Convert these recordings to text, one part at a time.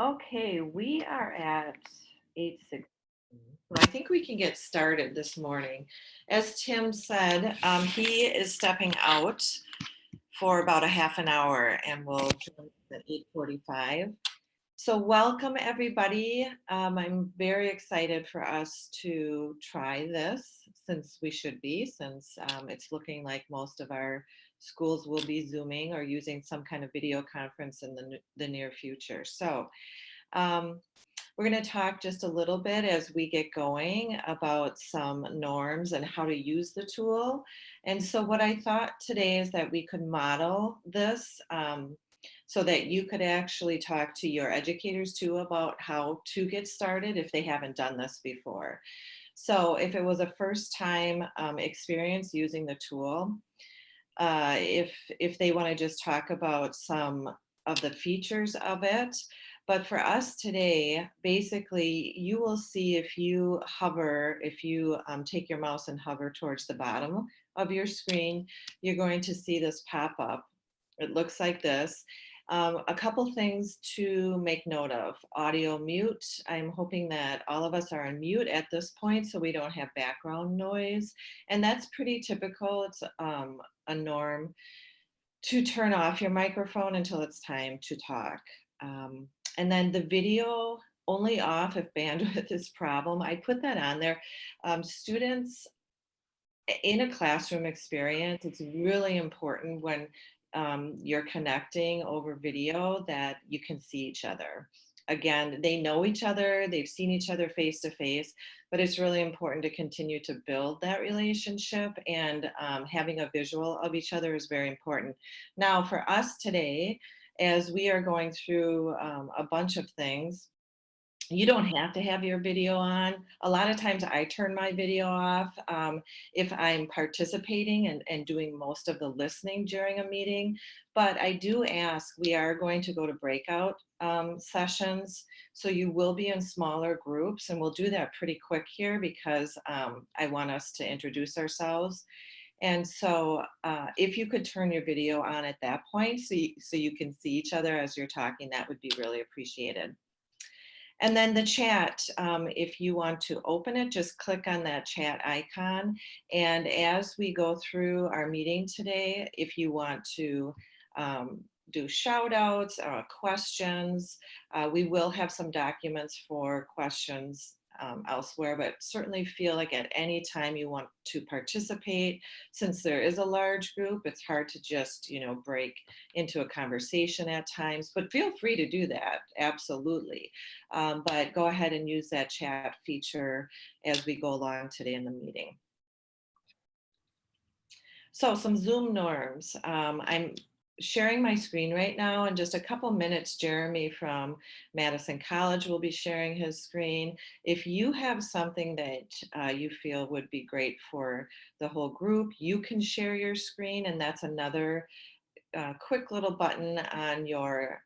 Okay, we are at 8:16. I think we can get started this morning. As Tim said, he is stepping out for about a half an hour and will join us at 8:45. So welcome everybody. I'm very excited for us to try this since we should be, since it's looking like most of our schools will be Zooming or using some kind of video conference in the near future. So um, we're going to talk just a little bit as we get going about some norms and how to use the tool. And so what I thought today is that we could model this so that you could actually talk to your educators too about how to get started if they haven't done this before. So if it was a first time experience using the tool, if they want to just talk about some of the features of it. But for us today, basically, you will see if you hover, if you take your mouse and hover towards the bottom of your screen, you're going to see this pop up. It looks like this. A couple things to make note of. Audio mute. I'm hoping that all of us are on mute at this point so we don't have background noise. And that's pretty typical. It's a norm to turn off your microphone until it's time to talk. And then the video only off if bandwidth is problem. I put that on there. Students in a classroom experience, it's really important when you're connecting over video that you can see each other. Again, they know each other, they've seen each other face to face, but it's really important to continue to build that relationship, and having a visual of each other is very important. Now, for us today, as we are going through a bunch of things, you don't have to have your video on. A lot of times I turn my video off if I'm participating and doing most of the listening during a meeting. But I do ask, we are going to go to breakout sessions. So you will be in smaller groups, and we'll do that pretty quick here because I want us to introduce ourselves. And so if you could turn your video on at that point so you can see each other as you're talking, that would be really appreciated. And then the chat, if you want to open it, just click on that chat icon. And as we go through our meeting today, if you want to do shout outs or questions, we will have some documents for questions elsewhere, but certainly feel like at any time you want to participate, since there is a large group, it's hard to just, break into a conversation at times, but feel free to do that, absolutely. But go ahead and use that chat feature as we go along today in the meeting. So some Zoom norms. I'm sharing my screen right now. In just a couple minutes, Jeremy from Madison College will be sharing his screen. If you have something that you feel would be great for the whole group, you can share your screen, and that's another quick little button on your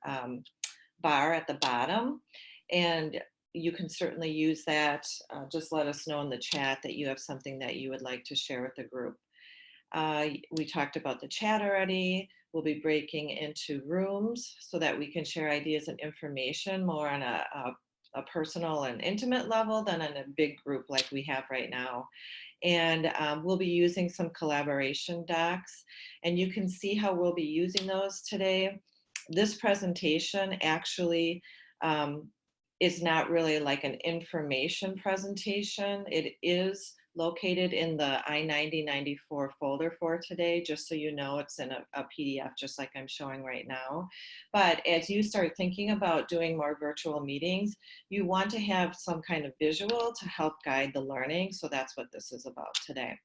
bar at the bottom. And you can certainly use that. Just let us know in the chat that you have something that you would like to share with the group. We talked about the chat already. We'll be breaking into rooms so that we can share ideas and information more on a personal and intimate level than in a big group like we have right now. And we'll be using some collaboration docs, and you can see how we'll be using those today. This presentation actually is not really like an information presentation. It is located in the i90 94 folder for today, just so you know. It's in a PDF, just like I'm showing right now. But as you start thinking about doing more virtual meetings, you want to have some kind of visual to help guide the learning. So that's what this is about today.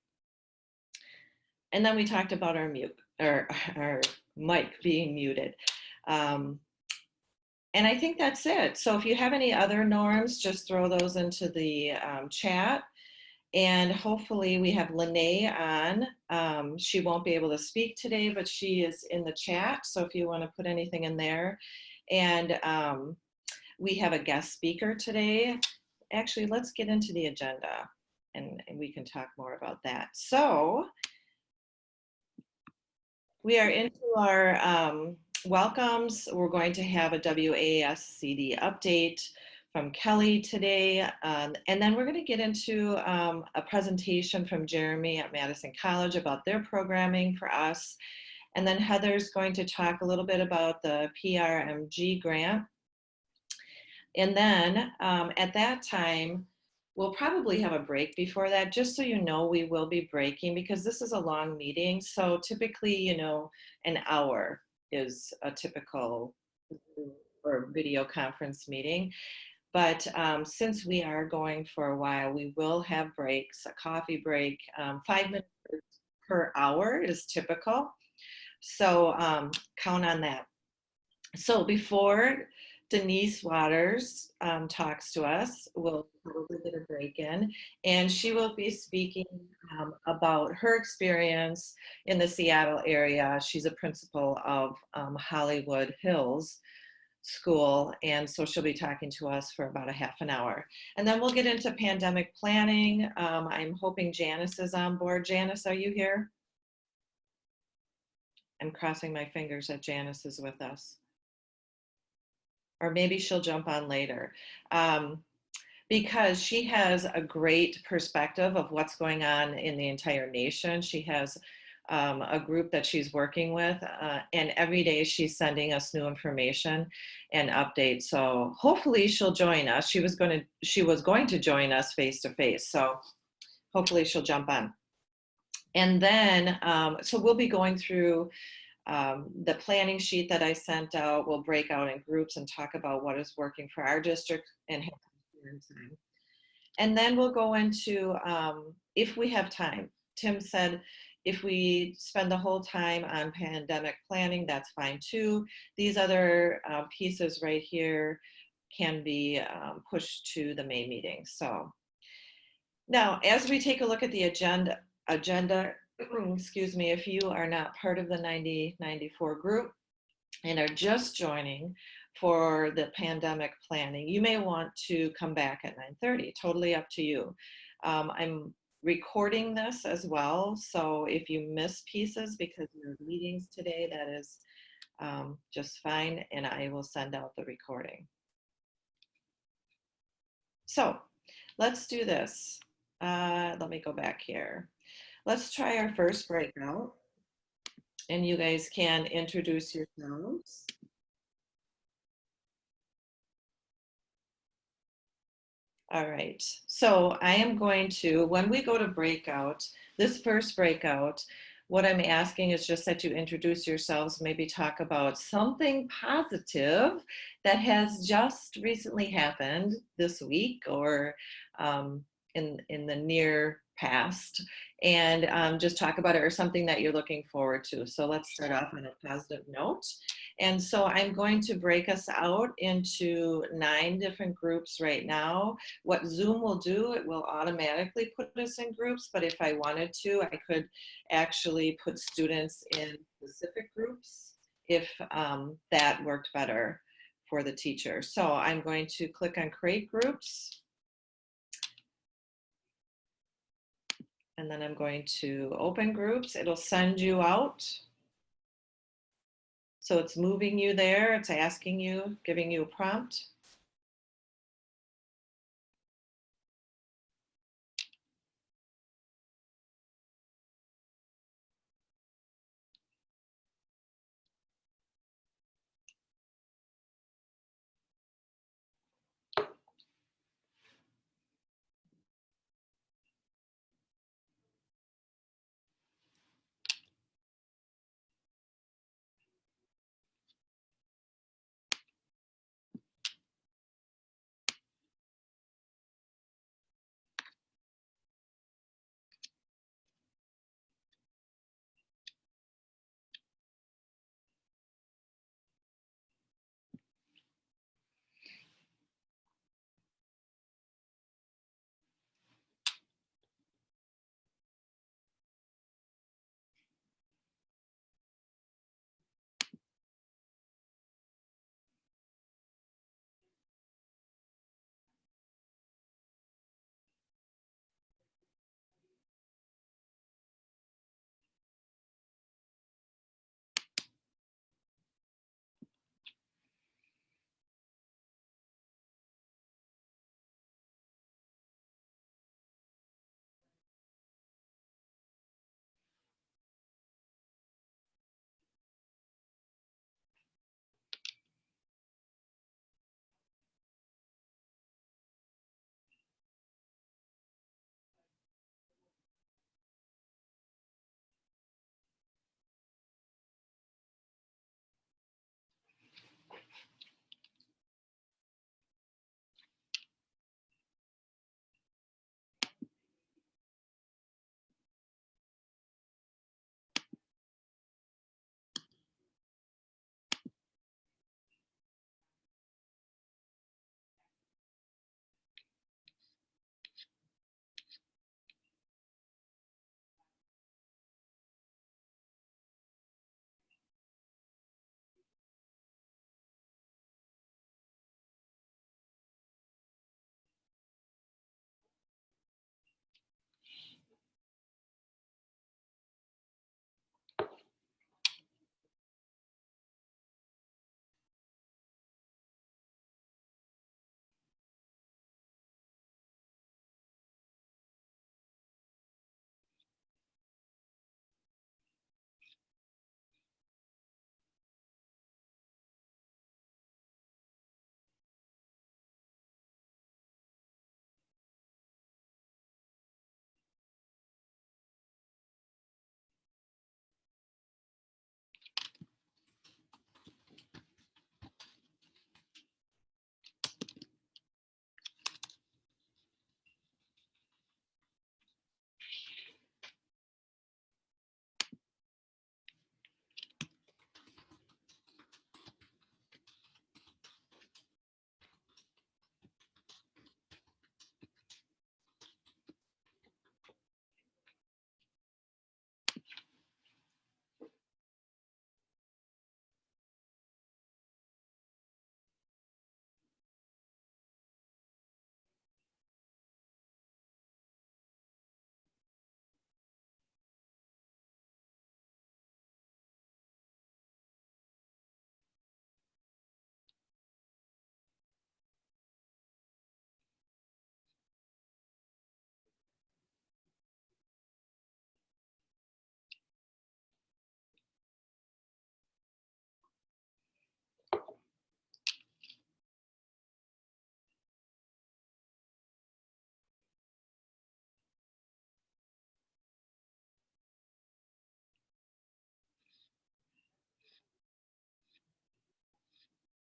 And then we talked about our mic being muted. And I think that's it. So if you have any other norms, just throw those into the chat. And hopefully we have Lene on. She won't be able to speak today, but she is in the chat. So if you want to put anything in there. And we have a guest speaker today. Actually, let's get into the agenda and we can talk more about that. So we are into our welcomes. We're going to have a WASCD update from Kelly today. And then we're going to get into a presentation from Jeremy at Madison College about their programming for us. And then Heather's going to talk a little bit about the PRMG grant. And then at that time, we'll probably have a break before that, just so you know, we will be breaking because this is a long meeting. So typically, you know, an hour is a typical or video conference meeting. But since we are going for a while, we will have breaks, a coffee break, 5 minutes per hour is typical. So count on that. So before Denise Waters talks to us, we'll probably get a break in, and she will be speaking about her experience in the Seattle area. She's a principal of Hollywood Hills School, and so she'll be talking to us for about a half an hour. And then we'll get into pandemic planning. I'm hoping Janice is on board. Janice, are you here? I'm crossing my fingers that Janice is with us. Or maybe she'll jump on later. Because she has a great perspective of what's going on in the entire nation. She has a group that she's working with, and every day she's sending us new information and updates. So hopefully she'll join us. She was going to join us face to face. So hopefully she'll jump on. And then, so we'll be going through the planning sheet that I sent out. We'll break out in groups and talk about what is working for our district and have time. And then we'll go into, if we have time. Tim said, if we spend the whole time on pandemic planning, that's fine too. These other pieces right here can be pushed to the main meeting. So now, as we take a look at the agenda, excuse me, if you are not part of the 9094 group and are just joining for the pandemic planning, you may want to come back at 9:30, totally up to you. I'm recording this as well, so if you miss pieces because there are meetings today, that is just fine, and I will send out the recording. So let's do this. Let me go back here. Let's try our first breakout, and you guys can introduce yourselves. All right, so I am going to, when we go to breakout, this first breakout, what I'm asking is just that you introduce yourselves, maybe talk about something positive that has just recently happened this week or in the near past, and just talk about it or something that you're looking forward to. So let's start off on a positive note. And so I'm going to break us out into 9 different groups right now. What Zoom will do, it will automatically put us in groups, but if I wanted to, I could actually put students in specific groups if that worked better for the teacher. So I'm going to click on create groups. And then I'm going to open groups. It'll send you out. So it's moving you there. It's asking you, giving you a prompt.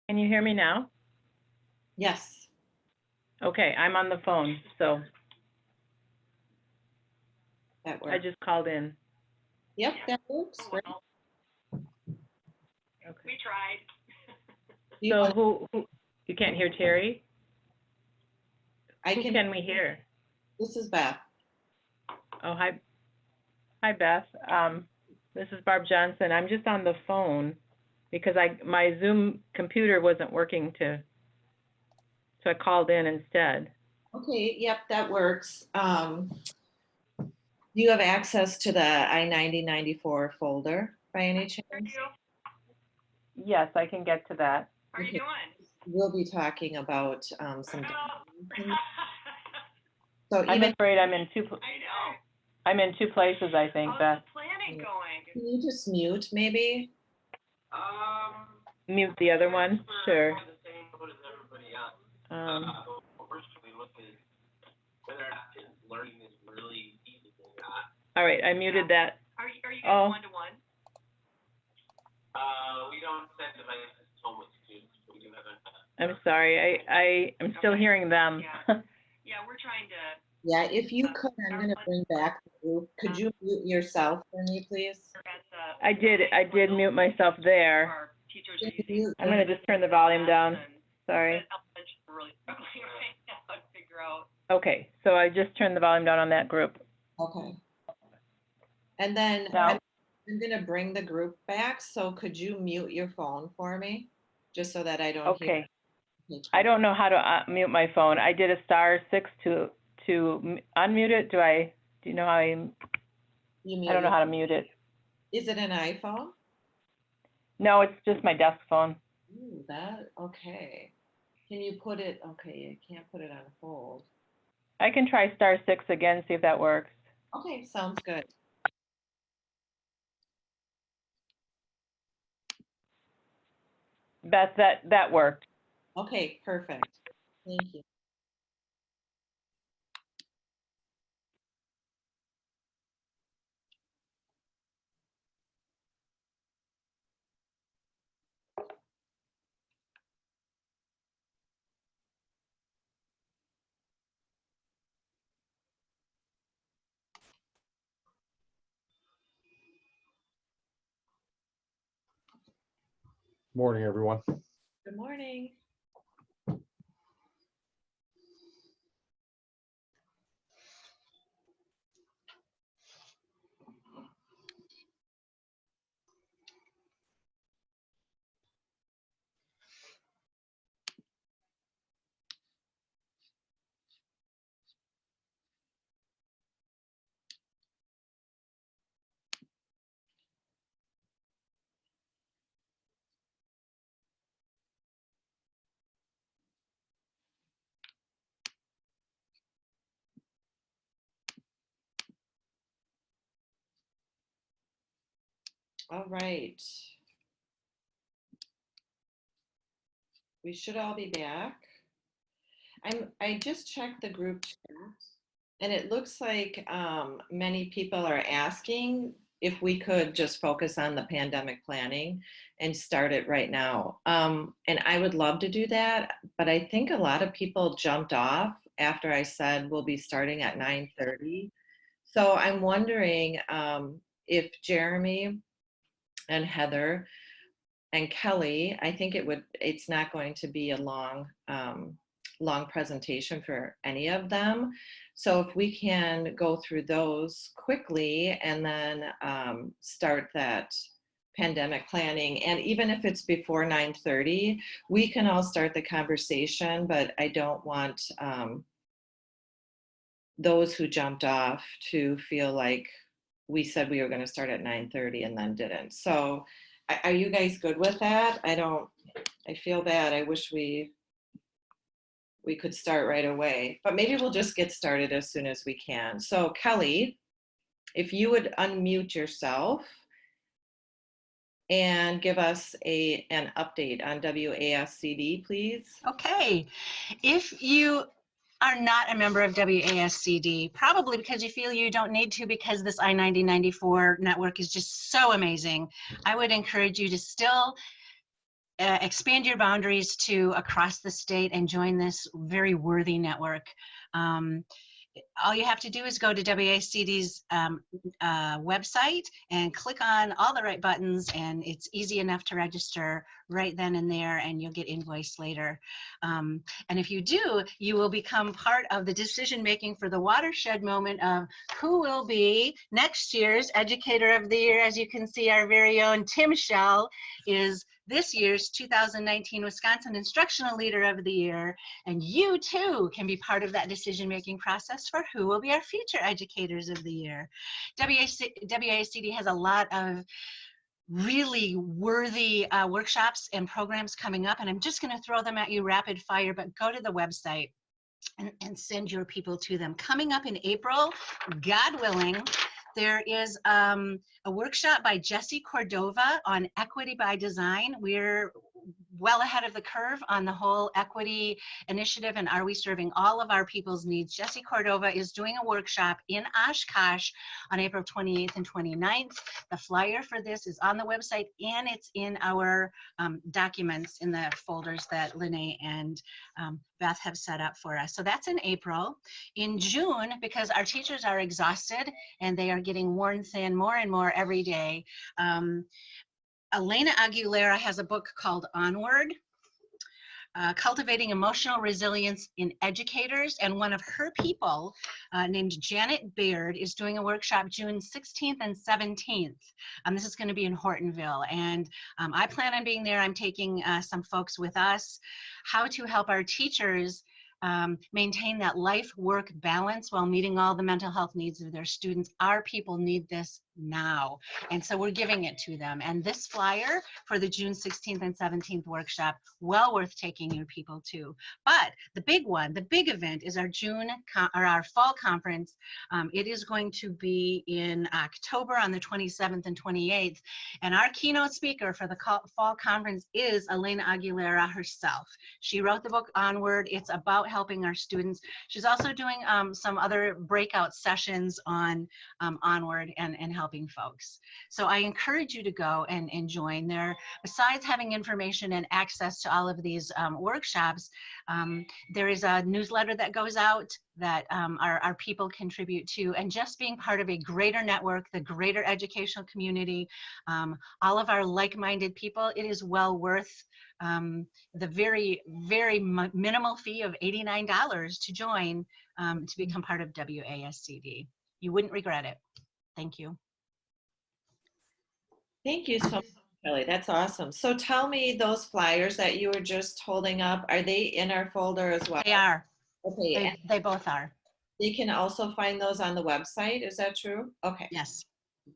Can you hear me now? Yes. Okay, I'm on the phone, so That I works. just called in. Yep, that works. Oh, Right. well, Okay. we tried. Do you So want, who you can't hear Terry? I Who can we hear? this is Beth. Oh, hi Beth. This is Barb Johnson. I'm just on the phone because my Zoom computer wasn't working so I called in instead. Okay, yep, that works. Do you have access to the I-90-94 folder by any How are chance? you? Yes, I can get to that. How are you Okay, doing? we'll be talking about some. Oh. So I'm even afraid I know. I'm in two places, I think, How's Beth. the planning going? can you just mute maybe? Mute the other one? Sure. The same boat as everybody else. First, we look at whether or not learning is really feasible or not. All right, I muted that. Are you guys Oh. one-to-one? We don't send devices home with students, but we do have I'm sorry. I'm still hearing them. Yeah. Yeah, we're trying to. Yeah, if you could, I'm going to bring back the group. Could you mute yourself for me, please? I did mute myself there. Our teachers Can are you using. mute? I'm going to just turn the volume down. Sorry. We're really struggling right now to figure out. Okay, so I just turned the volume down on that group. Okay. And then Now, I'm going to bring the group back. So could you mute your phone for me? Just so that I don't hear. okay. I don't know how to mute my phone. I did a *6 to unmute it. Do you know how I don't know how to mute it. Is it an iPhone? No, it's just my desk phone. Ooh, okay. Can you put it, okay, you can't put it on hold. I can try *6 again, see if that works. Okay, sounds good. Beth, that worked. Okay, perfect. Thank you. Morning, everyone. Good morning. All right. We should all be back. I just checked the group chat and it looks like many people are asking if we could just focus on the pandemic planning and start it right now. And I would love to do that, but I think a lot of people jumped off after I said we'll be starting at 9:30. So I'm wondering if Jeremy and Heather and Kelly, I think it's not going to be a long presentation for any of them. So if we can go through those quickly and then start that pandemic planning, and even if it's before 9:30, we can all start the conversation, but I don't want those who jumped off to feel like we said we were going to start at 9:30 and then didn't. So are you guys good with that? I feel bad. I wish we could start right away, but maybe we'll just get started as soon as we can. So Kelly, if you would unmute yourself and give us an update on WASCD, please. Okay. If you are not a member of WASCD, probably because you feel you don't need to because this I90-94 network is just so amazing, I would encourage you to still expand your boundaries to across the state and join this very worthy network. All you have to do is go to WACD's website and click on all the right buttons, and it's easy enough to register right then and there, and you'll get invoiced later. And if you do, you will become part of the decision making for the watershed moment of who will be next year's Educator of the Year. As you can see, our very own Tim Schell is this year's 2019 Wisconsin Instructional Leader of the Year, and you too can be part of that decision-making process for who will be our future Educators of the Year. WACD has a lot of really worthy workshops and programs coming up, and I'm just going to throw them at you rapid fire, but go to the website and send your people to them. Coming up in April, God willing, there is a workshop by Jesse Cordova on equity by design. We're well ahead of the curve on the whole equity initiative and are we serving all of our people's needs. Jesse Cordova is doing a workshop in Oshkosh on April 28th and 29th. The flyer for this is on the website and it's in our documents in the folders that Lene and Beth have set up for us. So that's in April. In June, because our teachers are exhausted and they are getting worn thin more and more every day, Elena Aguilera has a book called Onward, Cultivating Emotional Resilience in Educators, and one of her people named Janet Baird is doing a workshop June 16th and 17th. This is going to be in Hortonville, and I plan on being there. I'm taking some folks with us, how to help our teachers maintain that life-work balance while meeting all the mental health needs of their students. Our people need this now, and so we're giving it to them. And this flyer for the June 16th and 17th workshop, well worth taking your people to. But the big one, the big event is our our fall conference. It is going to be in October on the 27th and 28th, and our keynote speaker for the fall conference is Elena Aguilera herself. She wrote the book Onward. It's about helping our students. She's also doing some other breakout sessions on Onward and helping folks. So I encourage you to go and join there. Besides having information and access to all of these workshops, there is a newsletter that goes out that our people contribute to, and just being part of a greater network, the greater educational community, all of our like-minded people, it is well worth the very, very minimal fee of $89 to join to become part of WASCD. You wouldn't regret it. Thank you. Thank you so much, Kelly. That's awesome. So tell me, those flyers that you were just holding up, are they in our folder as well? They are. Okay. And They both are. they can also find those on the website. Is that true? Okay. Yes.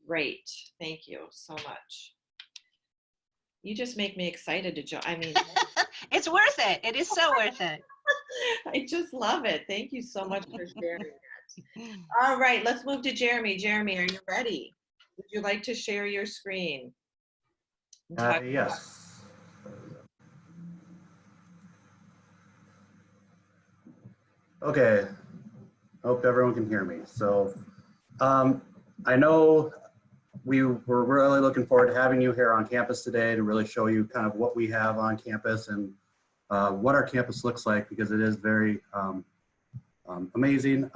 Great. Thank you so much. You just make me excited to join. I mean, It's worth it. It is so worth it. I just love it. Thank you so much for sharing that. All right, let's move to Jeremy. Jeremy, are you ready? Would you like to share your screen? Yes. Okay. Hope everyone can hear me. So I know we were really looking forward to having you here on campus today to really show you kind of what we have on campus and what our campus looks like, because it is very amazing.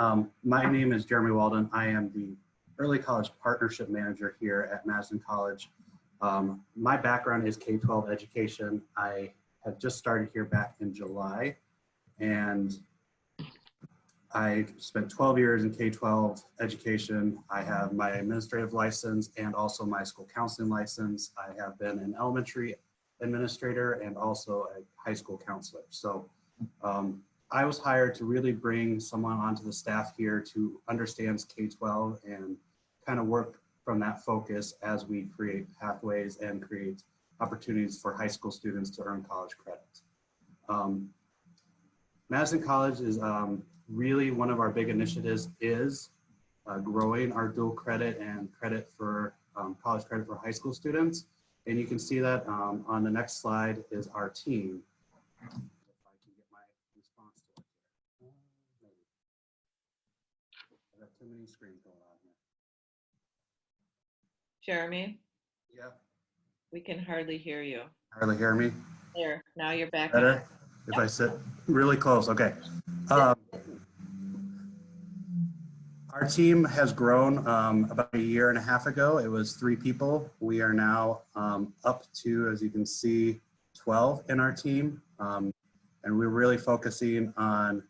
My name is Jeremy Walden. I am the Early College Partnership Manager here at Madison College. My background is K-12 education. I had just started here back in July, and I spent 12 years in K-12 education. I have my administrative license and also my school counseling license. I have been an elementary administrator and also a high school counselor. So I was hired to really bring someone onto the staff here who understands K-12 and kind of work from that focus as we create pathways and create opportunities for high school students to earn college credit. Madison College is really one of our big initiatives is growing our dual credit and credit for college credit for high school students. And you can see that on the next slide is our team. If I can get my response to it here. Maybe. I have too many screens going on here. Jeremy? Yeah. We can hardly hear you. Hardly hear me? There, now you're back on. Better? If I sit really close, okay. Our team has grown about a year and a half ago. It was 3 people. We are now up to, as you can see, 12 in our team. And we're really focusing on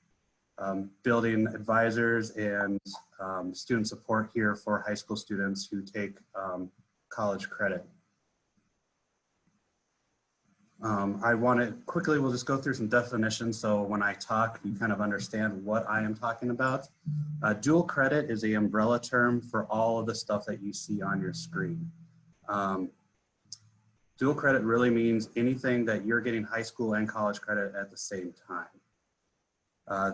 building advisors and student support here for high school students who take college credit. I want to quickly, we'll just go through some definitions so when I talk, you kind of understand what I am talking about. Dual credit is an umbrella term for all of the stuff that you see on your screen. Dual credit really means anything that you're getting high school and college credit at the same time.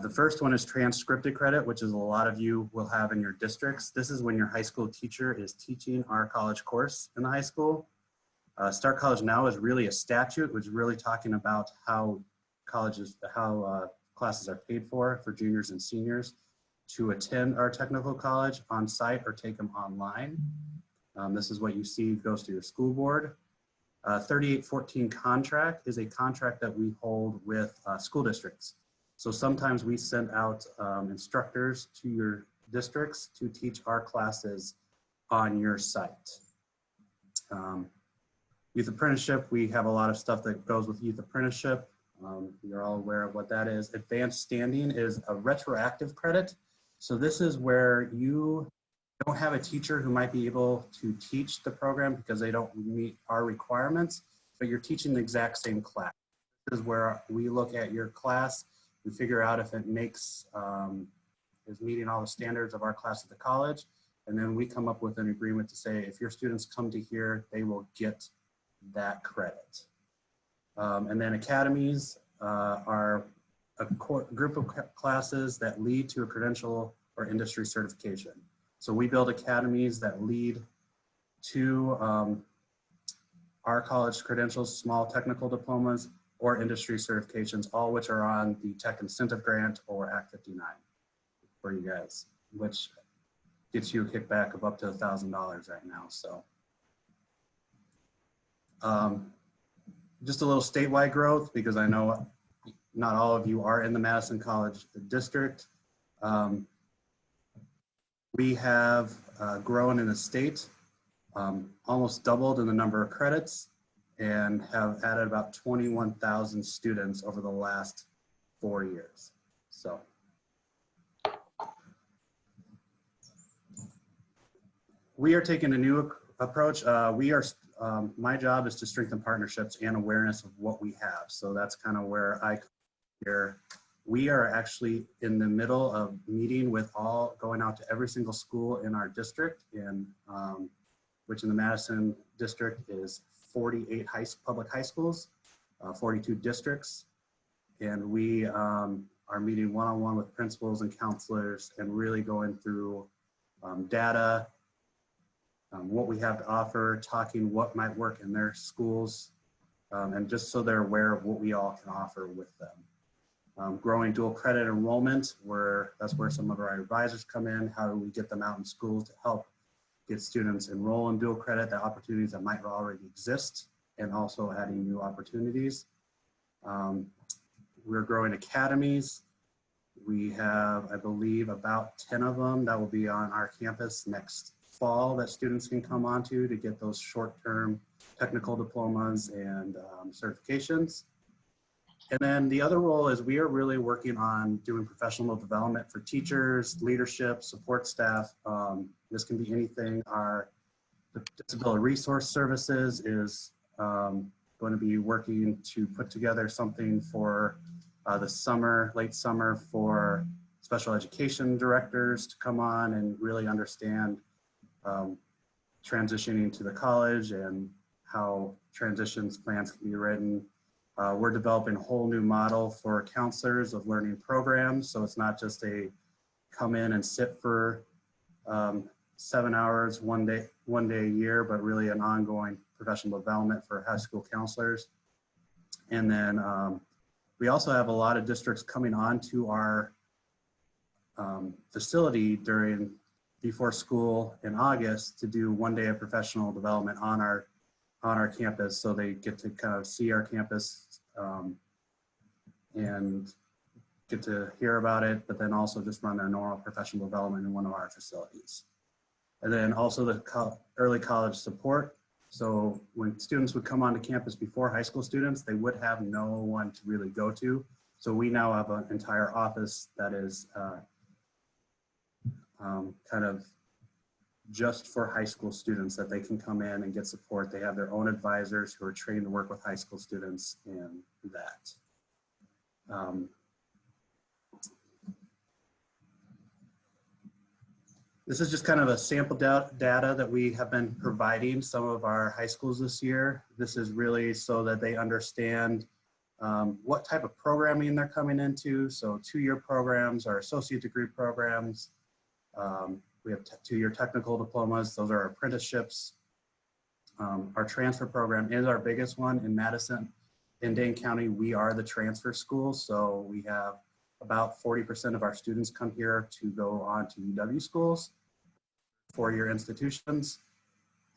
The first one is transcripted credit, which is a lot of you will have in your districts. This is when your high school teacher is teaching our college course in the high school. Start College Now is really a statute, which is really talking about how classes are paid for juniors and seniors to attend our technical college on site or take them online. This is what you see goes to your school board. 3814 contract is a contract that we hold with school districts. So sometimes we send out instructors to your districts to teach our classes on your site. Youth apprenticeship, we have a lot of stuff that goes with youth apprenticeship. You're all aware of what that is. Advanced standing is a retroactive credit. So this is where you don't have a teacher who might be able to teach the program because they don't meet our requirements, but you're teaching the exact same class. This is where we look at your class, we figure out if it makes, is meeting all the standards of our class at the college, and then we come up with an agreement to say if your students come to here, they will get that credit. And then academies are a group of classes that lead to a credential or industry certification. So we build academies that lead to our college credentials, small technical diplomas, or industry certifications, all which are on the Tech Incentive Grant or Act 59 for you guys, which gets you a kickback of up to $1,000 right now. So just a little statewide growth, because I know not all of you are in the Madison College District. We have grown in the state, almost doubled in the number of credits, and have added about 21,000 students over the last 4 years. So we are taking a new approach. My job is to strengthen partnerships and awareness of what we have. So that's kind of where I come here. We are actually in the middle of meeting with going out to every single school in our district, which in the Madison district is 48 public high schools, 42 districts. And we are meeting one-on-one with principals and counselors and really going through data, what we have to offer, talking what might work in their schools, and just so they're aware of what we all can offer with them. Growing dual credit enrollment, that's where some of our advisors come in. How do we get them out in schools to help get students enroll in dual credit, the opportunities that might already exist, and also adding new opportunities. We're growing academies. We have, I believe, about 10 of them that will be on our campus next fall that students can come onto to get those short-term technical diplomas and certifications. And then the other role is we are really working on doing professional development for teachers, leadership, support staff. This can be anything. Our Disability Resource Services is going to be working to put together something for the summer, late summer, for special education directors to come on and really understand transitioning to the college and how transitions plans can be written. We're developing a whole new model for counselors of learning programs. So it's not just a come in and sit for 7 hours, one day a year, but really an ongoing professional development for high school counselors. And then we also have a lot of districts coming onto our facility before school in August to do 1 day of professional development on our on our campus, so they get to kind of see our campus and get to hear about it, but then also just run their normal professional development in one of our facilities. And then also the early college support. So when students would come onto campus before high school students, they would have no one to really go to. So we now have an entire office that is kind of just for high school students, that they can come in and get support. They have their own advisors who are trained to work with high school students in that. This is just kind of a sample data that we have been providing some of our high schools this year. This is really so that they understand what type of programming they're coming into. So 2-year programs, our associate degree programs. We have 2-year technical diplomas. Those are apprenticeships. Our transfer program is our biggest one in Madison. In Dane County, we are the transfer school. So we have about 40% of our students come here to go on to UW schools, 4-year institutions,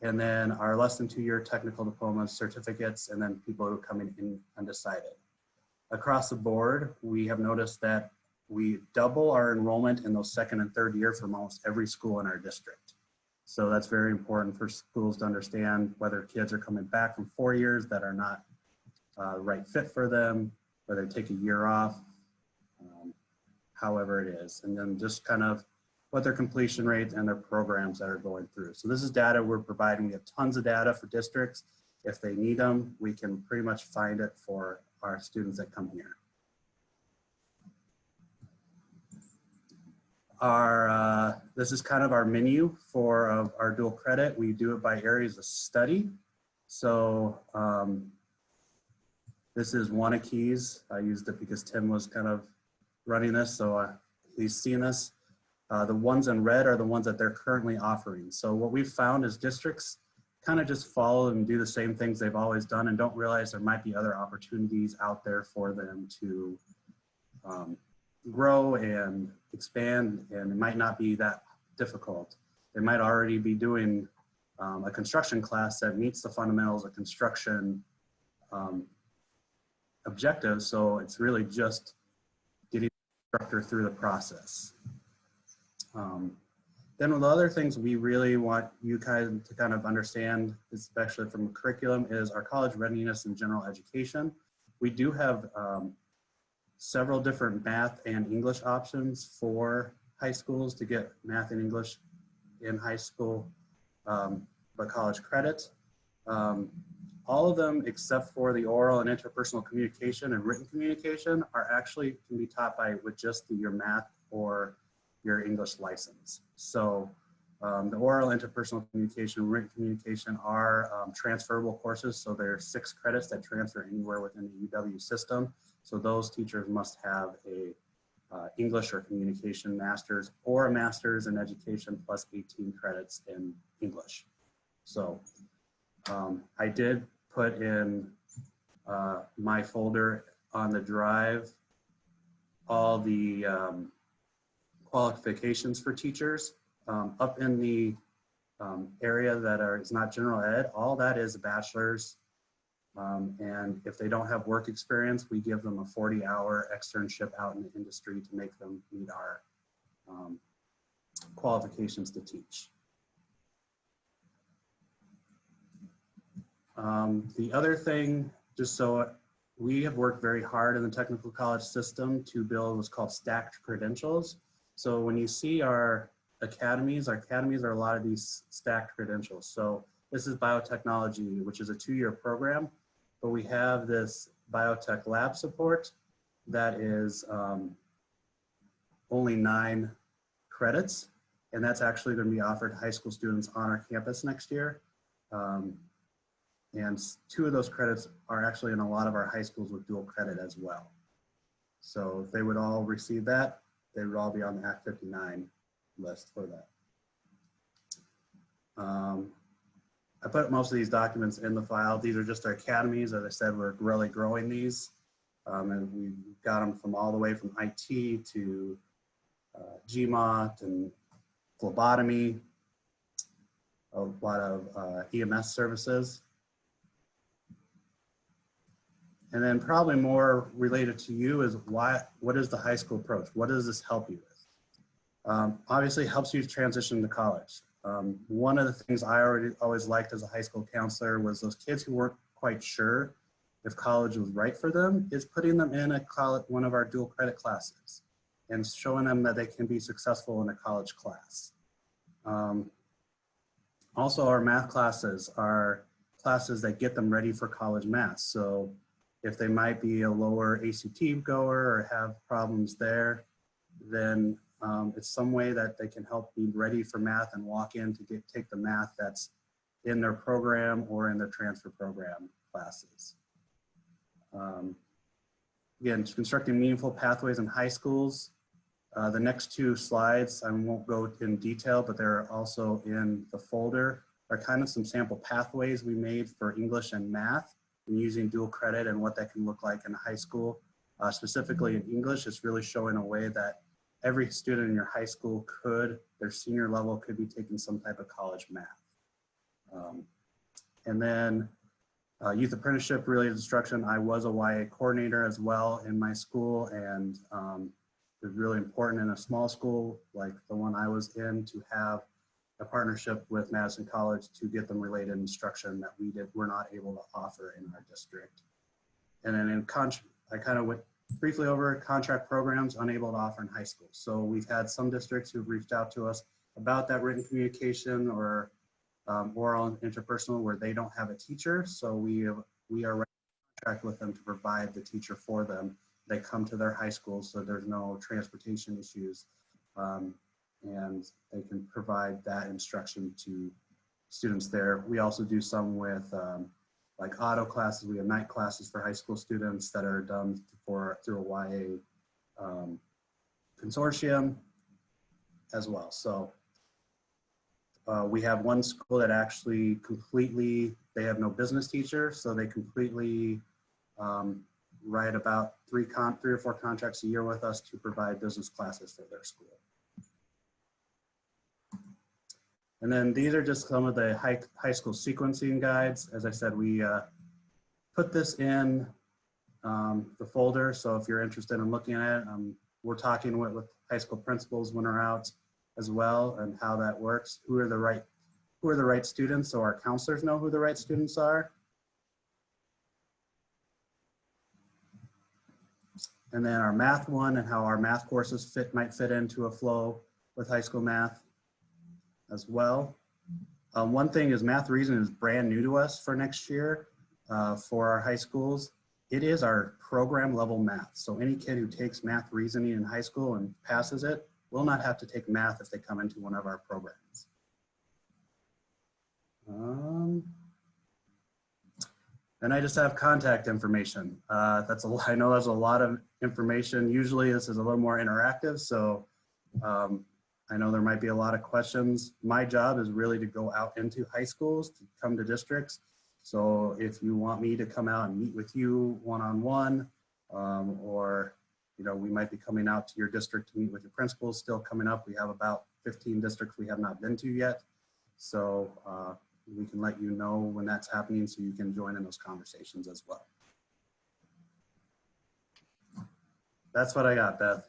and then our less than 2-year technical diplomas, certificates, and then people who are coming in undecided. Across the board, we have noticed that we double our enrollment in those 2nd and 3rd year from almost every school in our district. So that's very important for schools to understand whether kids are coming back from 4 years that are not the right fit for them, whether they take a year off, however it is, and then just kind of what their completion rate and their programs that are going through. So this is data we're providing. We have tons of data for districts. If they need them, we can pretty much find it for our students that come here. This is kind of our menu for our dual credit. We do it by areas of study. So this is one of Keys. I used it because Tim was kind of running this, so he's seen this. The ones in red are the ones that they're currently offering. So what we've found is districts kind of just follow and do the same things they've always done and don't realize there might be other opportunities out there for them to grow and expand, and it might not be that difficult. They might already be doing a construction class that meets the fundamentals of construction objectives, so it's really just getting the instructor through the process. Then one of the other things we really want you guys to kind of understand, especially from a curriculum, is our college readiness and general education. We do have several different math and English options for high schools to get math and English in high school, but college credit. All of them, except for the oral and interpersonal communication and written communication, are actually can be taught with just your math or your English license. So the oral, interpersonal communication, written communication are transferable courses. So there are 6 credits that transfer anywhere within the UW system. So those teachers must have a English or communication master's or a master's in education plus 18 credits in English. So I did put in my folder on the drive all the qualifications for teachers. Up in the area that is not general ed, all that is a bachelor's. And if they don't have work experience, we give them a 40-hour externship out in the industry to make them meet our qualifications to teach. The other thing, just so we have worked very hard in the technical college system to build what's called stacked credentials. So when you see our academies are a lot of these stacked credentials. So this is biotechnology, which is a 2-year program, but we have this biotech lab support that is only 9 credits, and that's actually going to be offered to high school students on our campus next year. And 2 of those credits are actually in a lot of our high schools with dual credit as well. So if they would all receive that, they would all be on the Act 59 list for that. I put most of these documents in the file. These are just our academies. As I said, we're really growing these. And we got them from all the way from IT to GMOT and phlebotomy, a lot of EMS services. And then probably more related to you is what is the high school approach? What does this help you with? Obviously, it helps you transition to college. One of the things I always liked as a high school counselor was those kids who weren't quite sure if college was right for them, is putting them in one of our dual credit classes and showing them that they can be successful in a college class. Also, our math classes are classes that get them ready for college math. So if they might be a lower ACT goer or have problems there, then it's some way that they can help be ready for math and walk in to take the math that's in their program or in their transfer program classes. Again, constructing meaningful pathways in high schools. The next two slides, I won't go in detail, but they're also in the folder, are kind of some sample pathways we made for English and math and using dual credit and what that can look like in high school. Specifically in English, it's really showing a way that every student in your high school their senior level could be taking some type of college math. And then youth apprenticeship related instruction. I was a YA coordinator as well in my school, and it's really important in a small school like the one I was in to have a partnership with Madison College to get them related instruction that we're not able to offer in our district. And then I kind of went briefly over contract programs unable to offer in high school. So we've had some districts who've reached out to us about that written communication or oral and interpersonal where they don't have a teacher. So we are in contract with them to provide the teacher for them. They come to their high school so there's no transportation issues, and they can provide that instruction to students there. We also do some with like auto classes. We have night classes for high school students that are done through a YA consortium as well. So we have one school that actually they have no business teacher, so they completely write about three or four contracts a year with us to provide business classes for their school. And then these are just some of the high school sequencing guides. As I said, we put this in the folder. So if you're interested in looking at it, we're talking with high school principals when we're out as well, and how that works. Who are the right students, so our counselors know who the right students are. And then our math one and how our math courses might fit into a flow with high school math as well. One thing is math reasoning is brand new to us for next year for our high schools. It is our program level math. So any kid who takes math reasoning in high school and passes it will not have to take math if they come into one of our programs. Then I just have contact information. I know that's a lot of information. Usually this is a little more interactive, so I know there might be a lot of questions. My job is really to go out into high schools, to come to districts. So if you want me to come out and meet with you one-on-one, or we might be coming out to your district to meet with your principals still coming up. We have about 15 districts we have not been to yet. So we can let you know when that's happening so you can join in those conversations as well. That's what I got, Beth.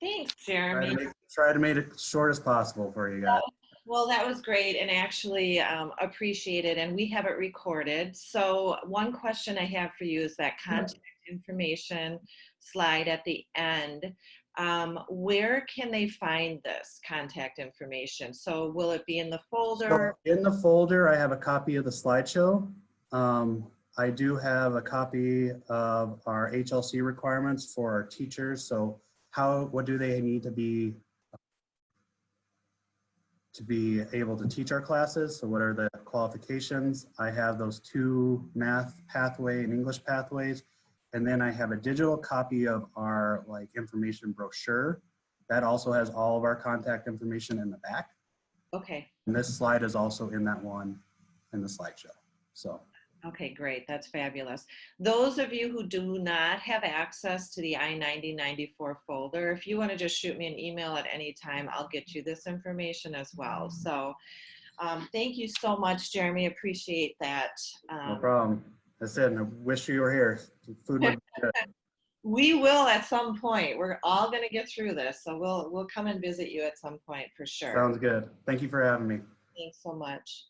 Thanks, Jeremy. Try to make it short as possible for you guys. Well, that was great, and actually appreciate it, and we have it recorded. So one question I have for you is that contact information slide at the end. Where can they find this contact information? So will it be in the folder? So in the folder, I have a copy of the slideshow. I do have a copy of our HLC requirements for our teachers. So what do they need to be able to teach our classes? So what are the qualifications? I have those two math pathway and English pathways. And then I have a digital copy of our information brochure that also has all of our contact information in the back. Okay. And this slide is also in that one in the slideshow. So. Okay, great. That's fabulous. Those of you who do not have access to the I90 94 folder, if you want to just shoot me an email at any time, I'll get you this information as well. So thank you so much, Jeremy. Appreciate that. No problem. That's it. And I wish you were here. The food would be good. We will at some point. We're all going to get through this, so we'll come and visit you at some point for sure. Sounds good. Thank you for having me. Thanks so much.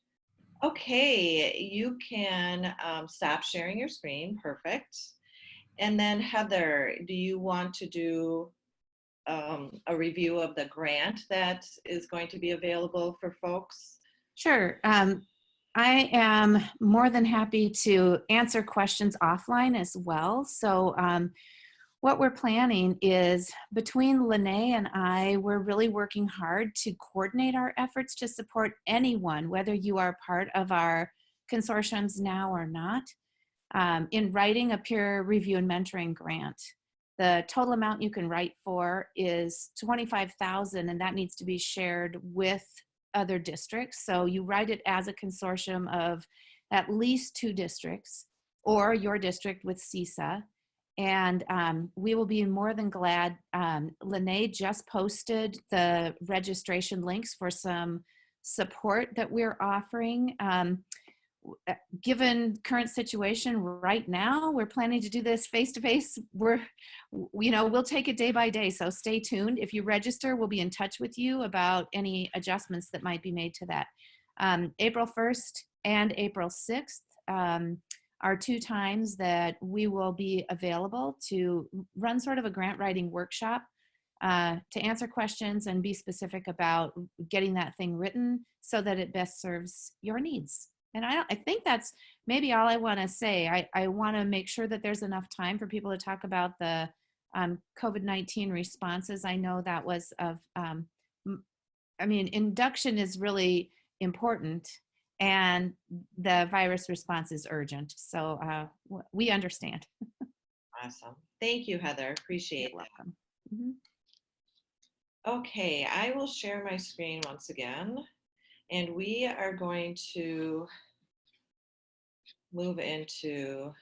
Okay, you can stop sharing your screen. Perfect. And then Heather, do you want to do a review of the grant that is going to be available for folks? Sure. I am more than happy to answer questions offline as well. So what we're planning is between Lene and I, we're really working hard to coordinate our efforts to support anyone, whether you are part of our consortiums now or not, in writing a peer review and mentoring grant. The total amount you can write for is $25,000, and that needs to be shared with other districts. So you write it as a consortium of at least 2 districts or your district with CESA. And we will be more than glad. Lene just posted the registration links for some support that we're offering. Given current situation right now, we're planning to do this face-to-face. We'll take it day by day, so stay tuned. If you register, we'll be in touch with you about any adjustments that might be made to that. April 1st and April 6th are 2 times that we will be available to run sort of a grant writing workshop to answer questions and be specific about getting that thing written so that it best serves your needs. And I think that's maybe all I want to say. I want to make sure that there's enough time for people to talk about the COVID-19 responses. I know that was induction is really important, and the virus response is urgent. So we understand. Awesome. Thank you, Heather. Appreciate You're that. welcome. Mm-hmm. Okay, I will share my screen once again, and we are going to move into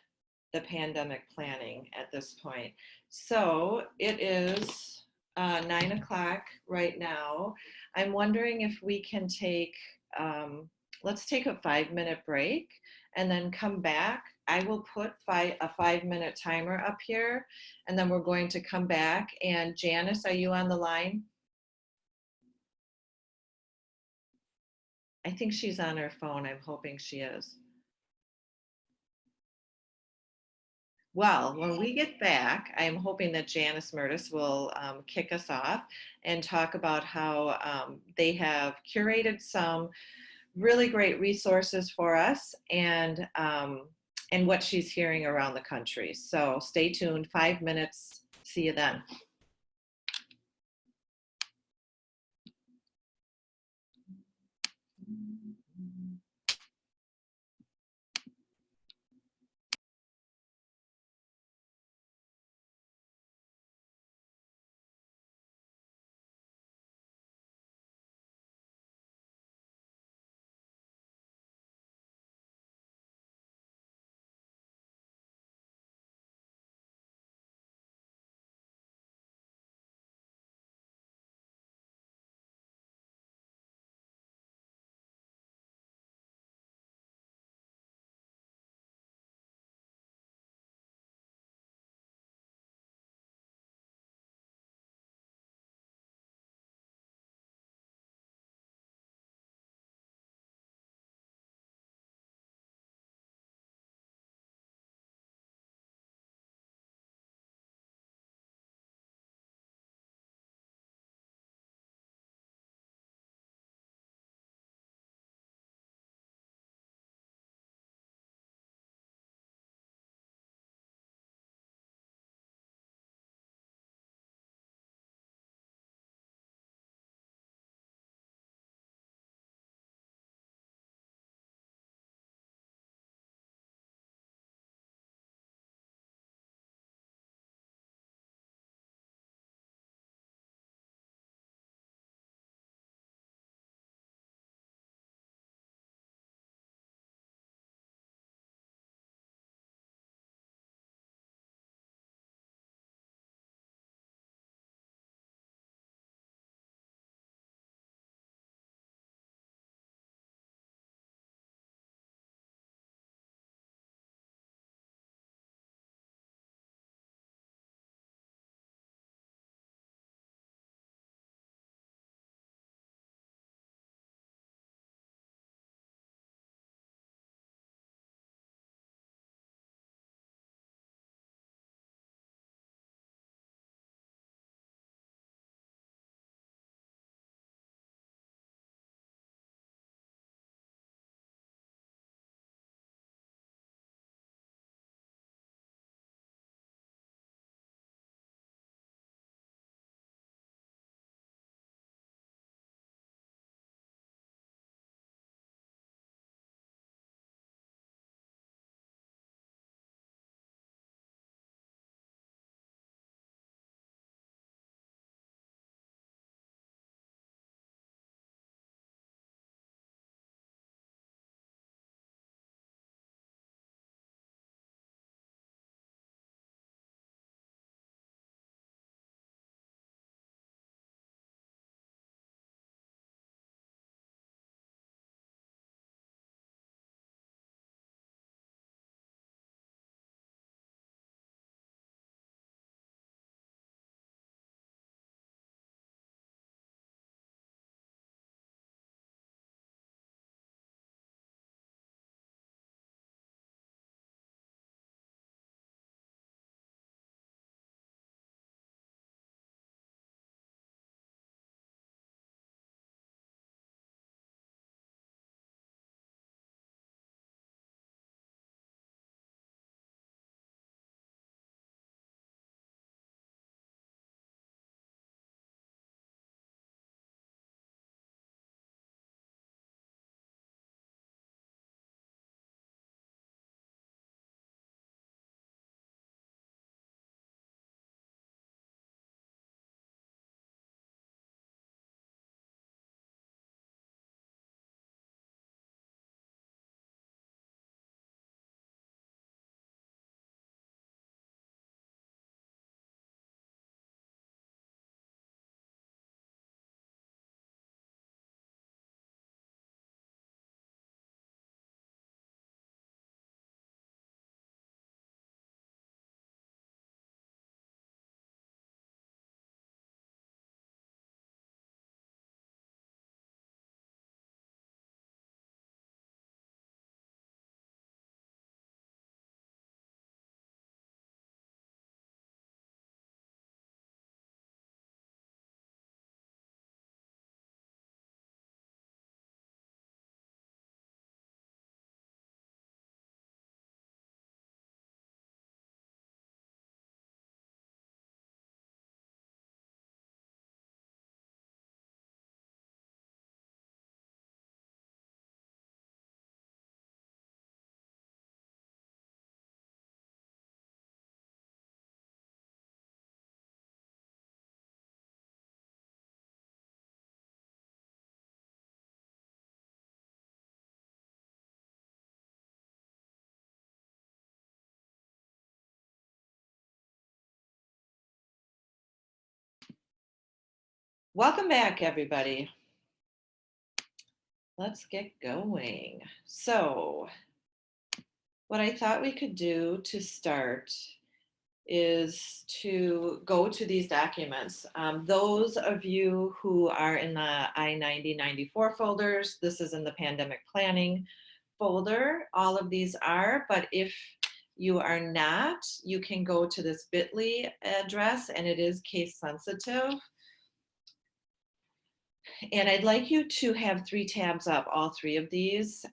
the pandemic planning at this point. So it is 9 o'clock right now. I'm wondering if we can take, let's take a 5-minute break and then come back. I will put a 5-minute timer up here, and then we're going to come back. And Janice, are you on the line? I think she's on her phone. I'm hoping she is. Well, when we get back, I'm hoping that Janice Murtis will kick us off and talk about how they have curated some really great resources for us and what she's hearing around the country. So stay tuned, 5 minutes. See you then. Welcome back, everybody. Let's get going. So, what I thought we could do to start is to go to these documents. Those of you who are in the I90, 94 folders, this is in the pandemic planning folder. All of these are, but if you are not, you can go to this bit.ly address, and it is case sensitive. And I'd like you to have 3 tabs up, all 3 of these,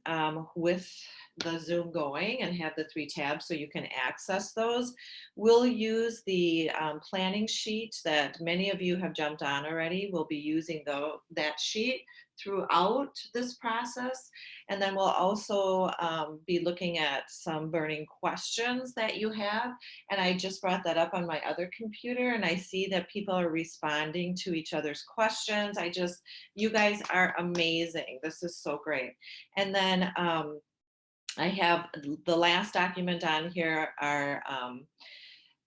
with the Zoom going, and have the 3 tabs so you can access those. We'll use the planning sheet that many of you have jumped on already. We'll be using that sheet throughout this process. And then we'll also be looking at some burning questions that you have. And I just brought that up on my other computer, and I see that people are responding to each other's questions. You guys are amazing. This is so great. And then I have the last document on here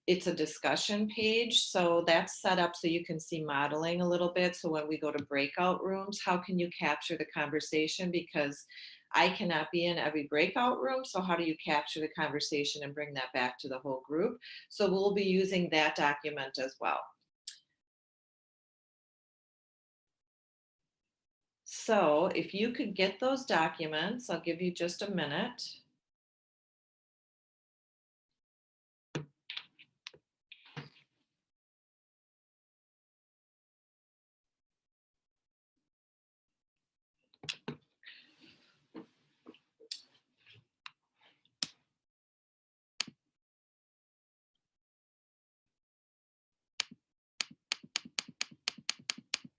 it's a discussion page. So that's set up so you can see modeling a little bit. So when we go to breakout rooms, how can you capture the conversation? Because I cannot be in every breakout room. So how do you capture the conversation and bring that back to the whole group? So we'll be using that document as well. So if you could get those documents, I'll give you just a minute.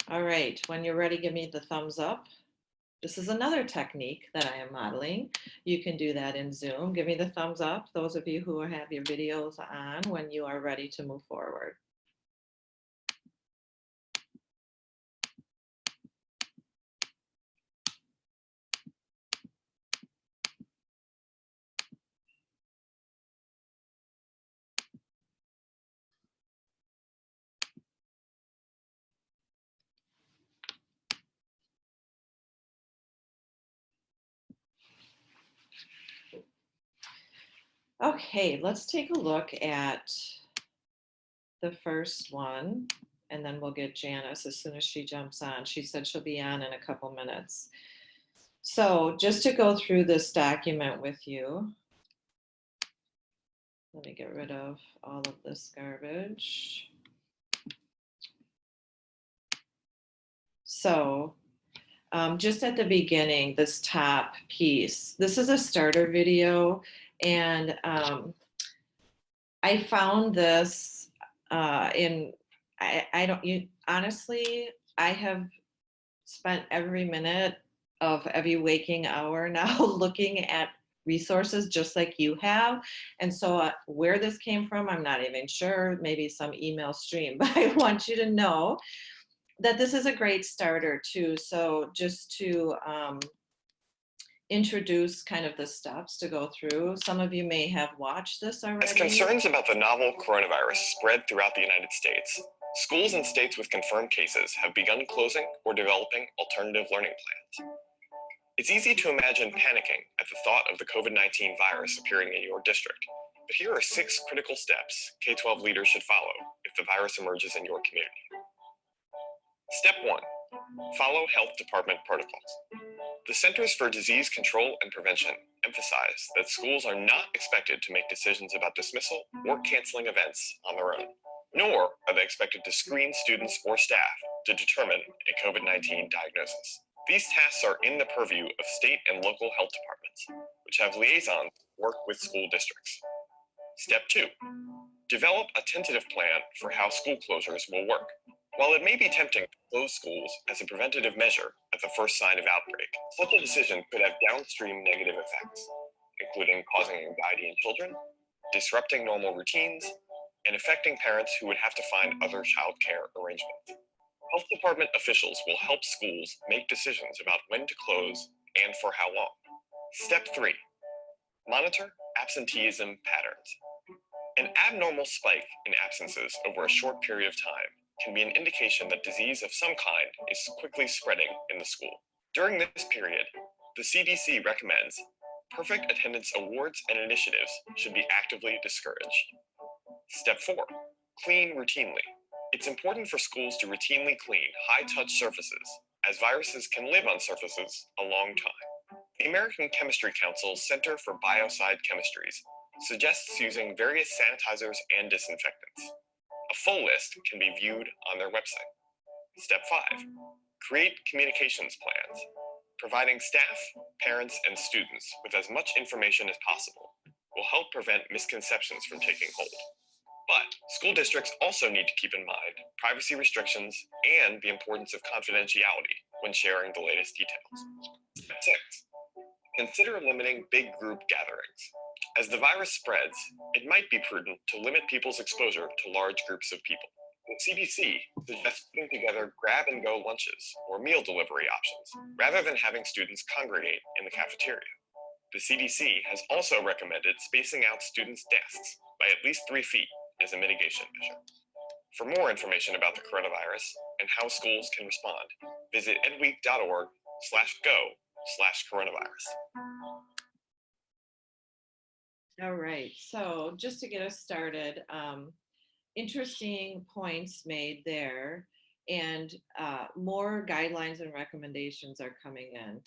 All right, when you're ready, give me the thumbs up. This is another technique that I am modeling. You can do that in Zoom. Give me the thumbs up, those of you who have your videos on, when you are ready to move forward. Okay, let's take a look at the first one, and then we'll get Janice as soon as she jumps on. She said she'll be on in a couple minutes. So just to go through this document with you, let me get rid of all of this garbage. So just at the beginning, this top piece, this is a starter video, and I found this honestly, I have spent every minute of every waking hour now looking at resources just like you have. And so where this came from, I'm not even sure, maybe some email stream, but I want you to know that this is a great starter too. So just to introduce kind of the steps to go through. Some of you may have watched this already. As concerns about the novel coronavirus spread throughout the United States, schools in states with confirmed cases have begun closing or developing alternative learning plans. It's easy to imagine panicking at the thought of the COVID-19 virus appearing in your district, but here are 6 critical steps K-12 leaders should follow if the virus emerges in your community. Step 1. Follow health department protocols. The Centers for Disease Control and Prevention emphasize that schools are not expected to make decisions about dismissal or canceling events on their own, nor are they expected to screen students or staff to determine a COVID-19 diagnosis. These tasks are in the purview of state and local health departments, which have liaisons work with school districts. Step 2. Develop a tentative plan for how school closures will work. While it may be tempting to close schools as a preventative measure at the first sign of outbreak, such a decision could have downstream negative effects, including causing anxiety in children, disrupting normal routines, and affecting parents who would have to find other childcare arrangements. Health department officials will help schools make decisions about when to close and for how long. Step 3. Monitor absenteeism patterns. An abnormal spike in absences over a short period of time can be an indication that disease of some kind is quickly spreading in the school. During this period, the CDC recommends perfect attendance awards and initiatives should be actively discouraged. Step 4, clean routinely. It's important for schools to routinely clean high-touch surfaces, as viruses can live on surfaces a long time. The American Chemistry Council's Center for Biocide Chemistries suggests using various sanitizers and disinfectants. A full list can be viewed on their website. Step 5, create communications plans. Providing staff, parents, and students with as much information as possible will help prevent misconceptions from taking hold. But school districts also need to keep in mind privacy restrictions and the importance of confidentiality when sharing the latest details. Step 6, consider limiting big group gatherings. As the virus spreads, it might be prudent to limit people's exposure to large groups of people. The CDC suggests putting together grab-and-go lunches or meal delivery options, rather than having students congregate in the cafeteria. The CDC has also recommended spacing out students' desks by at least 3 feet as a mitigation measure. For more information about the coronavirus and how schools can respond, visit edweek.org/go/coronavirus. All right, so just to get us started, interesting points made there, and more guidelines and recommendations are coming in.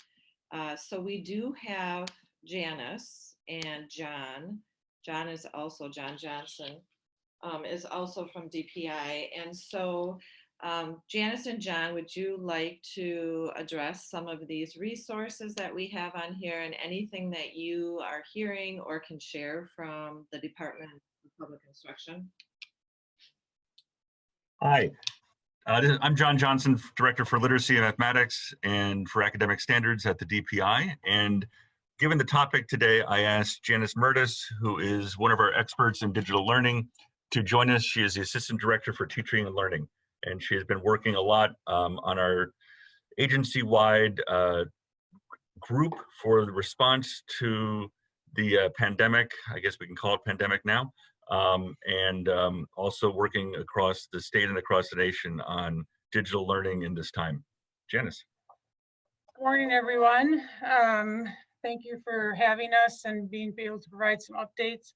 So we do have Janice and John. John Johnson is also from DPI. And so Janice and John, would you like to address some of these resources that we have on here and anything that you are hearing or can share from the Department of Public Instruction? Hi, I'm John Johnson, Director for Literacy and Mathematics and for Academic Standards at the DPI. And given the topic today, I asked Janice Murtis, who is one of our experts in digital learning, to join us. She is the Assistant Director for Teaching and Learning, and she has been working a lot on our agency-wide group for the response to the pandemic. I guess we can call it pandemic now. Also working across the state and across the nation on digital learning in this time. Janice. Good morning, everyone. Thank you for having us and being able to provide some updates.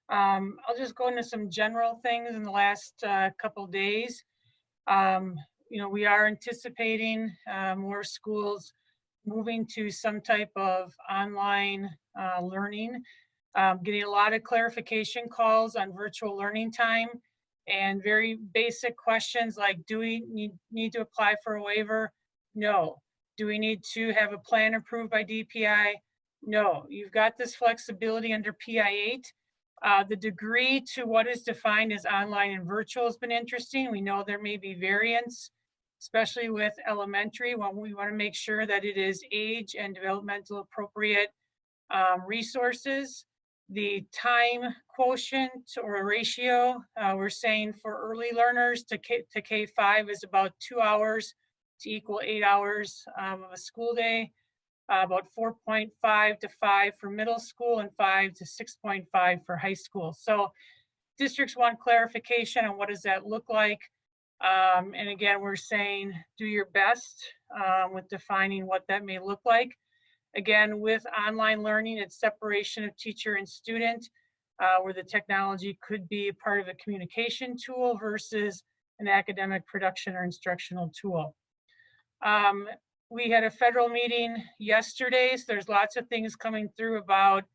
I'll just go into some general things in the last couple days. We are anticipating more schools moving to some type of online learning. Getting a lot of clarification calls on virtual learning time and very basic questions like, do we need to apply for a waiver? No. Do we need to have a plan approved by DPI? No. You've got this flexibility under PI 8. The degree to what is defined as online and virtual has been interesting. We know there may be variants, especially with elementary, when we want to make sure that it is age and developmental appropriate resources. The time quotient or ratio, we're saying for early learners to K5 is about 2 hours to equal 8 hours of a school day, about 4.5 to 5 for middle school and 5 to 6.5 for high school. So districts want clarification on what does that look like. And again, we're saying do your best with defining what that may look like. Again, with online learning, it's separation of teacher and student, where the technology could be a part of a communication tool versus an academic production or instructional tool. We had a federal meeting yesterday, so there's lots of things coming through about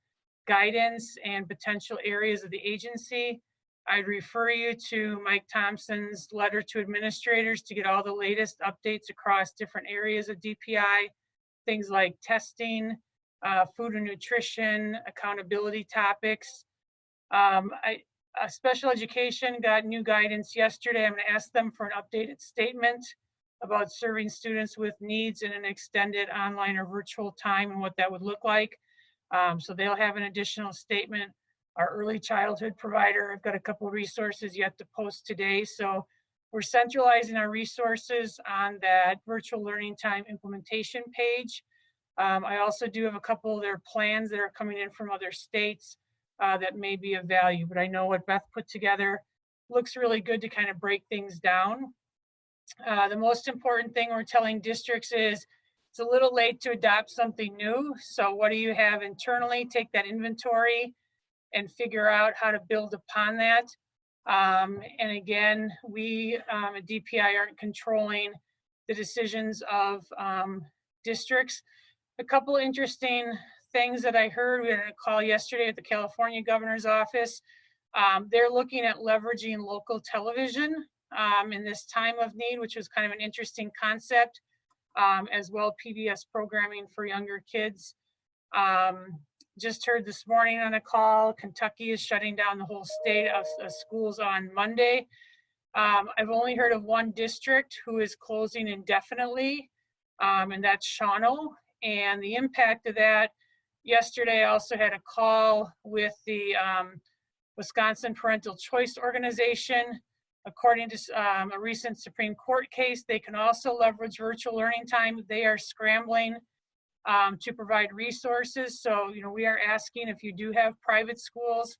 guidance and potential areas of the agency. I'd refer you to Mike Thompson's letter to administrators to get all the latest updates across different areas of DPI. Things like testing, food and nutrition, accountability topics. Special education got new guidance yesterday. I'm going to ask them for an updated statement about serving students with needs in an extended online or virtual time and what that would look like. So they'll have an additional statement. Our early childhood provider, I've got a couple of resources yet to post today. So we're centralizing our resources on that virtual learning time implementation page. I also do have a couple of their plans that are coming in from other states that may be of value, but I know what Beth put together looks really good to kind of break things down. The most important thing we're telling districts is it's a little late to adopt something new. So what do you have internally? Take that inventory and figure out how to build upon that. And again, we at DPI aren't controlling the decisions of districts. A couple interesting things that I heard, we had a call yesterday at the California governor's office. They're looking at leveraging local television in this time of need, which was kind of an interesting concept, as well PBS programming for younger kids. Just heard this morning on a call, Kentucky is shutting down the whole state of schools on Monday. I've only heard of one district who is closing indefinitely, and that's Shawano. And the impact of that, yesterday I also had a call with the Wisconsin Parental Choice Organization. According to a recent Supreme Court case, they can also leverage virtual learning time. They are scrambling to provide resources. So, we are asking if you do have private schools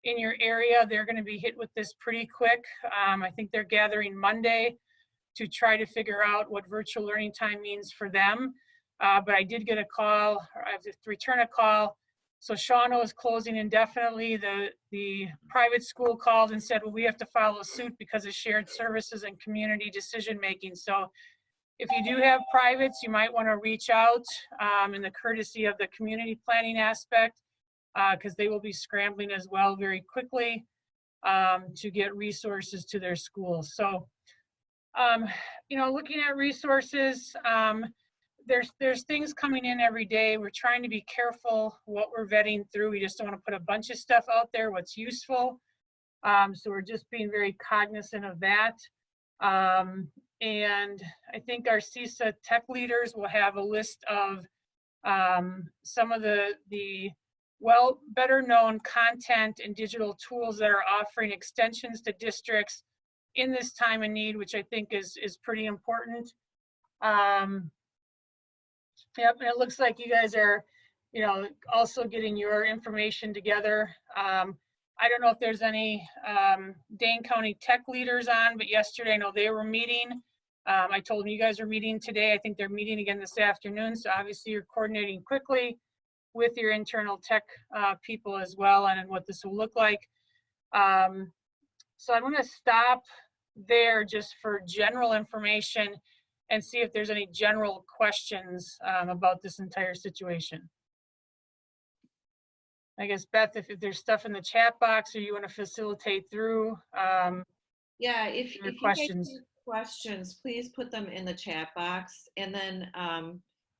in your area, they're going to be hit with this pretty quick. I think they're gathering Monday to try to figure out what virtual learning time means for them. But I did get a call, or I have to return a call. So Shawano is closing indefinitely. The private school called and said, well, we have to follow suit because of shared services and community decision making. So if you do have privates, you might want to reach out in the courtesy of the community planning aspect, because they will be scrambling as well very quickly to get resources to their schools. So, looking at resources, there's things coming in every day. We're trying to be careful what we're vetting through. We just don't want to put a bunch of stuff out there, what's useful. So we're just being very cognizant of that. And I think our CESA tech leaders will have a list of some of the better known content and digital tools that are offering extensions to districts in this time of need, which I think is pretty important. Yep, and it looks like you guys are, also getting your information together. I don't know if there's any Dane County tech leaders on, but yesterday I know they were meeting. I told them you guys are meeting today. I think they're meeting again this afternoon. So obviously you're coordinating quickly with your internal tech people as well and what this will look like. So I'm going to stop there just for general information and see if there's any general questions about this entire situation. I guess, Beth, if there's stuff in the chat box or you want to facilitate through. Yeah, if you questions. guys have questions, please put them in the chat box. And then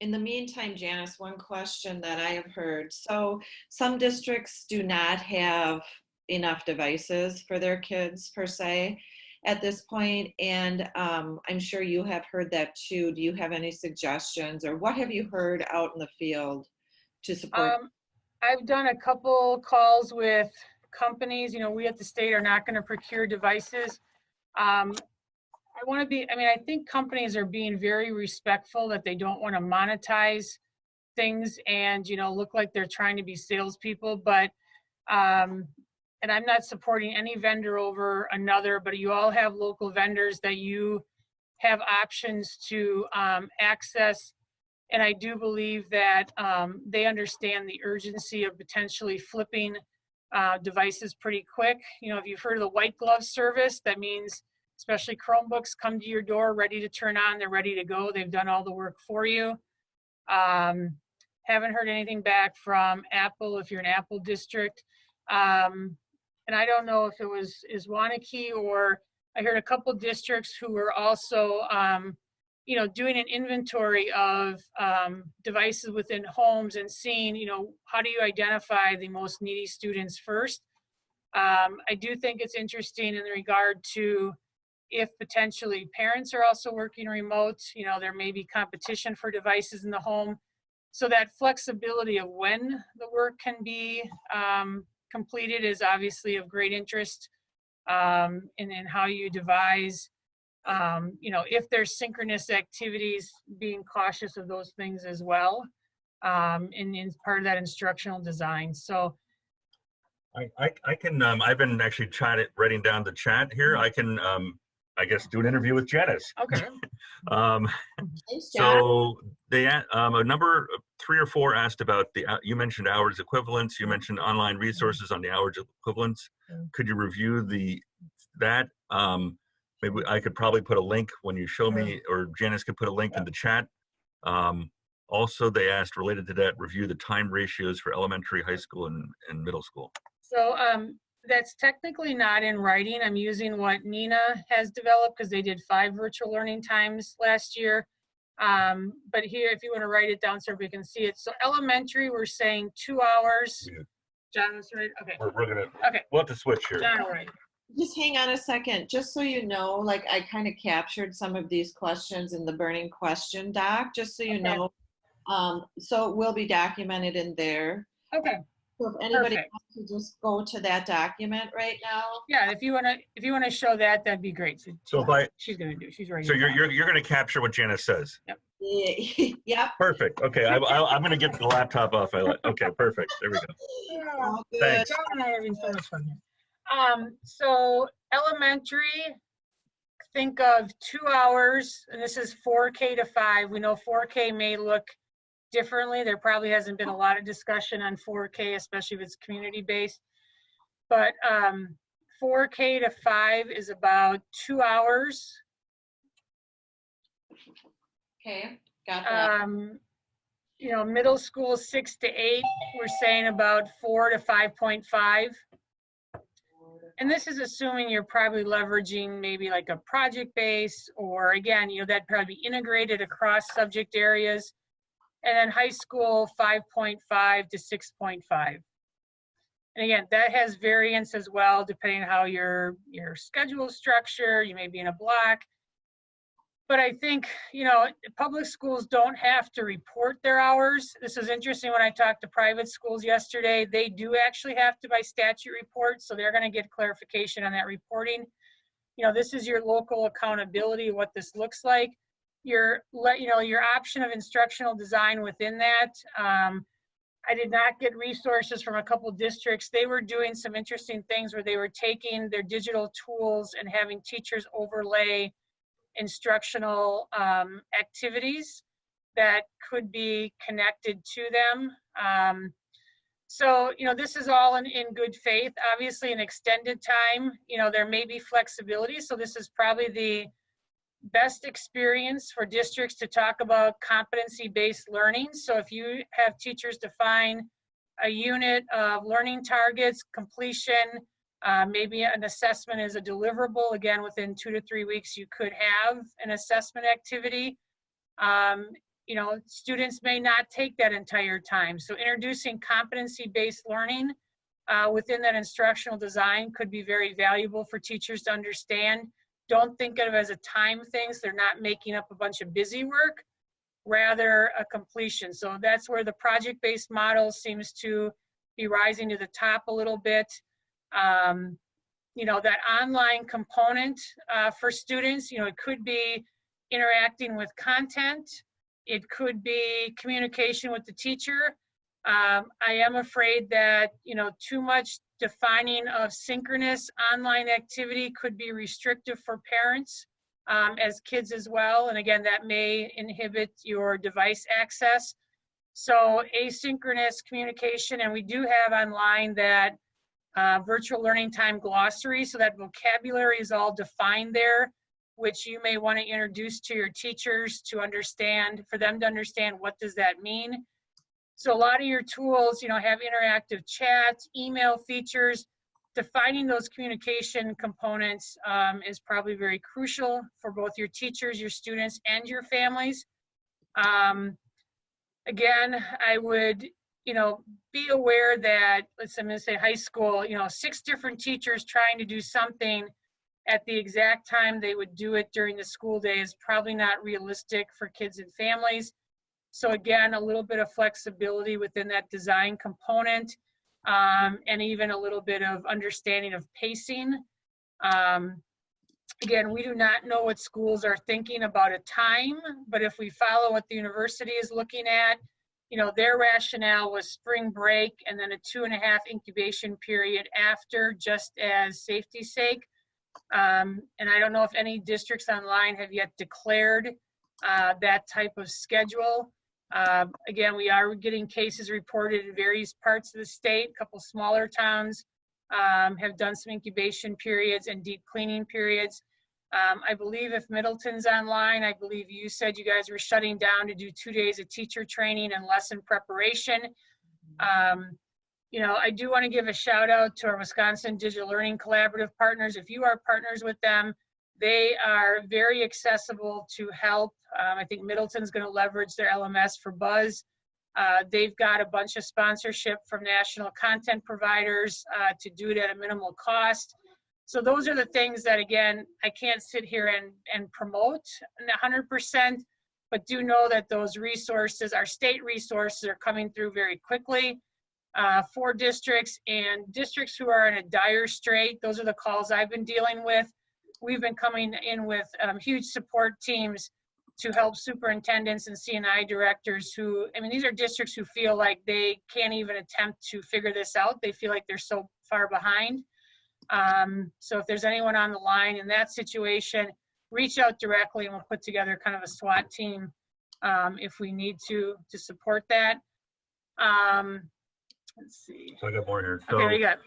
in the meantime, Janice, one question that I have heard. So some districts do not have enough devices for their kids per se at this point. And I'm sure you have heard that too. Do you have any suggestions or what have you heard out in the field to support? I've done a couple calls with companies. We at the state are not going to procure devices. I think companies are being very respectful that they don't want to monetize things and, look like they're trying to be salespeople. But, and I'm not supporting any vendor over another, but you all have local vendors that you have options to access. And I do believe that they understand the urgency of potentially flipping devices pretty quick. If you've heard of the white glove service, that means especially Chromebooks come to your door ready to turn on, they're ready to go, they've done all the work for you. Haven't heard anything back from Apple if you're an Apple district. And I don't know if it was Waunakee or I heard a couple districts who were also doing an inventory of devices within homes and seeing, how do you identify the most needy students first? I do think it's interesting in regard to if potentially parents are also working remote, there may be competition for devices in the home. So that flexibility of when the work can be completed is obviously of great interest in how you devise if there's synchronous activities, being cautious of those things as well, in part of that instructional design. So I can, I've been actually writing down the chat here. I can, I guess, do an interview with Janice. Okay. Thanks, John. So they, a number, 3 or 4 asked about you mentioned hours equivalents. You mentioned online resources on the hours equivalents. Could you review that? Maybe I could probably put a link when you show me, or Janice could put a link in the chat. Also, they asked, related to that, review the time ratios for elementary, high school, and middle school. So that's technically not in writing. I'm using what Nina has developed because they did 5 virtual learning times last year. But here, if you want to write it down so we can see it. So elementary, we're saying 2 hours. Yeah. John was right. Okay. We're gonna. Okay. We'll have to switch here. John, all right. Just hang on a second, just so you know, like I kind of captured some of these questions in the burning question doc, just so you know. So it will be documented in there. Okay. So if anybody Perfect. wants to just go to that document right now. Yeah, if you wanna show that, that'd be great. So if I, She's ready. so you're gonna capture what Janice says. Yep. Yep. Perfect. Okay, I'm gonna get the laptop off. Okay, perfect. There we go. All good. Thanks. John and I are having so much fun here. So elementary, think of 2 hours, and this is 4K to 5. We know 4K may look differently. There probably hasn't been a lot of discussion on 4K, especially if it's community-based. But 4K to 5 is about 2 hours. Okay, got that. You know, middle school 6 to 8, we're saying about 4 to 5.5. And this is assuming you're probably leveraging maybe like a project base, or again, you know, that'd probably be integrated across subject areas. And then high school 5.5 to 6.5. And again, that has variance as well, depending on how your schedule is structured. You may be in a block. But I think, you know, public schools don't have to report their hours. This is interesting. When I talked to private schools yesterday, they do actually have to by statute report. So they're going to get clarification on that reporting. You know, this is your local accountability, what this looks like. Your option of instructional design within that. I did not get resources from a couple districts. They were doing some interesting things where they were taking their digital tools and having teachers overlay instructional activities that could be connected to them. So, you know, this is all in good faith. Obviously, in extended time, you know, there may be flexibility. So this is probably the best experience for districts to talk about competency-based learning. So if you have teachers define a unit of learning targets, completion, maybe an assessment is a deliverable. Again, within 2 to 3 weeks, you could have an assessment activity. You know, students may not take that entire time. So introducing competency-based learning within that instructional design could be very valuable for teachers to understand. Don't think of it as a time thing, so they're not making up a bunch of busy work, rather a completion. So that's where the project-based model seems to be rising to the top a little bit. You know, that online component for students, you know, it could be interacting with content. It could be communication with the teacher. I am afraid that, you know, too much defining of synchronous online activity could be restrictive for parents as kids as well. And again, that may inhibit your device access. So asynchronous communication, and we do have online that virtual learning time glossary, so that vocabulary is all defined there, which you may want to introduce to your teachers to understand, for them to understand what does that mean. So a lot of your tools, you know, have interactive chat, email features. Defining those communication components is probably very crucial for both your teachers, your students, and your families. Again, I would, you know, be aware that, I'm going to say high school, you know, 6 different teachers trying to do something at the exact time they would do it during the school day is probably not realistic for kids and families. So again, a little bit of flexibility within that design component, and even a little bit of understanding of pacing. Again, we do not know what schools are thinking about a time, but if we follow what the university is looking at, their rationale was spring break and then a 2.5 incubation period after, just as safety's sake. And I don't know if any districts online have yet declared that type of schedule. Again, we are getting cases reported in various parts of the state. A couple smaller towns have done some incubation periods and deep cleaning periods. I believe if Middleton's online, I believe you said you guys were shutting down to do 2 days of teacher training and lesson preparation. I do want to give a shout out to our Wisconsin Digital Learning Collaborative partners. If you are partners with them, they are very accessible to help. I think Middleton's going to leverage their LMS for Buzz. They've got a bunch of sponsorship from national content providers to do it at a minimal cost. So those are the things that, again, I can't sit here and promote 100%, but do know that those resources, our state resources, are coming through very quickly for districts, and districts who are in a dire strait. Those are the calls I've been dealing with. We've been coming in with huge support teams to help superintendents and C&I directors who, these are districts who feel like they can't even attempt to figure this out. They feel like they're so far behind. So if there's anyone on the line in that situation, reach out directly and we'll put together kind of a SWAT team if we need to support that. Let's see. So I got more here. So, okay, what do you got?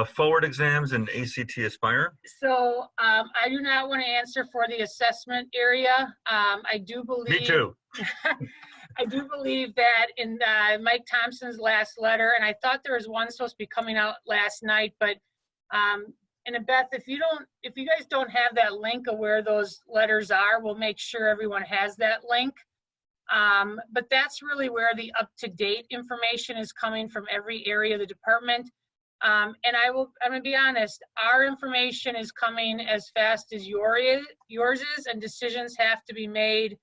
Forward exams and ACT Aspire. So I do not want to answer for the assessment area. I do believe. Me too. I do believe that in Mike Thompson's last letter, and I thought there was one supposed to be coming out last night, but and Beth, if you guys don't have that link of where those letters are, we'll make sure everyone has that link. But that's really where the up-to-date information is coming from every area of the department. And I'm gonna be honest, our information is coming as fast as yours is, and decisions have to be made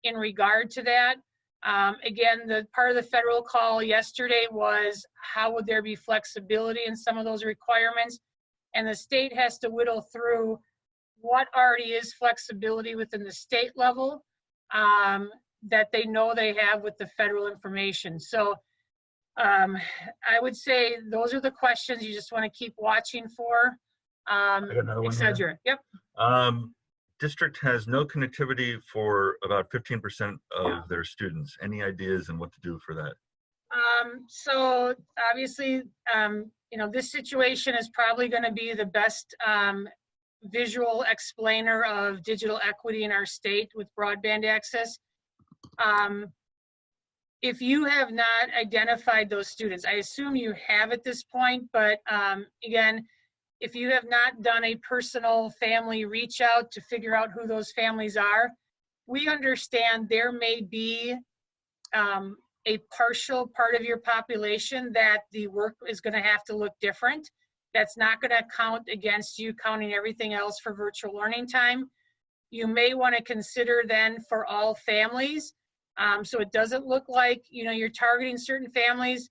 in regard to that. Again, the part of the federal call yesterday was how would there be flexibility in some of those requirements, and the state has to whittle through what already is flexibility within the state level that they know they have with the federal information. So I would say those are the questions you just want to keep watching for. I got another one here. Yep. District has no connectivity for about 15% of their students. Any ideas on what to do for that? So obviously, this situation is probably going to be the best visual explainer of digital equity in our state with broadband access. If you have not identified those students, I assume you have at this point, but again, if you have not done a personal family reach out to figure out who those families are, we understand there may be a partial part of your population that the work is going to have to look different. That's not going to count against you counting everything else for virtual learning time. You may want to consider then for all families. So it doesn't look like, you're targeting certain families.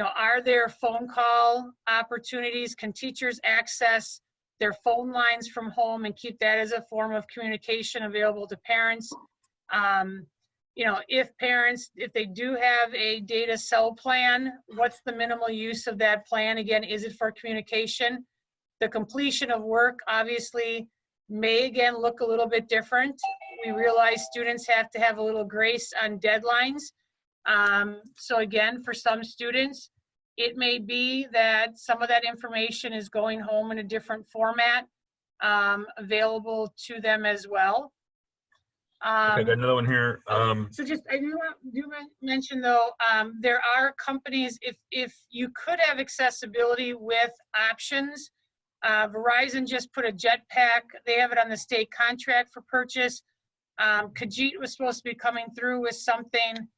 Are there phone call opportunities? Can teachers access their phone lines from home and keep that as a form of communication available to parents? If they do have a data cell plan, what's the minimal use of that plan? Again, is it for communication? The completion of work obviously may again look a little bit different. We realize students have to have a little grace on deadlines. So again, for some students, it may be that some of that information is going home in a different format available to them as well. Okay, I got another one here. So just, I do mention though, there are companies, if you could have accessibility with options, Verizon just put a jetpack, they have it on the state contract for purchase. Khajiit was supposed to be coming through with something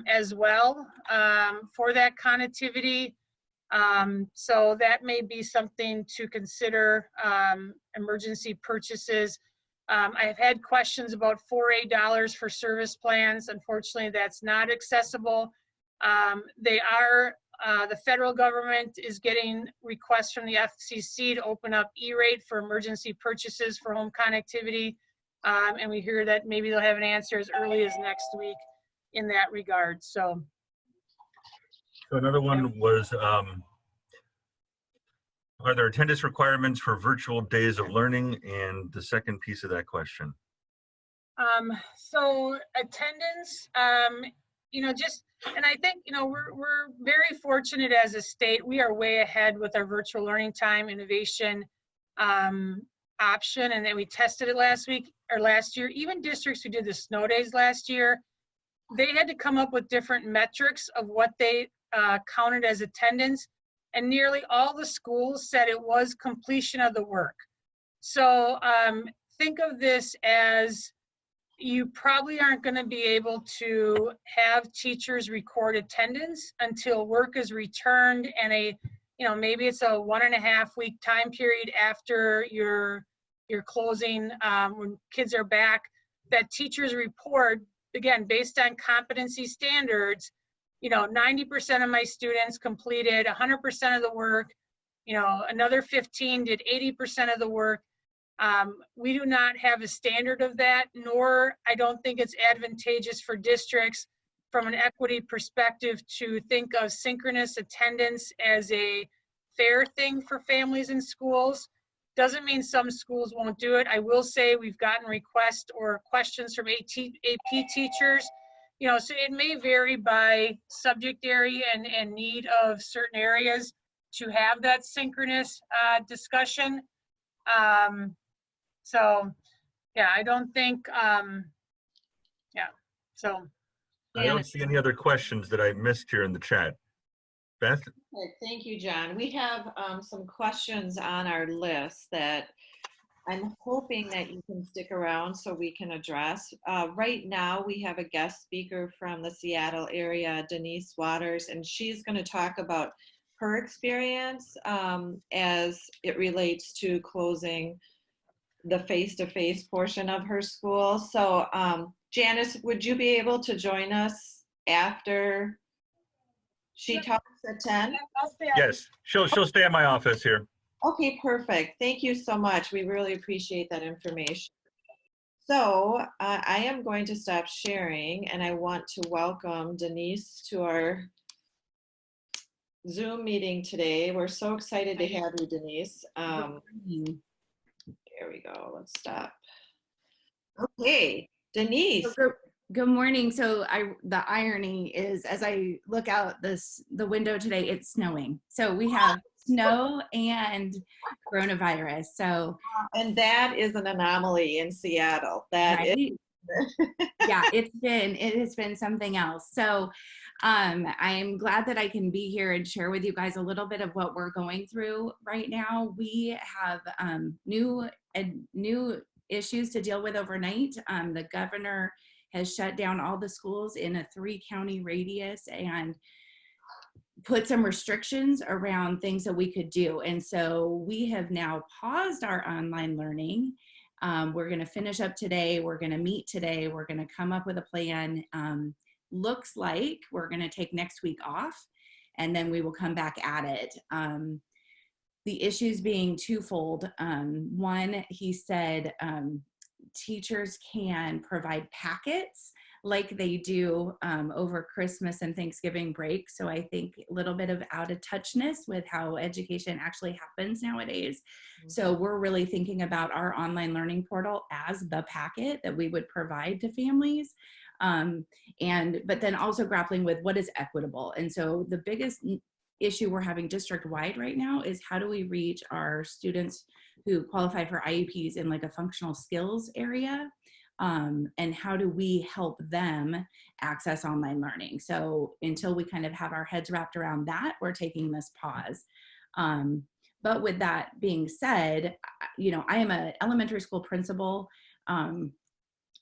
as well for that connectivity. So that may be something to consider, emergency purchases. I've had questions about $4A for service plans. Unfortunately, that's not accessible. The federal government is getting requests from the FCC to open up E-rate for emergency purchases for home connectivity. And we hear that maybe they'll have an answer as early as next week in that regard. So So another one was, are there attendance requirements for virtual days of learning? And the second piece of that question. So attendance, just, and I think, we're very fortunate as a state. We are way ahead with our virtual learning time innovation option. And then we tested it last year. Even districts who did the snow days last year, they had to come up with different metrics of what they counted as attendance. And nearly all the schools said it was completion of the work. So think of this as, you probably aren't going to be able to have teachers record attendance until work is returned, and maybe it's a 1.5 week time period after your closing, when kids are back, that teachers report, again, based on competency standards, 90% of my students completed 100% of the work, another 15 did 80% of the work. We do not have a standard of that, nor I don't think it's advantageous for districts from an equity perspective to think of synchronous attendance as a fair thing for families in schools. Doesn't mean some schools won't do it. I will say we've gotten requests or questions from AP teachers, so it may vary by subject area and need of certain areas to have that synchronous discussion. So, yeah, I don't think, so. I don't see any other questions that I missed here in the chat. Beth? Okay, thank you, John. We have some questions on our list that I'm hoping that you can stick around so we can address. Right now, we have a guest speaker from the Seattle area, Denise Waters, and she's going to talk about her experience as it relates to closing the face-to-face portion of her school. So Janice, would you be able to join us after she talks at 10? Yes, she'll stay in my office here. Okay, perfect. Thank you so much. We really appreciate that information. So I am going to stop sharing, and I want to welcome Denise to our Zoom meeting today. We're so excited to have you, Denise. There we go. Let's stop. Okay, Denise. Good morning. So the irony is, as I look out the window today, it's snowing. So we have snow and coronavirus. So and that is an anomaly in Seattle. That right? is. Yeah, it has been something else. So I'm glad that I can be here and share with you guys a little bit of what we're going through right now. We have new issues to deal with overnight. The governor has shut down all the schools in a 3-county radius and put some restrictions around things that we could do. And so we have now paused our online learning. We're going to finish up today. We're going to meet today. We're going to come up with a plan. Looks like we're going to take next week off, and then we will come back at it. The issues being twofold. One, he said teachers can provide packets like they do over Christmas and Thanksgiving break. So I think a little bit of out of touchness with how education actually happens nowadays. Mm-hmm. So we're really thinking about our online learning portal as the packet that we would provide to families. But then also grappling with what is equitable. And so the biggest issue we're having district-wide right now is how do we reach our students who qualify for IEPs in like a functional skills area, and how do we help them access online learning? So until we kind of have our heads wrapped around that, we're taking this pause. But with that being said, I am an elementary school principal,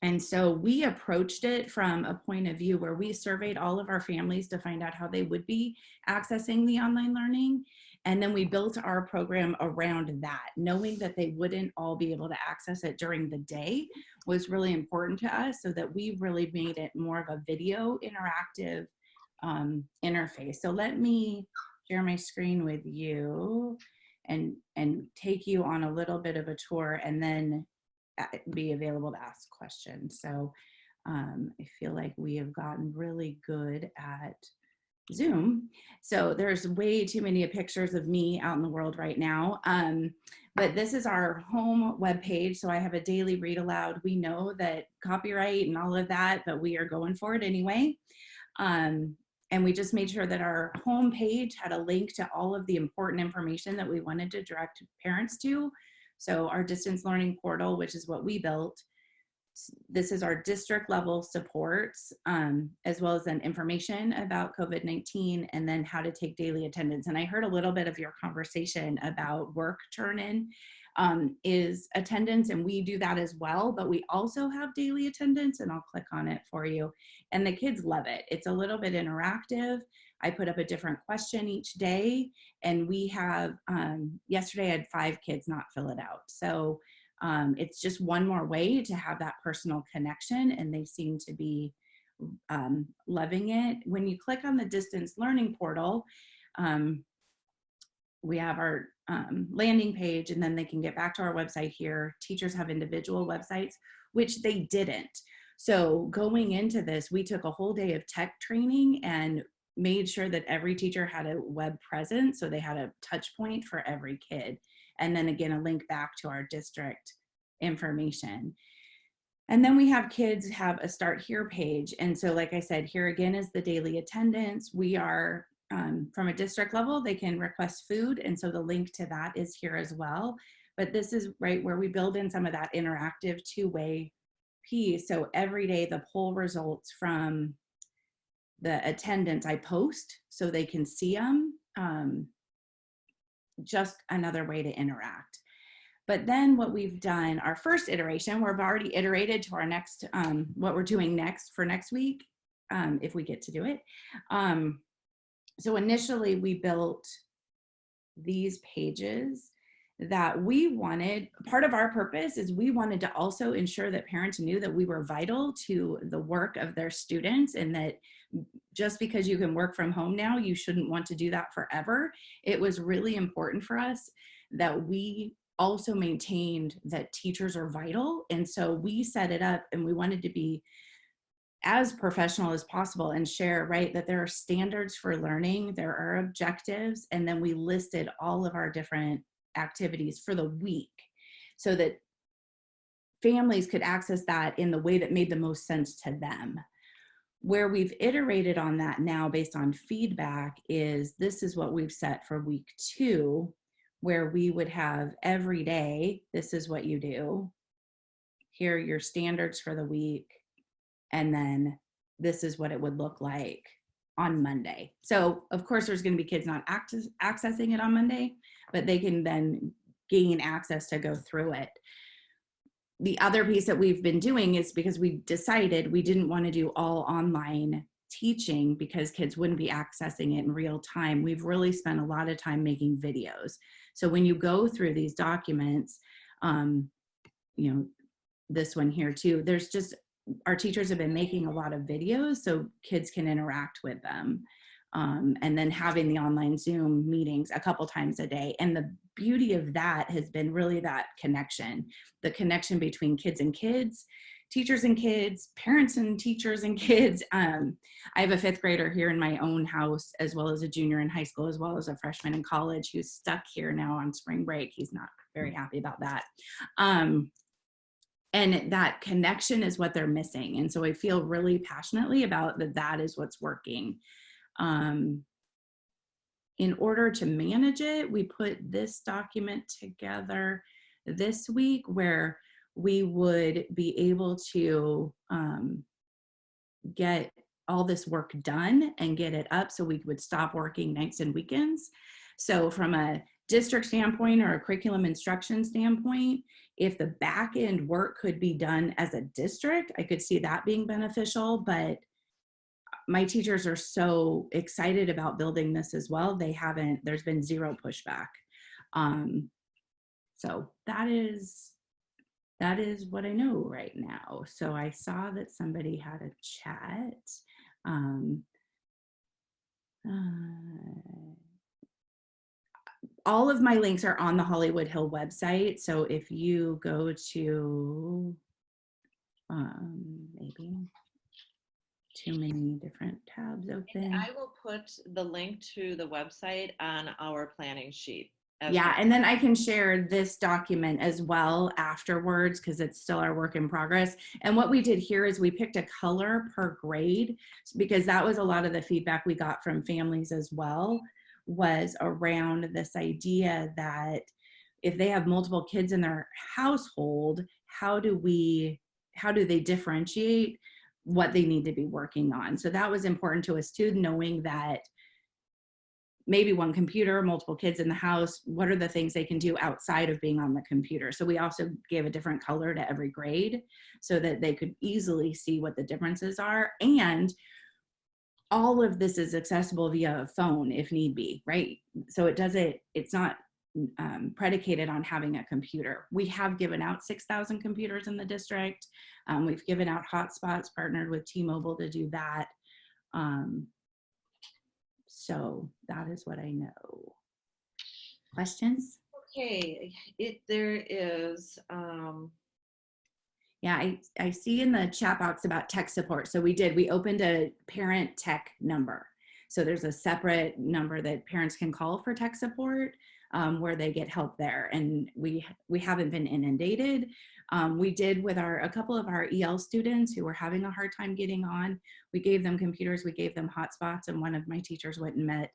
and so we approached it from a point of view where we surveyed all of our families to find out how they would be accessing the online learning. And then we built our program around that. Knowing that they wouldn't all be able to access it during the day was really important to us, so that we really made it more of a video interactive interface. So let me share my screen with you and take you on a little bit of a tour, and then be available to ask questions. So I feel like we have gotten really good at Zoom. So there's way too many pictures of me out in the world right now. But this is our home webpage. So I have a daily read aloud. We know that copyright and all of that, but we are going for it anyway. And we just made sure that our home page had a link to all of the important information that we wanted to direct parents to. So our distance learning portal, which is what we built, this is our district level supports, as well as then information about COVID-19 and then how to take daily attendance. And I heard a little bit of your conversation about work turn-in is attendance, and we do that as well, but we also have daily attendance, and I'll click on it for you. And the kids love it. It's a little bit interactive. I put up a different question each day, and we have, yesterday I had 5 kids not fill it out. So it's just one more way to have that personal connection, and they seem to be loving it. When you click on the distance learning portal, we have our landing page, and then they can get back to our website here. Teachers have individual websites, which they didn't. So going into this, we took a whole day of tech training and made sure that every teacher had a web presence. So they had a touch point for every kid. And then again, a link back to our district information. And then we have kids have a start here page. And so like I said, here again is the daily attendance. We are from a district level, they can request food. And so the link to that is here as well. But this is right where we build in some of that interactive two-way piece. So every day the poll results from the attendance I post so they can see them. Just another way to interact. But then what we've done, our first iteration, we've already iterated to our next, what we're doing next for next week, if we get to do it. So initially we built these pages that we wanted, part of our purpose is we wanted to also ensure that parents knew that we were vital to the work of their students, and that just because you can work from home now, you shouldn't want to do that forever. It was really important for us that we also maintained that teachers are vital. And so we set it up, and we wanted to be as professional as possible and share, right, that there are standards for learning, there are objectives, and then we listed all of our different activities for the week so that families could access that in the way that made the most sense to them. Where we've iterated on that now based on feedback is this is what we've set for week 2, where we would have every day, this is what you do, here are your standards for the week, and then this is what it would look like on Monday. So of course there's going to be kids not accessing it on Monday, but they can then gain access to go through it. The other piece that we've been doing is because we decided we didn't want to do all online teaching because kids wouldn't be accessing it in real time. We've really spent a lot of time making videos. So when you go through these documents, you know, this one here too, there's just, our teachers have been making a lot of videos so kids can interact with them. And then having the online Zoom meetings a couple times a day. And the beauty of that has been really that connection, the connection between kids and kids, teachers and kids, parents and teachers and kids. I have a 5th grader here in my own house, as well as a junior in high school, as well as a freshman in college who's stuck here now on spring break. He's not very happy about that. And that connection is what they're missing. And so I feel really passionately about that. That is what's working. In order to manage it, we put this document together this week where we would be able to get all this work done and get it up so we would stop working nights and weekends. So from a district standpoint or a curriculum instruction standpoint, if the back end work could be done as a district, I could see that being beneficial, but my teachers are so excited about building this as well. There's been zero pushback. So that is what I know right now. So I saw that somebody had a chat. All of my links are on the Hollywood Hill website. So if you go to maybe too many different tabs open. I will put the link to the website on our planning sheet. Yeah, and then I can share this document as well afterwards because it's still our work in progress. And what we did here is we picked a color per grade because that was a lot of the feedback we got from families as well, was around this idea that if they have multiple kids in their household, how do they differentiate what they need to be working on? So that was important to us too, knowing that maybe one computer, multiple kids in the house, what are the things they can do outside of being on the computer? So we also gave a different color to every grade so that they could easily see what the differences are. And all of this is accessible via a phone if need be, right? So it's not predicated on having a computer. We have given out 6,000 computers in the district. We've given out hotspots, partnered with T-Mobile to do that. So that is what I know. Questions? Okay, there is. Yeah, I see in the chat box about tech support. So we opened a parent tech number. So there's a separate number that parents can call for tech support where they get help there. And we haven't been inundated. We did with a couple of our EL students who were having a hard time getting on. We gave them computers, we gave them hotspots, and one of my teachers went and met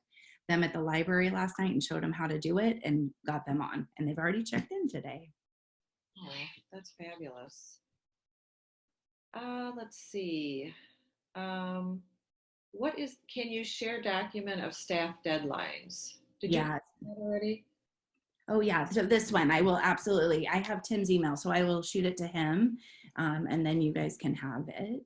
them at the library last night and showed them how to do it and got them on. And they've already checked in today. Oh, that's fabulous. Let's see. Can you share document of staff deadlines? Did you do that already? Oh yeah, so this one, I will absolutely, I have Tim's email, so I will shoot it to him and then you guys can have it.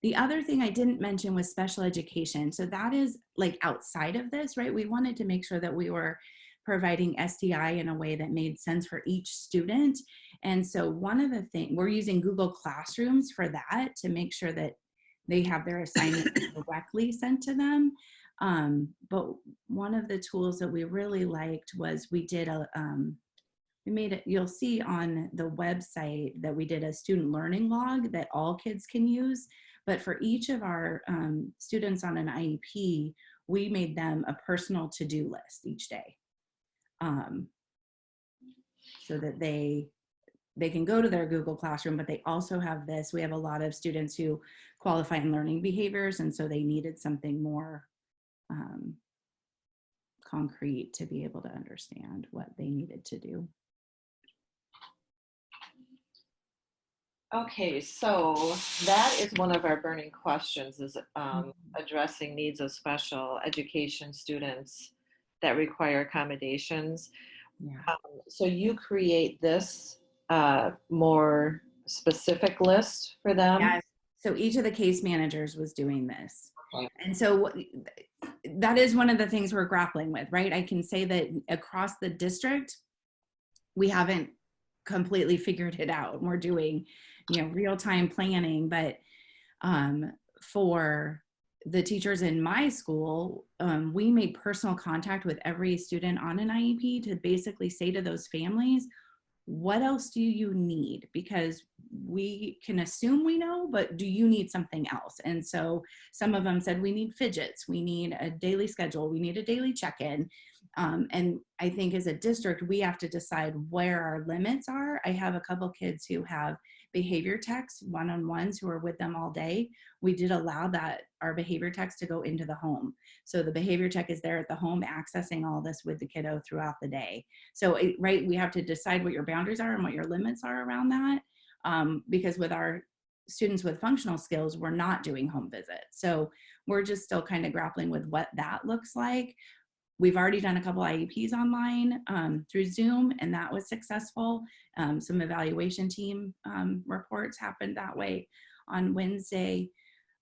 The other thing I didn't mention was special education. So that is like outside of this, right? We wanted to make sure that we were providing SDI in a way that made sense for each student. And so one of the things, we're using Google Classrooms for that to make sure that they have their assignment directly sent to them. But one of the tools that we really liked was we made it, you'll see on the website that we did a student learning log that all kids can use. But for each of our students on an IEP, we made them a personal to-do list each day. So that they can go to their Google Classroom, but they also have this. We have a lot of students who qualify in learning behaviors, and so they needed something more concrete to be able to understand what they needed to do. Okay, so that is one of our burning questions, is addressing needs of special education students that require accommodations. Yeah. So you create this more specific list for them? Yes. So each of the case managers was doing this. Okay. And so that is one of the things we're grappling with, right? I can say that across the district, we haven't completely figured it out. We're doing, real-time planning, but for the teachers in my school, we made personal contact with every student on an IEP to basically say to those families, what else do you need? Because we can assume we know, but do you need something else? And so some of them said, we need fidgets, we need a daily schedule, we need a daily check-in. And I think as a district, we have to decide where our limits are. I have a couple kids who have behavior techs, one-on-ones who are with them all day. We did allow our behavior techs to go into the home. So the behavior tech is there at the home accessing all this with the kiddo throughout the day. So, we have to decide what your boundaries are and what your limits are around that. Because with our students with functional skills, we're not doing home visits. So we're just still kind of grappling with what that looks like. We've already done a couple IEPs online through Zoom, and that was successful. Some evaluation team reports happened that way on Wednesday.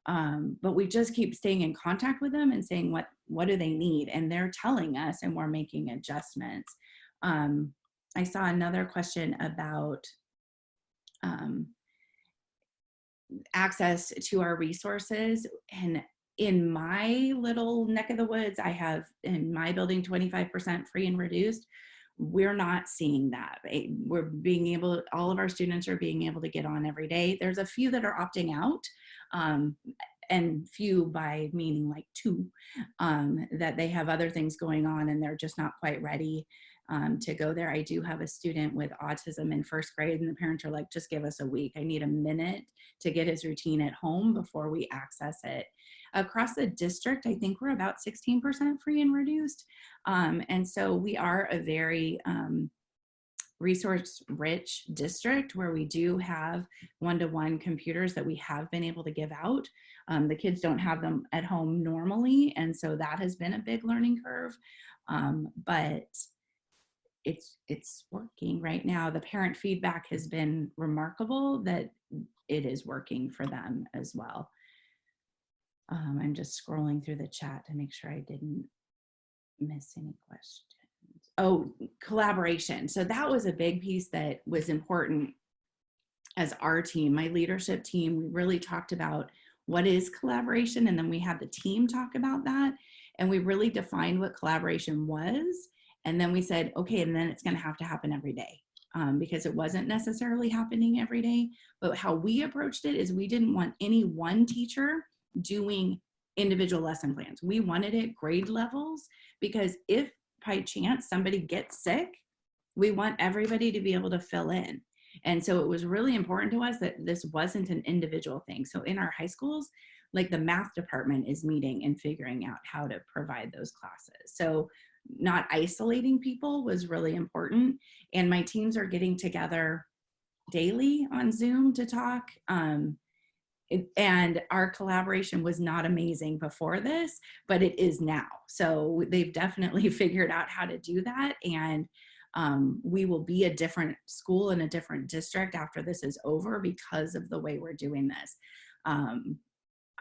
But we just keep staying in contact with them and saying, what do they need? And they're telling us, and we're making adjustments. I saw another question about access to our resources. And in my little neck of the woods, I have in my building 25% free and reduced. We're not seeing that. All of our students are being able to get on every day. There's a few that are opting out. and few by meaning like 2, that they have other things going on and they're just not quite ready to go there. I do have a student with autism in 1st grade, and the parents are like, just give us a week. I need a minute to get his routine at home before we access it. Across the district, I think we're about 16% free and reduced. And so we are a very resource rich district where we do have one-to-one computers that we have been able to give out. The kids don't have them at home normally, and so that has been a big learning curve. But it's working right now. The parent feedback has been remarkable that it is working for them as well. I'm just scrolling through the chat to make sure I didn't miss any questions. Oh, collaboration. So that was a big piece that was important as our team, my leadership team. We really talked about what is collaboration, and then we had the team talk about that, and we really defined what collaboration was. And then we said, okay, and then it's going to have to happen every day, because it wasn't necessarily happening every day. But how we approached it is we didn't want any one teacher doing individual lesson plans. We wanted it grade levels, because if by chance somebody gets sick, we want everybody to be able to fill in. And so it was really important to us that this wasn't an individual thing. So in our high schools, like the math department is meeting and figuring out how to provide those classes. So not isolating people was really important. And my teams are getting together daily on Zoom to talk. And our collaboration was not amazing before this, but it is now. So they've definitely figured out how to do that. And we will be a different school in a different district after this is over because of the way we're doing this.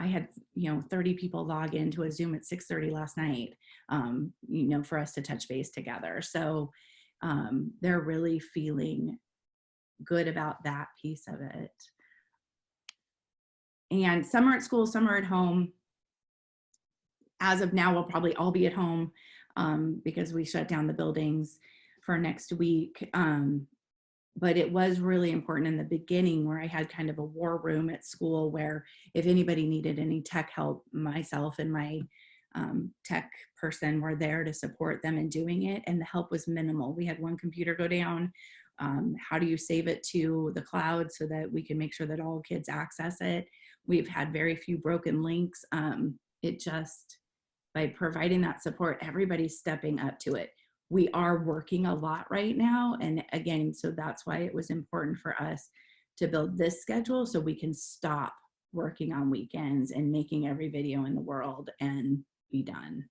I had, 30 people log into a Zoom at 6:30 last night, for us to touch base together. So they're really feeling good about that piece of it. And some are at school, some are at home. As of now, we'll probably all be at home because we shut down the buildings for next week. But it was really important in the beginning where I had kind of a war room at school where if anybody needed any tech help, myself and my tech person were there to support them in doing it. And the help was minimal. We had one computer go down. How do you save it to the cloud so that we can make sure that all kids access it? We've had very few broken links. It just, by providing that support, everybody's stepping up to it. We are working a lot right now. And again, so that's why it was important for us to build this schedule so we can stop working on weekends and making every video in the world and be done.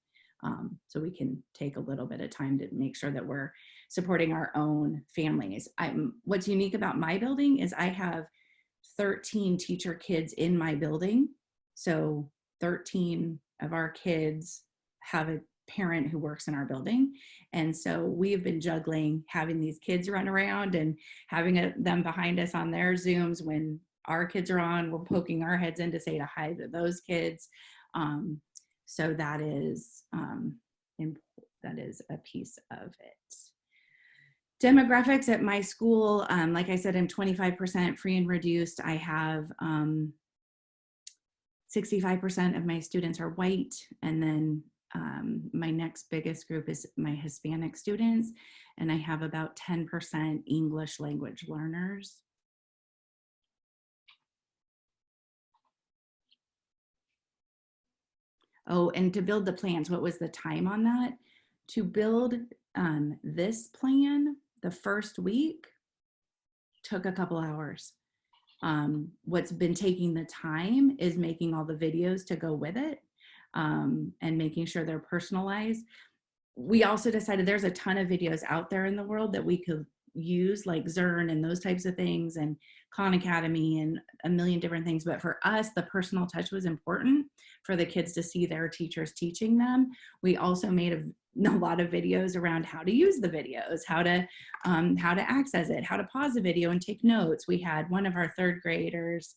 So we can take a little bit of time to make sure that we're supporting our own families. What's unique about my building is I have 13 teacher kids in my building. So 13 of our kids have a parent who works in our building. And so we have been juggling having these kids run around and having them behind us on their Zooms when our kids are on, we're poking our heads in to say hi to those kids. So that is a piece of it. Demographics at my school, like I said, I'm 25% free and reduced. I have 65% of my students are white, and then my next biggest group is my Hispanic students, and I have about 10% English language learners. Oh, and to build the plans, what was the time on that? To build this plan, the first week took a couple hours. What's been taking the time is making all the videos to go with it. And making sure they're personalized. We also decided there's a ton of videos out there in the world that we could use, like Zern and those types of things, and Khan Academy and a million different things. But for us, the personal touch was important for the kids to see their teachers teaching them. We also made a lot of videos around how to use the videos, how to access it, how to pause a video and take notes. We had one of our 3rd graders,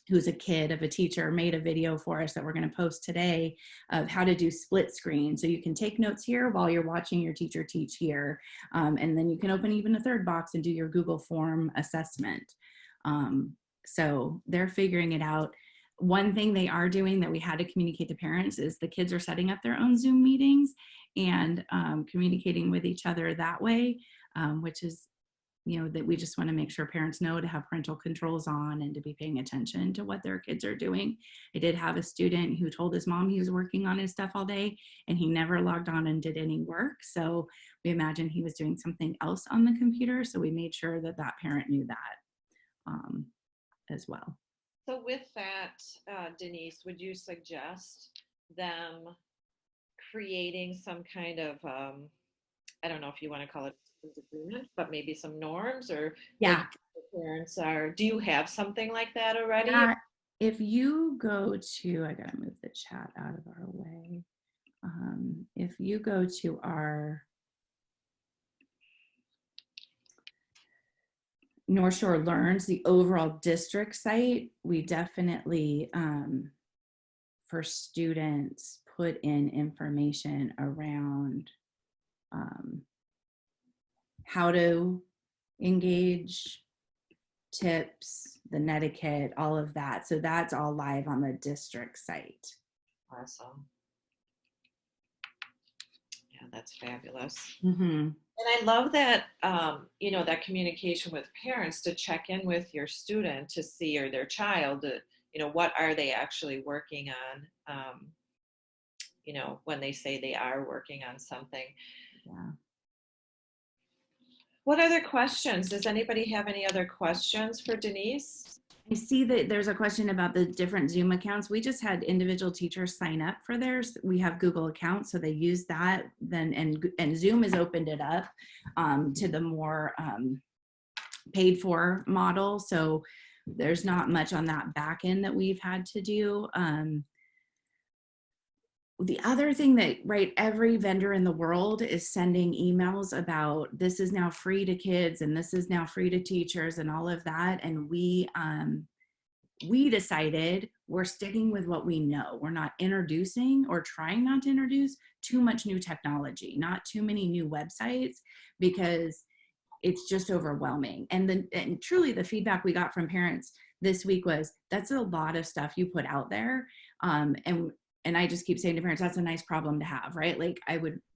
who's a kid of a teacher, made a video for us that we're going to post today of how to do split screen. So you can take notes here while you're watching your teacher teach here. And then you can open even a 3rd box and do your Google form assessment. So they're figuring it out. one thing they are doing that we had to communicate to parents is the kids are setting up their own Zoom meetings and communicating with each other that way, which is, that we just want to make sure parents know to have parental controls on and to be paying attention to what their kids are doing. I did have a student who told his mom he was working on his stuff all day and he never logged on and did any work. So we imagine he was doing something else on the computer. So we made sure that that parent knew that as well. So with that, Denise, would you suggest them creating some kind of, I don't know if you want to call it agreement, but maybe some norms, or Yeah. like parents are, do you have something like that already? Yeah. If you go to, I gotta move the chat out of our way. If you go to our North Shore Learns, the overall district site, we definitely, for students, put in information around how to engage, tips, the netiquette, all of that. So that's all live on the district site. Awesome. Yeah, that's fabulous. Mm-hmm. And I love that, that communication with parents to check in with your student to see, or their child, what are they actually working on, when they say they are working on something. Yeah. What other questions? Does anybody have any other questions for Denise? I see that there's a question about the different Zoom accounts. We just had individual teachers sign up for theirs. We have Google accounts, so they use that. Then and Zoom has opened it up to the more paid for model. So there's not much on that back end that we've had to do. The other thing that, every vendor in the world is sending emails about this is now free to kids and this is now free to teachers and all of that. And we decided we're sticking with what we know. We're not introducing or trying not to introduce too much new technology, not too many new websites, because it's just overwhelming. And truly the feedback we got from parents this week was, that's a lot of stuff you put out there. And I just keep saying to parents, that's a nice problem to have, right? Like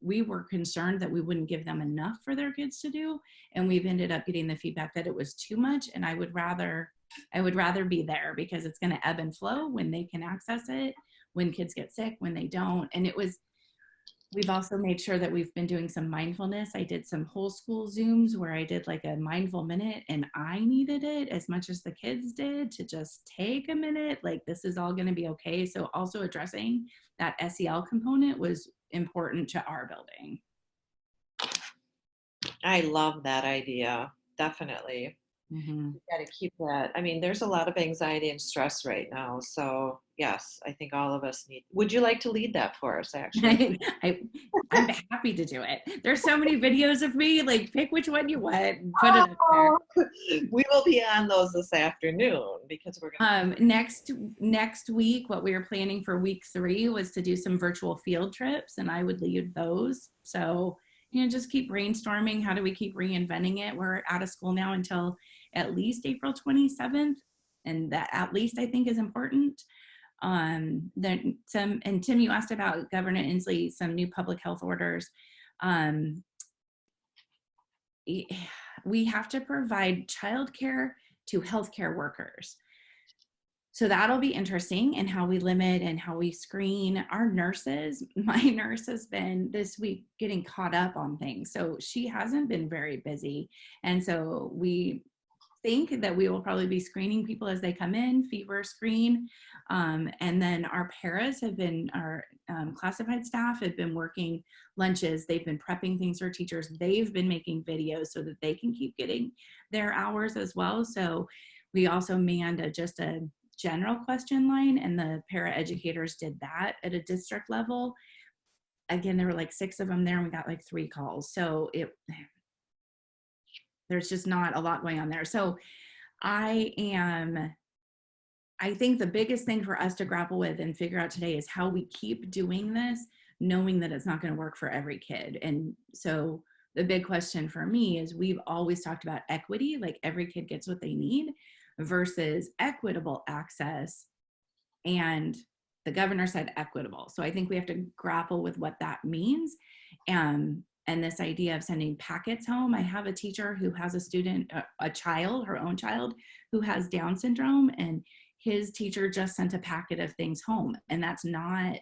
we were concerned that we wouldn't give them enough for their kids to do. And we've ended up getting the feedback that it was too much. And I would rather be there, because it's going to ebb and flow when they can access it, when kids get sick, when they don't. And we've also made sure that we've been doing some mindfulness. I did some whole school Zooms where I did like a mindful minute, and I needed it as much as the kids did to just take a minute. Like, this is all going to be okay. So also addressing that SEL component was important to our building. I love that idea. Definitely. Mm-hmm. You got to keep that. I mean, there's a lot of anxiety and stress right now. So yes, I think all of us need. Would you like to lead that for us, actually? I'm happy to do it. There's so many videos of me, like pick which one you want and put it up there. We will be on those this afternoon, because we're going next week, what we were planning for week 3 was to do some virtual field trips, and I would lead those. So, just keep brainstorming. How do we keep reinventing it? We're out of school now until at least April 27th. And that at least I think is important. And Tim, you asked about Governor Inslee, some new public health orders. We have to provide childcare to healthcare workers. So that'll be interesting, and how we limit and how we screen our nurses. My nurse has been this week getting caught up on things. So she hasn't been very busy. And so we think that we will probably be screening people as they come in, fever screen. And then our paras have been, our classified staff have been working lunches. They've been prepping things for teachers. They've been making videos so that they can keep getting their hours as well. So we also manned just a general question line, and the para educators did that at a district level. Again, there were like 6 of them there, and we got like 3 calls. So there's just not a lot going on there. So I think the biggest thing for us to grapple with and figure out today is how we keep doing this, knowing that it's not going to work for every kid. And so the big question for me is, we've always talked about equity, like every kid gets what they need, versus equitable access. And the governor said equitable. So I think we have to grapple with what that means. And this idea of sending packets home. I have a teacher who has a student, a child, her own child, who has Down syndrome, and his teacher just sent a packet of things home, and that's not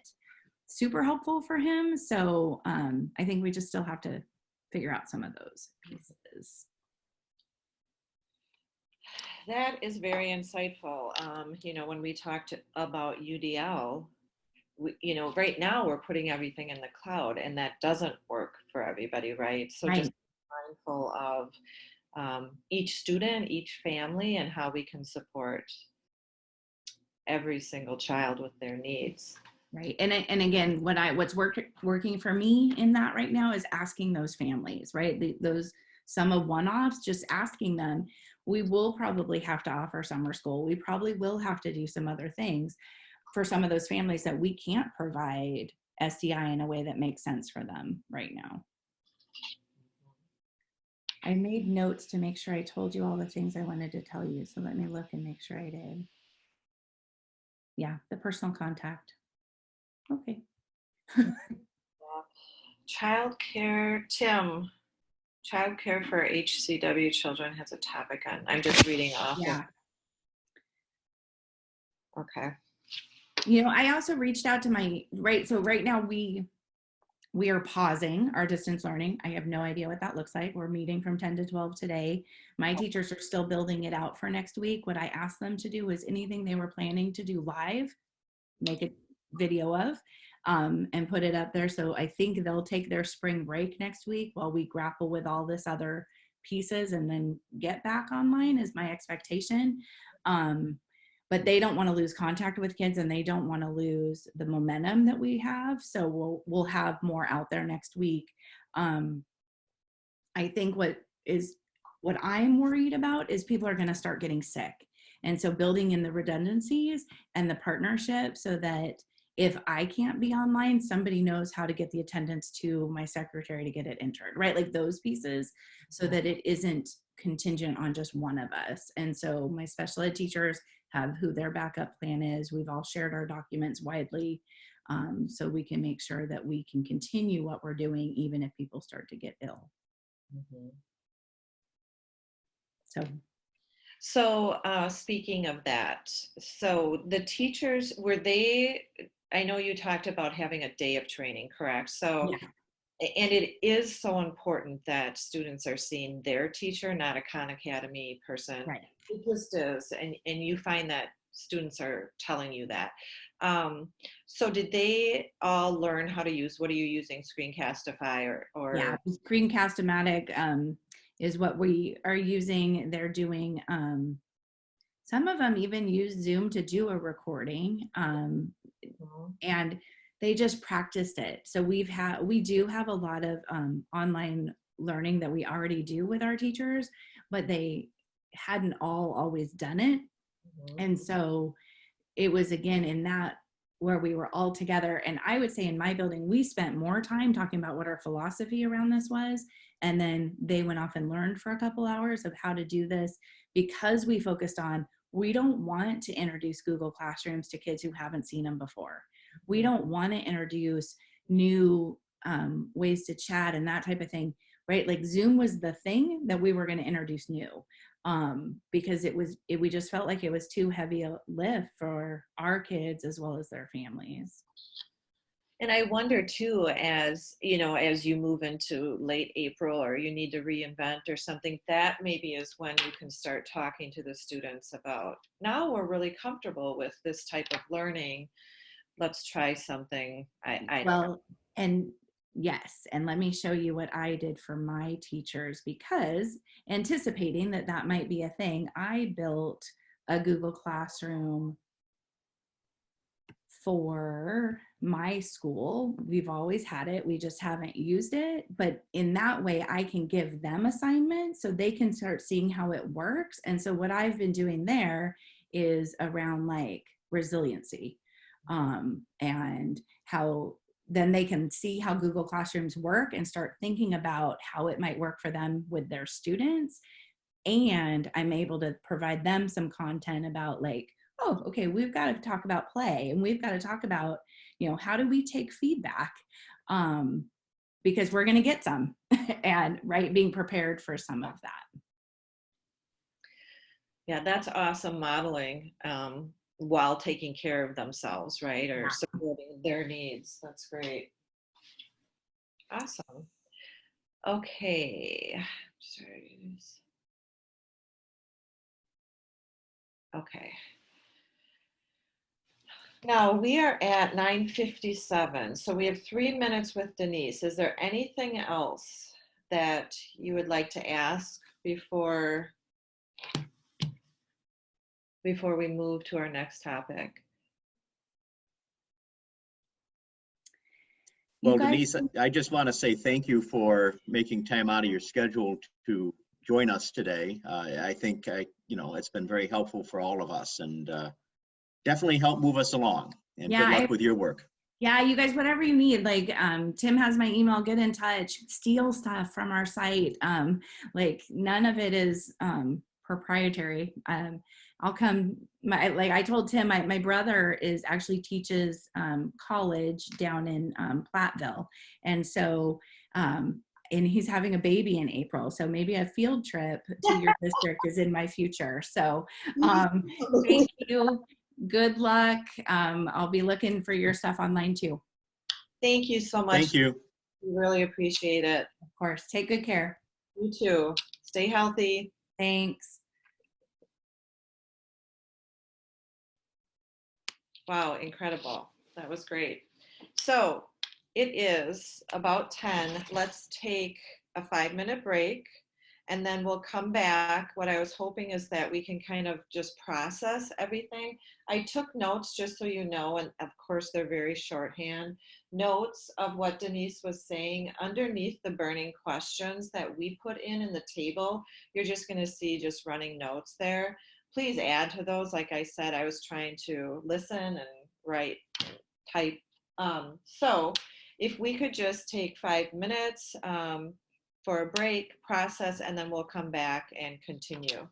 super helpful for him. So I think we just still have to figure out some of those pieces. That is very insightful. You know, when we talked about UDL, you know, right now we're putting everything in the cloud, and that doesn't work for everybody, right? So Right. just mindful of each student, each family, and how we can support every single child with their needs. Right. And again, what's working for me in that right now is asking those families, right? Those some of one-offs, just asking them. We will probably have to offer summer school. We probably will have to do some other things for some of those families that we can't provide SDI in a way that makes sense for them right now. I made notes to make sure I told you all the things I wanted to tell you. So let me look and make sure I did. Yeah, the personal contact. Okay. Childcare, Tim, childcare for HCW children has a topic on, I'm just reading off. Yeah. Okay. You know, I also reached out to so right now we are pausing our distance learning. I have no idea what that looks like. We're meeting from 10 to 12 today. My teachers are still building it out for next week. What I asked them to do was anything they were planning to do live, make a video of, and put it up there. So I think they'll take their spring break next week while we grapple with all this other pieces and then get back online is my expectation. But they don't want to lose contact with kids, and they don't want to lose the momentum that we have. So we'll have more out there next week. I think what I'm worried about is people are going to start getting sick. And so building in the redundancies and the partnership so that if I can't be online, somebody knows how to get the attendance to my secretary to get it entered, right? Like those pieces, so that it isn't contingent on just one of us. And so my special ed teachers have who their backup plan is. We've all shared our documents widely, so we can make sure that we can continue what we're doing even if people start to get ill. Mm-hmm. So speaking of that, so the teachers, I know you talked about having a day of training, correct? So, yeah. And it is so important that students are seeing their teacher, not a Khan Academy person. Right. It just is. And you find that students are telling you that. So did they all learn how to use, what are you using, Screencastify or? Yeah, Screencast-O-Matic is what we are using. They're doing, some of them even use Zoom to do a recording, and they just practiced it. So we do have a lot of online learning that we already do with our teachers, but they hadn't always done it. And so it was again in that where we were all together. And I would say in my building, we spent more time talking about what our philosophy around this was. And then they went off and learned for a couple hours of how to do this, because we focused on, we don't want to introduce Google Classrooms to kids who haven't seen them before. We don't want to introduce new ways to chat and that type of thing, right? Like Zoom was the thing that we were going to introduce new, because we just felt like it was too heavy a lift for our kids as well as their families. And I wonder too, as you know, as you move into late April or you need to reinvent or something, that maybe is when you can start talking to the students about, now we're really comfortable with this type of learning. Let's try something. And yes, and let me show you what I did for my teachers, because anticipating that might be a thing, I built a Google Classroom for my school. We've always had it, we just haven't used it, but in that way I can give them assignments so they can start seeing how it works. And so what I've been doing there is around like resiliency, and how then they can see how Google Classrooms work and start thinking about how it might work for them with their students. And I'm able to provide them some content about like oh, okay, we've got to talk about play, and we've got to talk about, you know, how do we take feedback? Because we're going to get some, and right, being prepared for some of that. Yeah, that's awesome modeling while taking care of themselves, right? Or supporting their needs. That's great. Awesome. Okay. Sorry. Okay. Now we are at 9:57, so we have 3 minutes with Denise. Is there anything else that you would like to ask before we move to our next topic? Well, Denise, I just want to say thank you for making time out of your schedule to join us today. I think, you know, it's been very helpful for all of us, and definitely help move us along. And Yeah, good luck with your work. Yeah, you guys, whatever you need, like Tim has my email, get in touch, steal stuff from our site. Like none of it is proprietary. I'll come, like I told Tim, my brother is actually teaches college down in Platteville. And so, and he's having a baby in April. So maybe a field trip to your district is in my future. So thank you. Good luck. I'll be looking for your stuff online too. Thank you so much. Thank you. We really appreciate it. Of course. Take good care. You too. Stay healthy. Thanks. Wow, incredible. That was great. So it is about 10. Let's take a 5-minute break, and then we'll come back. What I was hoping is that we can kind of just process everything. I took notes, just so you know, and of course they're very shorthand, notes of what Denise was saying underneath the burning questions that we put in the table. You're just going to see just running notes there. Please add to those. Like I said, I was trying to listen and write, type. So if we could just take 5 minutes for a break, process, and then we'll come back and continue.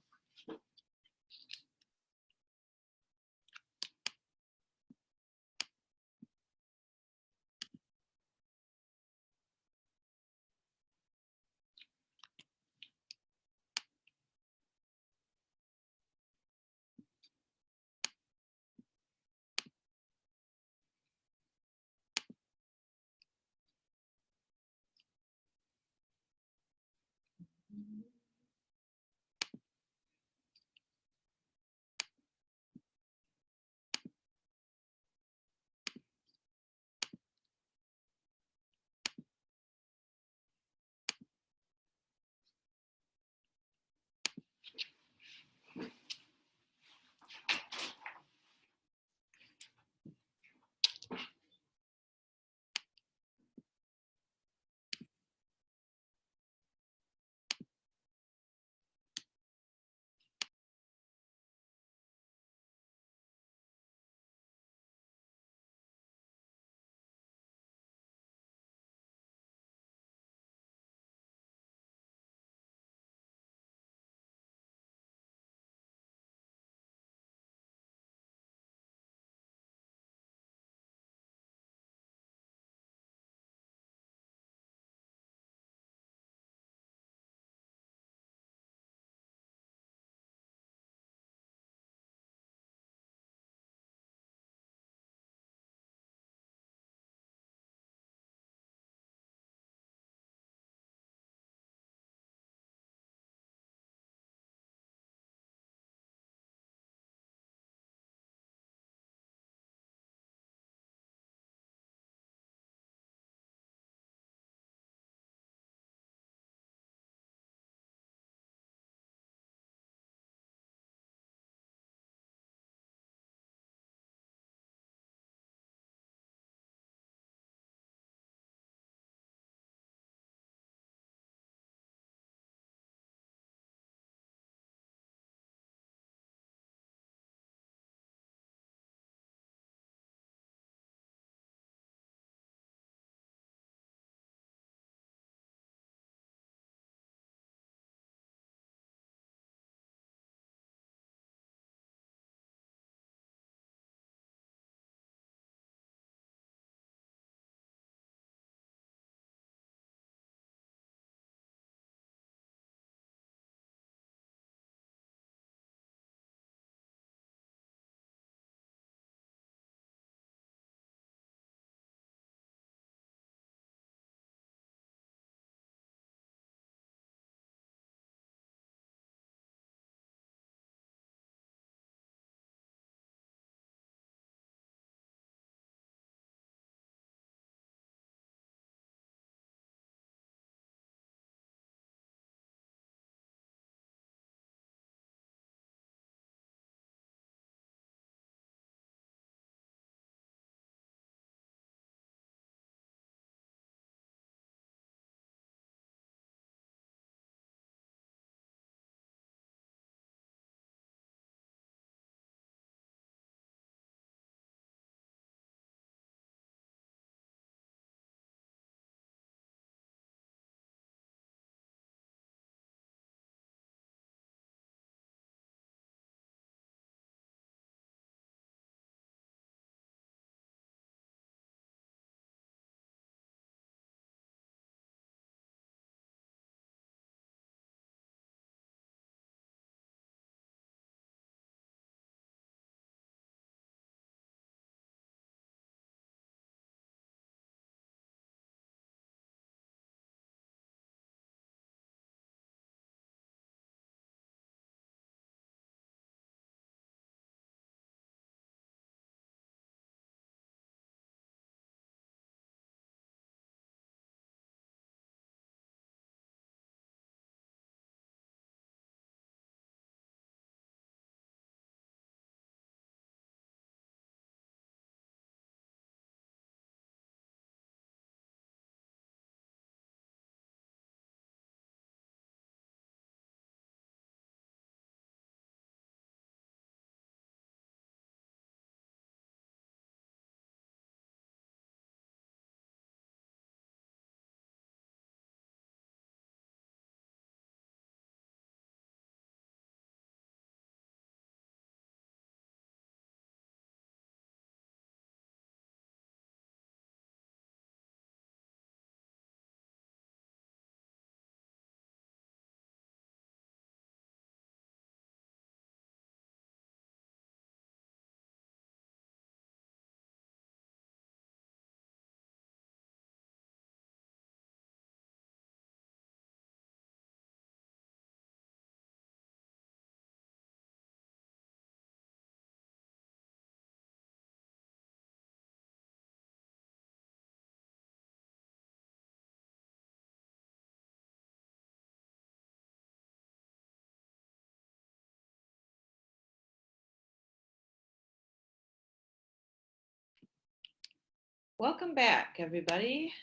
Welcome back, everybody.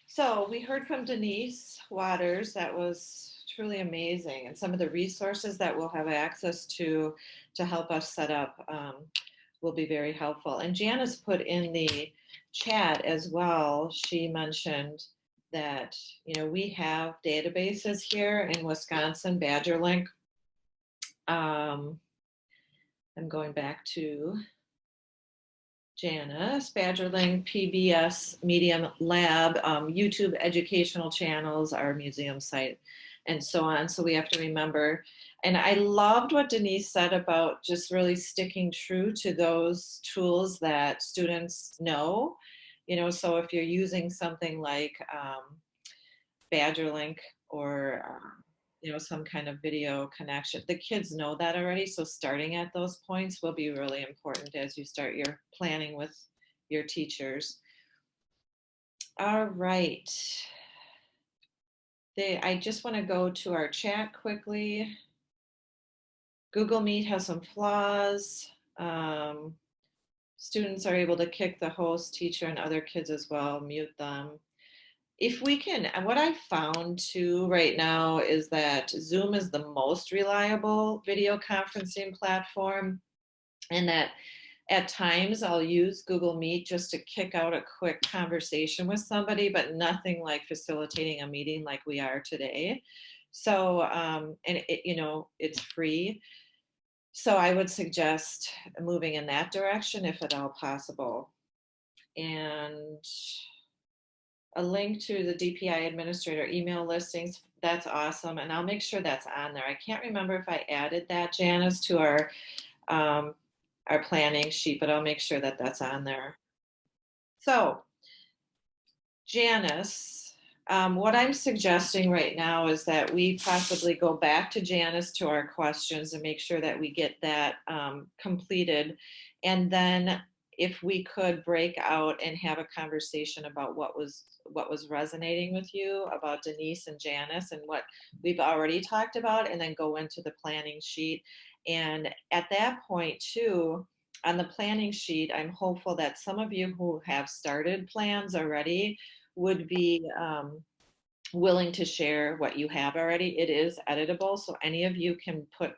So we heard from Denise Waters. That was truly amazing. And some of the resources that we'll have access to help us set up will be very helpful. And Janice put in the chat as well. She mentioned that, you know, we have databases here in Wisconsin, BadgerLink. I'm going back to Janice, BadgerLink, PBS, Medium Lab, YouTube educational channels, our museum site, and so on. So we have to remember. And I loved what Denise said about just really sticking true to those tools that students know. You know, so if you're using something like BadgerLink or you know, some kind of video connection, the kids know that already. So starting at those points will be really important as you start your planning with your teachers. All right. I just want to go to our chat quickly. Google Meet has some flaws. Students are able to kick the host, teacher, and other kids as well, mute them. If we can, and what I found too right now is that Zoom is the most reliable video conferencing platform, and that at times I'll use Google Meet just to kick out a quick conversation with somebody, but nothing like facilitating a meeting like we are today. So, and it, you know, it's free. So I would suggest moving in that direction if at all possible. And a link to the DPI administrator email listings, that's awesome. And I'll make sure that's on there. I can't remember if I added that, Janice, to our planning sheet, but I'll make sure that that's on there. So, Janice, what I'm suggesting right now is that we possibly go back to Janice to our questions and make sure that we get that completed. And then if we could break out and have a conversation about what was resonating with you about Denise and Janice and what we've already talked about, and then go into the planning sheet. And at that point too, on the planning sheet, I'm hopeful that some of you who have started plans already would be willing to share what you have already. It is editable, so any of you can put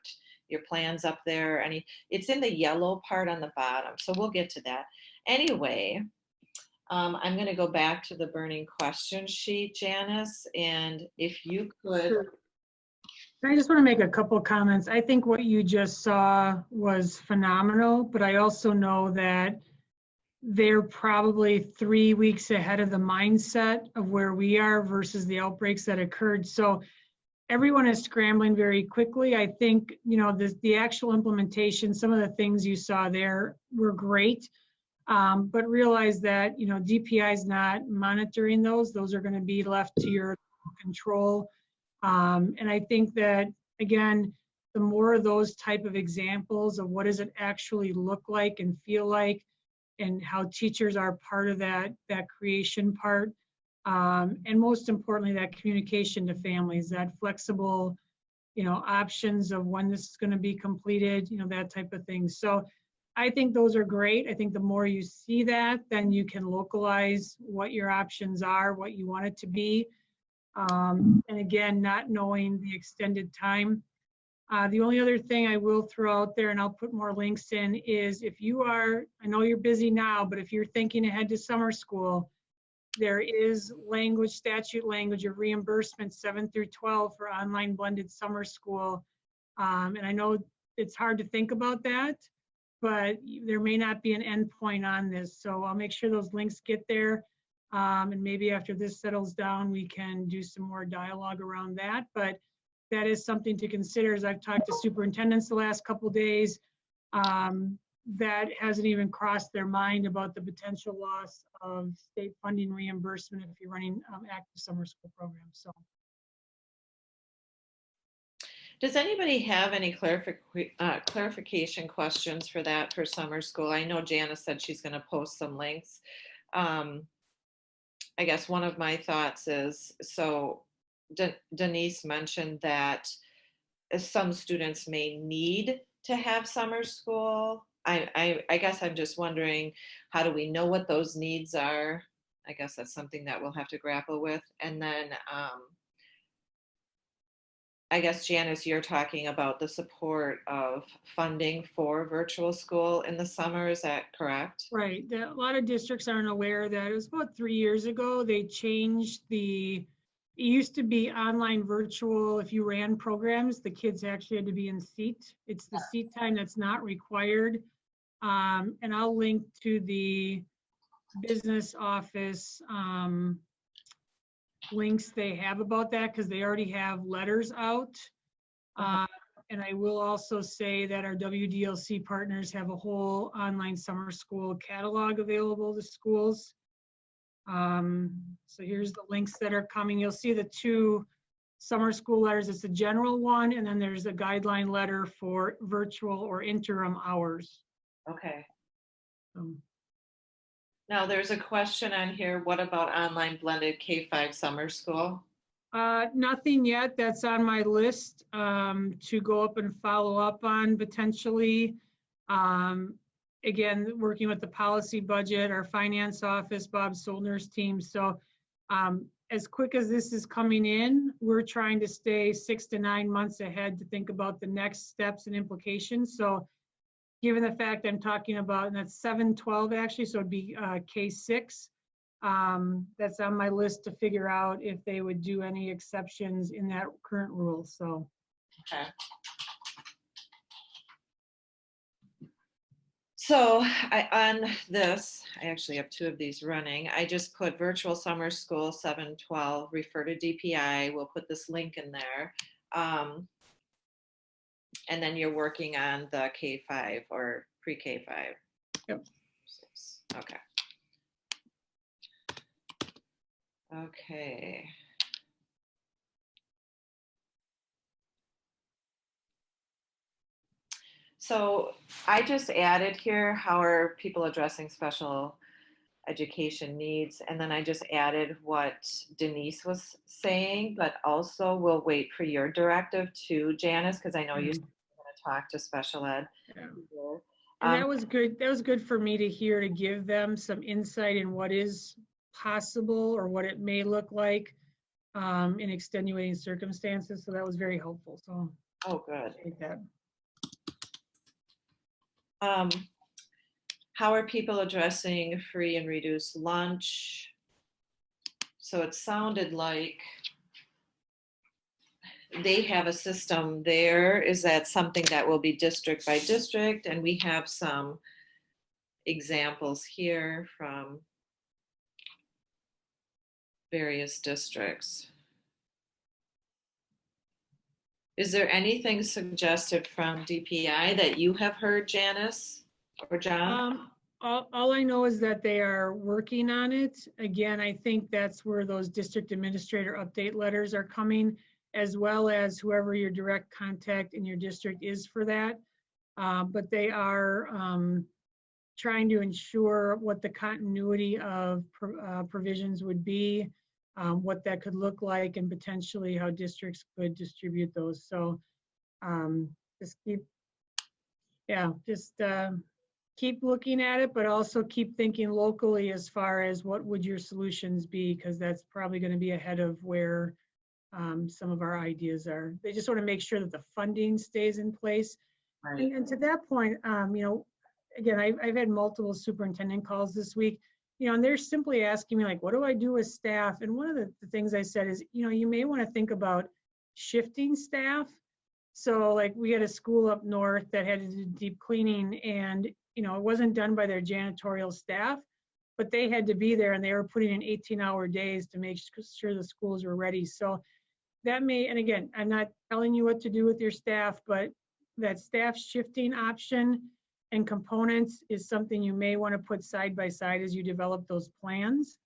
your plans up there. It's in the yellow part on the bottom, so we'll get to that. Anyway, I'm going to go back to the burning question sheet, Janice, and if you could. I just want to make a couple comments. I think what you just saw was phenomenal, but I also know that they're probably 3 weeks ahead of the mindset of where we are versus the outbreaks that occurred. So everyone is scrambling very quickly. I think, you know, the actual implementation, some of the things you saw there were great, but realize that, you know, DPI is not monitoring those. Those are going to be left to your control. And I think that, again, the more of those type of examples of what does it actually look like and feel like, and how teachers are part of that creation part, and most importantly, that communication to families, that flexible, you know, options of when this is going to be completed, you know, that type of thing. So I think those are great. I think the more you see that, then you can localize what your options are, what you want it to be. And again, not knowing the extended time. The only other thing I will throw out there, and I'll put more links in, is if you are, I know you're busy now, but if you're thinking ahead to summer school, there is statute language of reimbursement 7 through 12 for online blended summer school. And I know it's hard to think about that, but there may not be an end point on this. So I'll make sure those links get there. And maybe after this settles down, we can do some more dialogue around that. But that is something to consider. As I've talked to superintendents the last couple of days, that hasn't even crossed their mind about the potential loss of state funding reimbursement if you're running active summer school programs. So, does anybody have any clarification questions for that for summer school? I know Janice said she's going to post some links. I guess one of my thoughts is, so Denise mentioned that some students may need to have summer school. I guess I'm just wondering, how do we know what those needs are? I guess that's something that we'll have to grapple with. And then I guess, Janice, you're talking about the support of funding for virtual school in the summer. Is that correct? Right. A lot of districts aren't aware that it was about 3 years ago, they changed it used to be online virtual. If you ran programs, the kids actually had to be in seat. It's the seat time that's not required. And I'll link to the business office links they have about that, because they already have letters out. And I will also say that our WDLC partners have a whole online summer school catalog available to schools. So here's the links that are coming. You'll see the 2 summer school letters. It's a general one, and then there's a guideline letter for virtual or interim hours. Okay. Now there's a question on here. What about online blended K-5 summer school? Nothing yet. That's on my list to go up and follow up on potentially. Again, working with the policy budget, our finance office, Bob Solner's team. So as quick as this is coming in, we're trying to stay 6 to 9 months ahead to think about the next steps and implications. So given the fact I'm talking about, and that's 7-12 actually, so it'd be K6. That's on my list to figure out if they would do any exceptions in that current rule. So. Okay. So on this, I actually have 2 of these running. I just put virtual summer school 7-12, refer to DPI. We'll put this link in there. And then you're working on the K-5 or pre-K-5. Yep. Okay. Okay. So I just added here, how are people addressing special education needs? And then I just added what Denise was saying, but also we'll wait for your directive too, Janice, because I know you're going to talk to special ed. Yeah. And that was good. That was good for me to hear, to give them some insight in what is possible or what it may look like in extenuating circumstances. So that was very helpful. So. Oh, good. Take that. How are people addressing free and reduced lunch? So it sounded like they have a system there. Is that something that will be district by district? And we have some examples here from various districts. Is there anything suggested from DPI that you have heard, Janice or John? All I know is that they are working on it. Again, I think that's where those district administrator update letters are coming, as well as whoever your direct contact in your district is for that. But they are trying to ensure what the continuity of provisions would be, what that could look like, and potentially how districts could distribute those. So just keep looking at it, but also keep thinking locally as far as what would your solutions be, because that's probably going to be ahead of where some of our ideas are. They just want to make sure that the funding stays in place. Right. And to that point, again, I've had multiple superintendent calls this week, and they're simply asking me, like, what do I do with staff? And one of the things I said is, you may want to think about shifting staff. So like we had a school up north that had to do deep cleaning, and it wasn't done by their janitorial staff, but they had to be there, and they were putting in 18-hour days to make sure the schools were ready. So that may, and again, I'm not telling you what to do with your staff, but that staff shifting option and components is something you may want to put side by side as you develop those plans.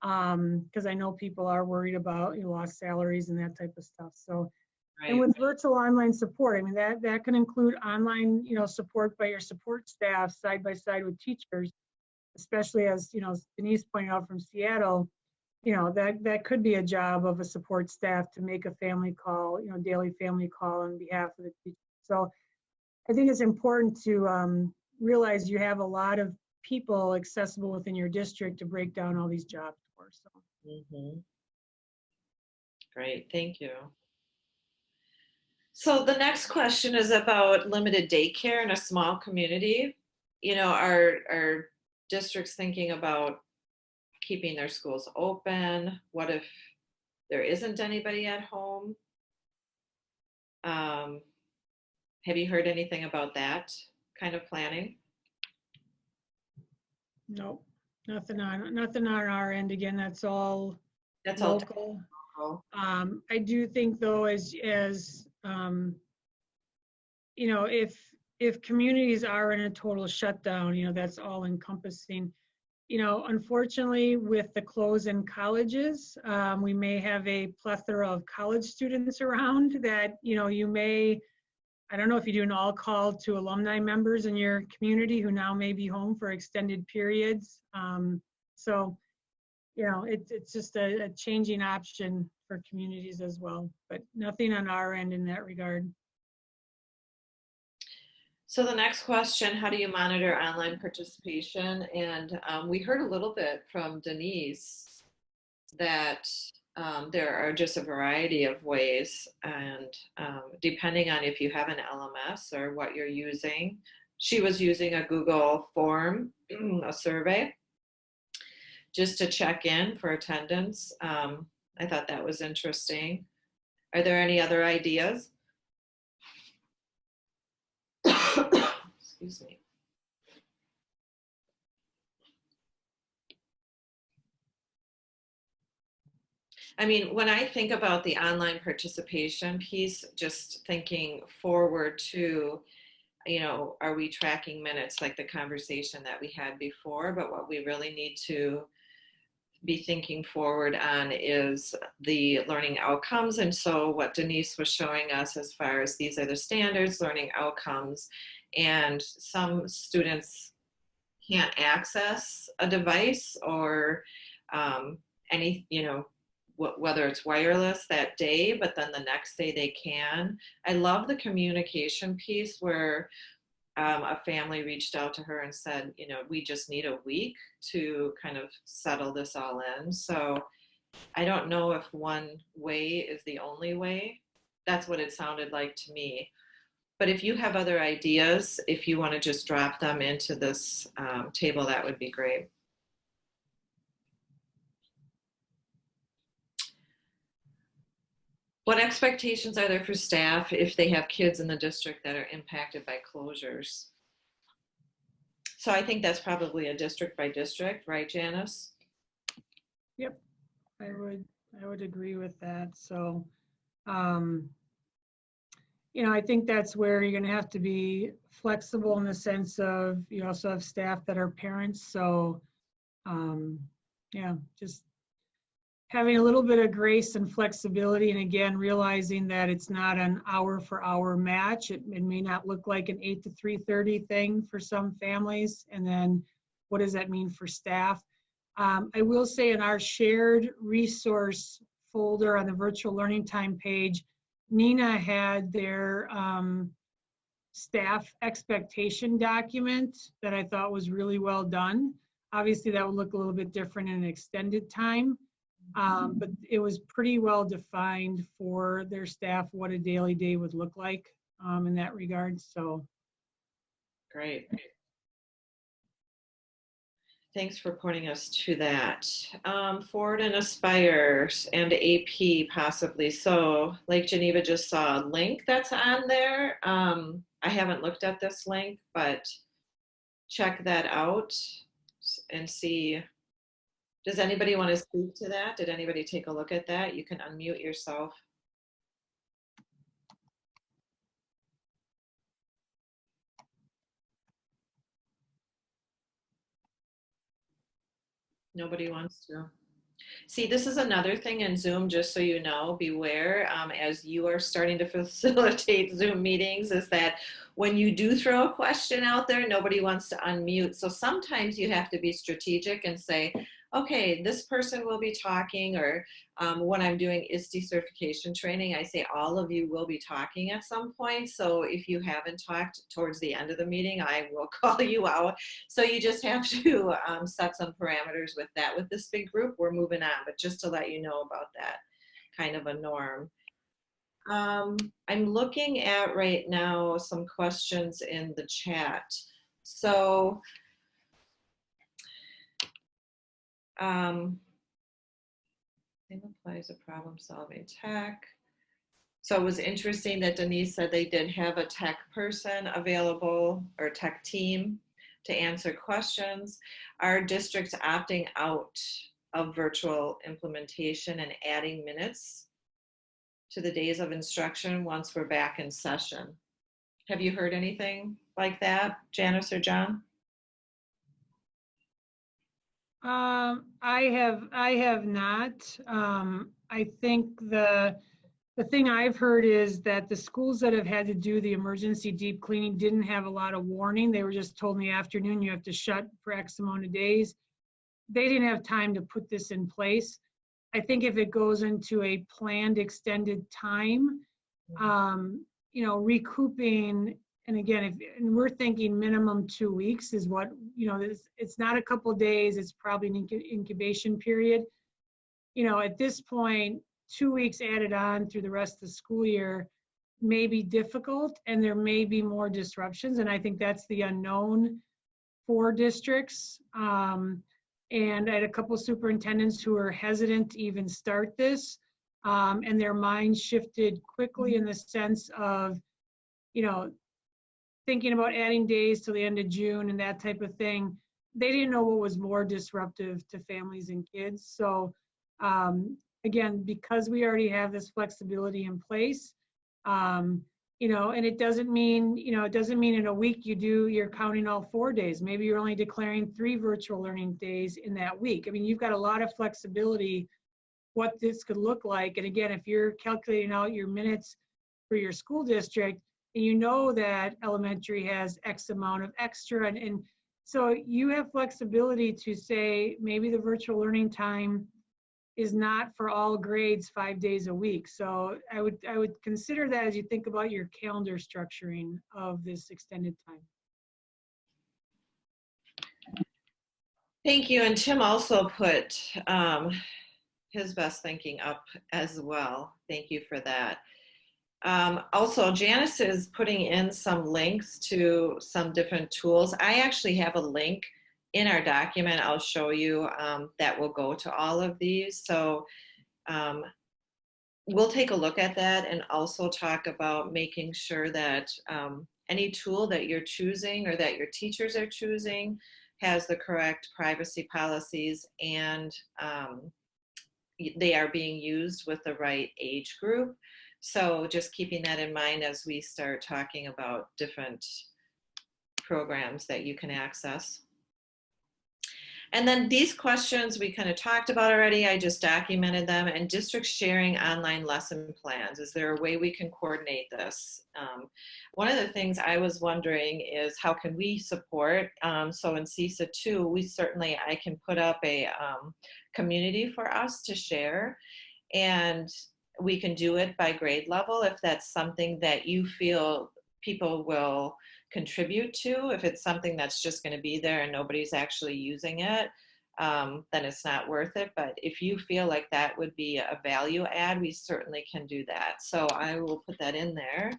Because I know people are worried about lost salaries and that type of stuff. So. Right. And with virtual online support, I mean, that can include online, support by your support staff side by side with teachers, especially as, Denise pointed out from Seattle, that could be a job of a support staff to make a family call, daily family call on behalf of the teacher. So I think it's important to realize you have a lot of people accessible within your district to break down all these jobs for. So. Great, thank you. So the next question is about limited daycare in a small community. You know, are districts thinking about keeping their schools open? What if there isn't anybody at home? Have you heard anything about that kind of planning? Nope, nothing on our end. Again, that's all local. I do think though, as you know, if communities are in a total shutdown, you know, that's all encompassing. You know, unfortunately, with the close in colleges, we may have a plethora of college students around that, you know, you may, I don't know if you do an all call to alumni members in your community who now may be home for extended periods. So, you know, it's just a changing option for communities as well, but nothing on our end in that regard. So the next question, how do you monitor online participation? And we heard a little bit from Denise that there are just a variety of ways, and depending on if you have an LMS or what you're using. She was using a Google form, a survey, just to check in for attendance. I thought that was interesting. Are there any other ideas? Excuse me. I mean, when I think about the online participation piece, just thinking forward to, you know, are we tracking minutes like the conversation that we had before? But what we really need to be thinking forward on is the learning outcomes. And so what Denise was showing us as far as these are the standards, learning outcomes, and some students can't access a device or any, you know, whether it's wireless that day, but then the next day they can. I love the communication piece where a family reached out to her and said, you know, we just need a week to kind of settle this all in. So I don't know if one way is the only way. That's what it sounded like to me. But if you have other ideas, if you want to just drop them into this table, that would be great. What expectations are there for staff if they have kids in the district that are impacted by closures? So I think that's probably a district by district, right, Janice? Yep, I would agree with that. So, you know, I think that's where you're going to have to be flexible in the sense of you also have staff that are parents. So, yeah, just having a little bit of grace and flexibility, and again, realizing that it's not an hour for hour match. It may not look like an 8 to 3:30 thing for some families. And then what does that mean for staff? I will say in our shared resource folder on the virtual learning time page, Nina had their staff expectation document that I thought was really well done. Obviously that would look a little bit different in an extended time. But it was pretty well defined for their staff what a daily day would look like in that regard. So great. Thanks for pointing us to that. Forward and Aspire and AP possibly. So like Geneva just saw a link that's on there. I haven't looked at this link, but check that out and see. Does anybody want to speak to that? Did anybody take a look at that? You can unmute yourself. Nobody wants to. See, this is another thing in Zoom, just so you know, beware as you are starting to facilitate Zoom meetings, is that when you do throw a question out there, nobody wants to unmute. So sometimes you have to be strategic and say, okay, this person will be talking, or when I'm doing ISTE certification training, I say all of you will be talking at some point. So if you haven't talked towards the end of the meeting, I will call you out. So you just have to set some parameters with that. With this big group, we're moving on, but just to let you know about that kind of a norm. I'm looking at right now some questions in the chat. So same applies to problem solving tech. So it was interesting that Denise said they did have a tech person available, or tech team, to answer questions. Our district's opting out of virtual implementation and adding minutes to the days of instruction once we're back in session. Have you heard anything like that, Janice or John? I have not. I think the thing I've heard is that the schools that have had to do the emergency deep cleaning didn't have a lot of warning. They were just told in the afternoon, you have to shut for X amount of days. They didn't have time to put this in place. I think if it goes into a planned extended time, you know, recouping, and again, and we're thinking minimum 2 weeks is what, you know, it's not a couple of days, it's probably an incubation period. You know, at this point, 2 weeks added on through the rest of the school year may be difficult, and there may be more disruptions. And I think that's the unknown for districts. And I had a couple of superintendents who are hesitant to even start this. And their minds shifted quickly in the sense of, you know, thinking about adding days till the end of June and that type of thing. They didn't know what was more disruptive to families and kids. So again, because we already have this flexibility in place, you know, and it doesn't mean, you know, it doesn't mean in a week you're counting all 4 days. Maybe you're only declaring 3 virtual learning days in that week. I mean, you've got a lot of flexibility what this could look like. And again, if you're calculating out your minutes for your school district, and you know that elementary has X amount of extra, and so you have flexibility to say maybe the virtual learning time is not for all grades 5 days a week. So I would consider that as you think about your calendar structuring of this extended time. Thank you. And Tim also put his best thinking up as well. Thank you for that. Also, Janice is putting in some links to some different tools. I actually have a link in our document I'll show you that will go to all of these. So we'll take a look at that and also talk about making sure that any tool that you're choosing or that your teachers are choosing has the correct privacy policies, and they are being used with the right age group. So just keeping that in mind as we start talking about different programs that you can access. And then these questions we kind of talked about already. I just documented them. And districts sharing online lesson plans. Is there a way we can coordinate this? One of the things I was wondering is how can we support? So in CESA 2, I can put up a community for us to share. And we can do it by grade level if that's something that you feel people will contribute to. If it's something that's just going to be there and nobody's actually using it, then it's not worth it. But if you feel like that would be a value add, we certainly can do that. So I will put that in there,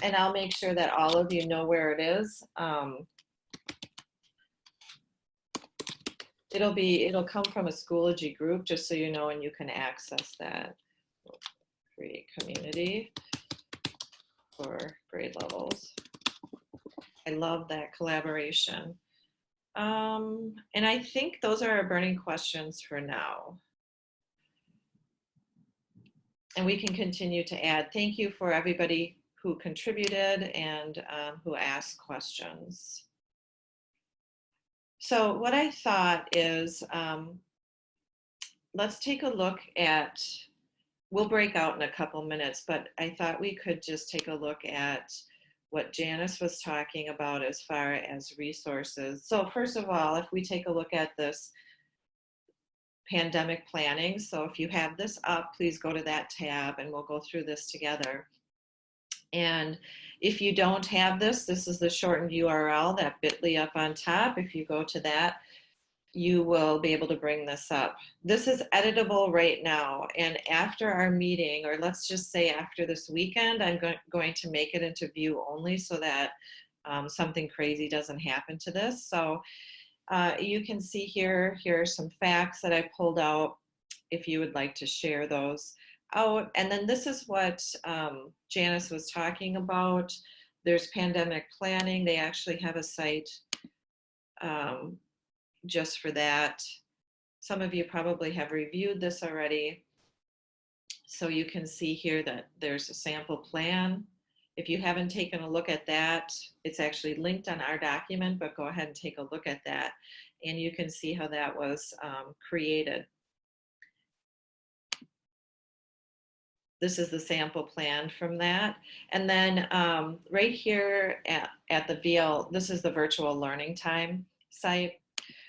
and I'll make sure that all of you know where it is. It'll come from a Schoology group, just so you know, and you can access that. Create community for grade levels. I love that collaboration. And I think those are our burning questions for now. And we can continue to add. Thank you for everybody who contributed and who asked questions. So what I thought is, let's take a look at, we'll break out in a couple minutes, but I thought we could just take a look at what Janice was talking about as far as resources. So first of all, if we take a look at this pandemic planning. So if you have this up, please go to that tab and we'll go through this together. And if you don't have this, this is the shortened URL, that bit.ly up on top. If you go to that, you will be able to bring this up. This is editable right now. And after our meeting, or let's just say after this weekend, I'm going to make it into view only so that something crazy doesn't happen to this. So you can see here are some facts that I pulled out if you would like to share those out. And then this is what Janice was talking about. There's pandemic planning. They actually have a site just for that. Some of you probably have reviewed this already. So you can see here that there's a sample plan. If you haven't taken a look at that, it's actually linked on our document, but go ahead and take a look at that. And you can see how that was created. This is the sample plan from that. And then right here at the VL, this is the virtual learning time site.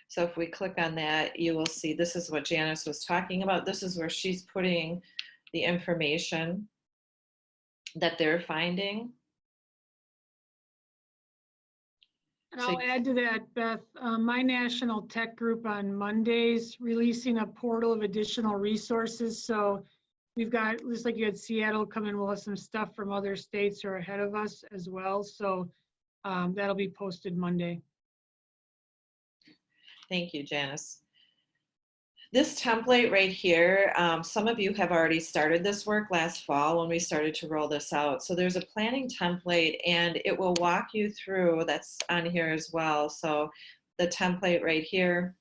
So if we click on that, you will see this is what Janice was talking about. This is where she's putting the information that they're finding. And I'll add to that, Beth, my national tech group on Mondays releasing a portal of additional resources. So we've got, just like you had Seattle come in, we'll have some stuff from other states who are ahead of us as well. So that'll be posted Monday. Thank you, Janice. This template right here, some of you have already started this work last fall when we started to roll this out. So there's a planning template and it will walk you through, that's on here as well. So the template right here,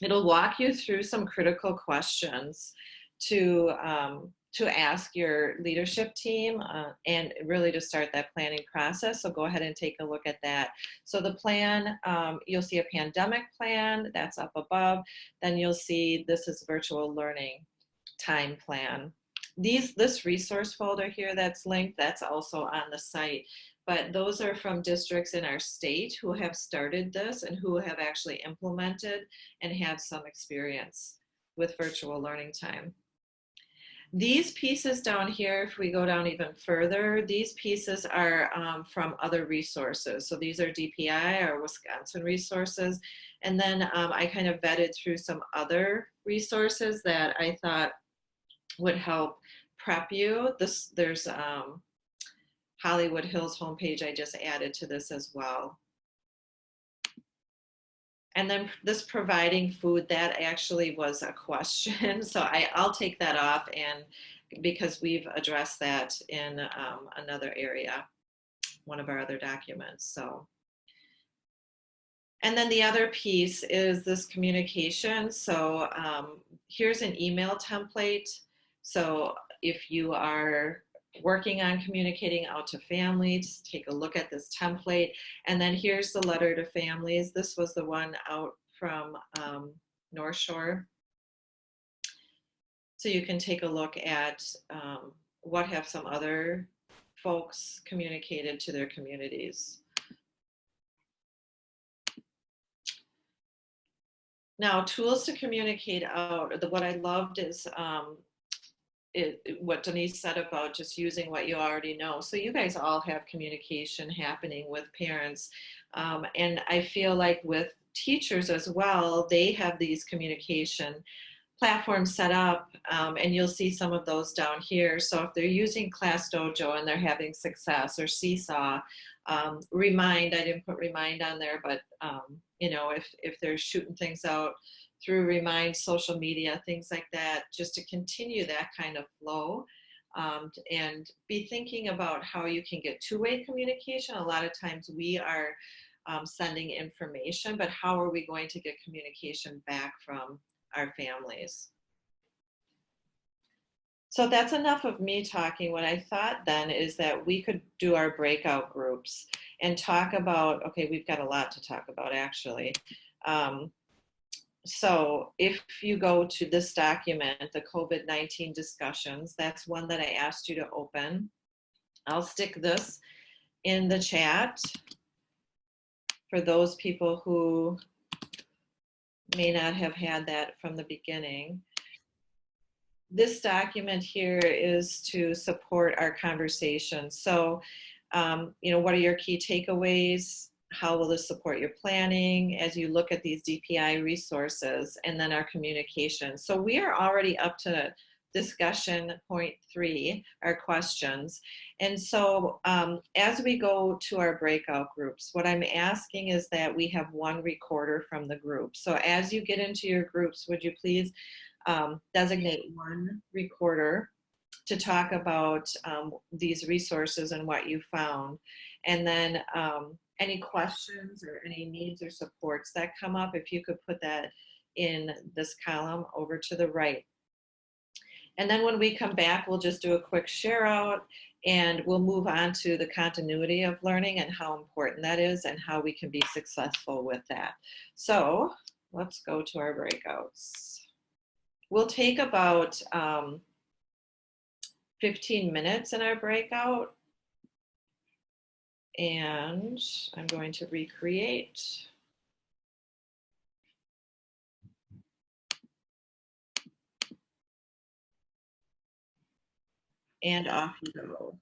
it'll walk you through some critical questions to ask your leadership team and really to start that planning process. So go ahead and take a look at that. So the plan, you'll see a pandemic plan, that's up above. Then you'll see this is virtual learning time plan. This resource folder here that's linked, that's also on the site. But those are from districts in our state who have started this and who have actually implemented and have some experience with virtual learning time. These pieces down here, if we go down even further, these pieces are from other resources. So these are DPI or Wisconsin resources. And then I kind of vetted through some other resources that I thought would help prep you. There's Hollywood Hills homepage I just added to this as well. And then this providing food, that actually was a question. So I'll take that off, and because we've addressed that in another area, one of our other documents. So, and then the other piece is this communication. So here's an email template. So if you are working on communicating out to families, take a look at this template. And then here's the letter to families. This was the one out from North Shore. So you can take a look at what have some other folks communicated to their communities. Now, tools to communicate out, what I loved is what Denise said about just using what you already know. So you guys all have communication happening with parents. And I feel like with teachers as well, they have these communication platforms set up, and you'll see some of those down here. So if they're using Class Dojo and they're having success, or CESA, Remind, I didn't put Remind on there, but you know, if they're shooting things out through Remind, social media, things like that, just to continue that kind of flow, and be thinking about how you can get two-way communication. A lot of times we are sending information, but how are we going to get communication back from our families? So that's enough of me talking. What I thought then is that we could do our breakout groups and talk about, okay, we've got a lot to talk about actually. So if you go to this document, the COVID-19 discussions, that's one that I asked you to open. I'll stick this in the chat for those people who may not have had that from the beginning. This document here is to support our conversation. So, what are your key takeaways? How will this support your planning as you look at these DPI resources, and then our communication? So we are already up to discussion point 3, our questions. And so as we go to our breakout groups, what I'm asking is that we have one recorder from the group. So as you get into your groups, would you please designate one recorder to talk about these resources and what you found. And then any questions or any needs or supports that come up, if you could put that in this column over to the right. And then when we come back, we'll just do a quick share out and we'll move on to the continuity of learning and how important that is and how we can be successful with that. So let's go to our breakouts. We'll take about 15 minutes in our breakout. And I'm going to recreate. And off you go.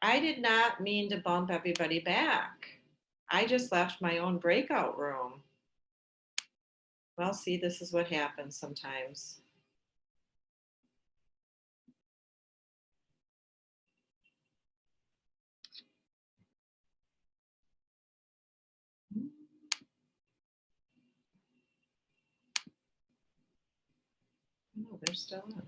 I did not mean to bump everybody back. I just left my own breakout room. Well, see, this is what happens sometimes. No, they're still on.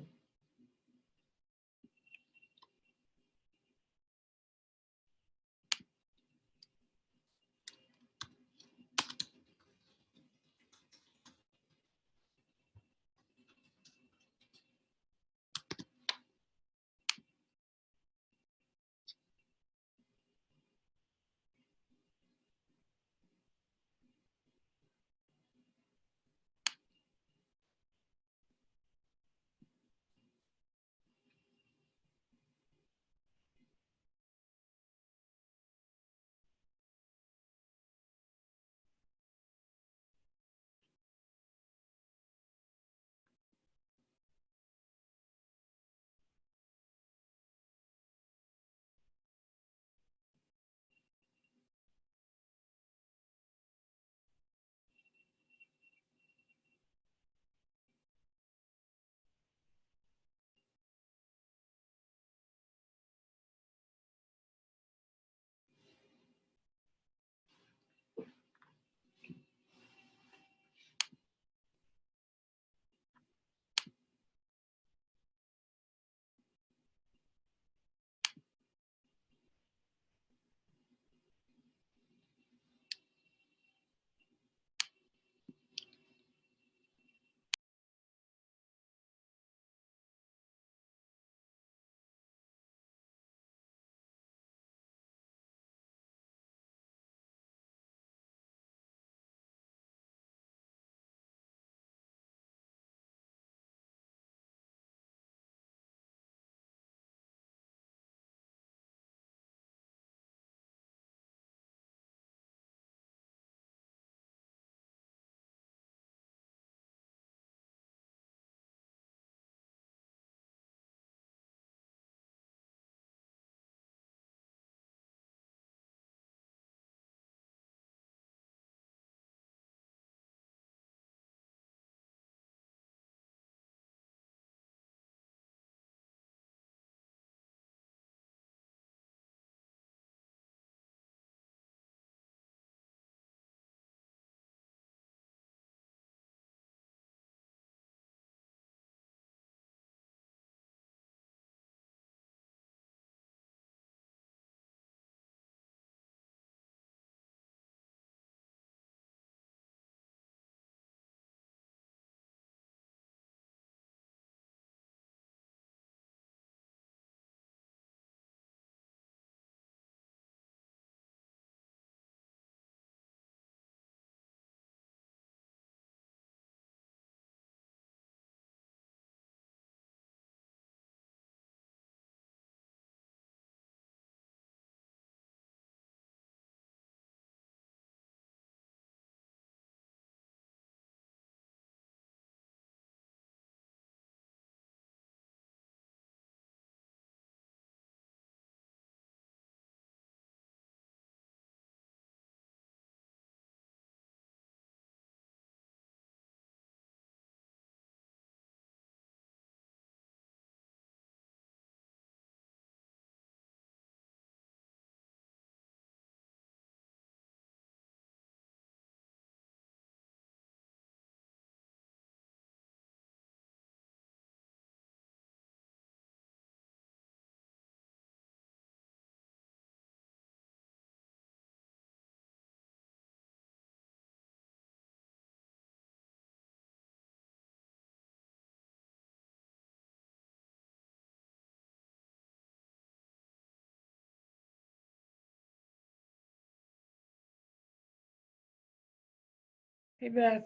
Hey, Beth.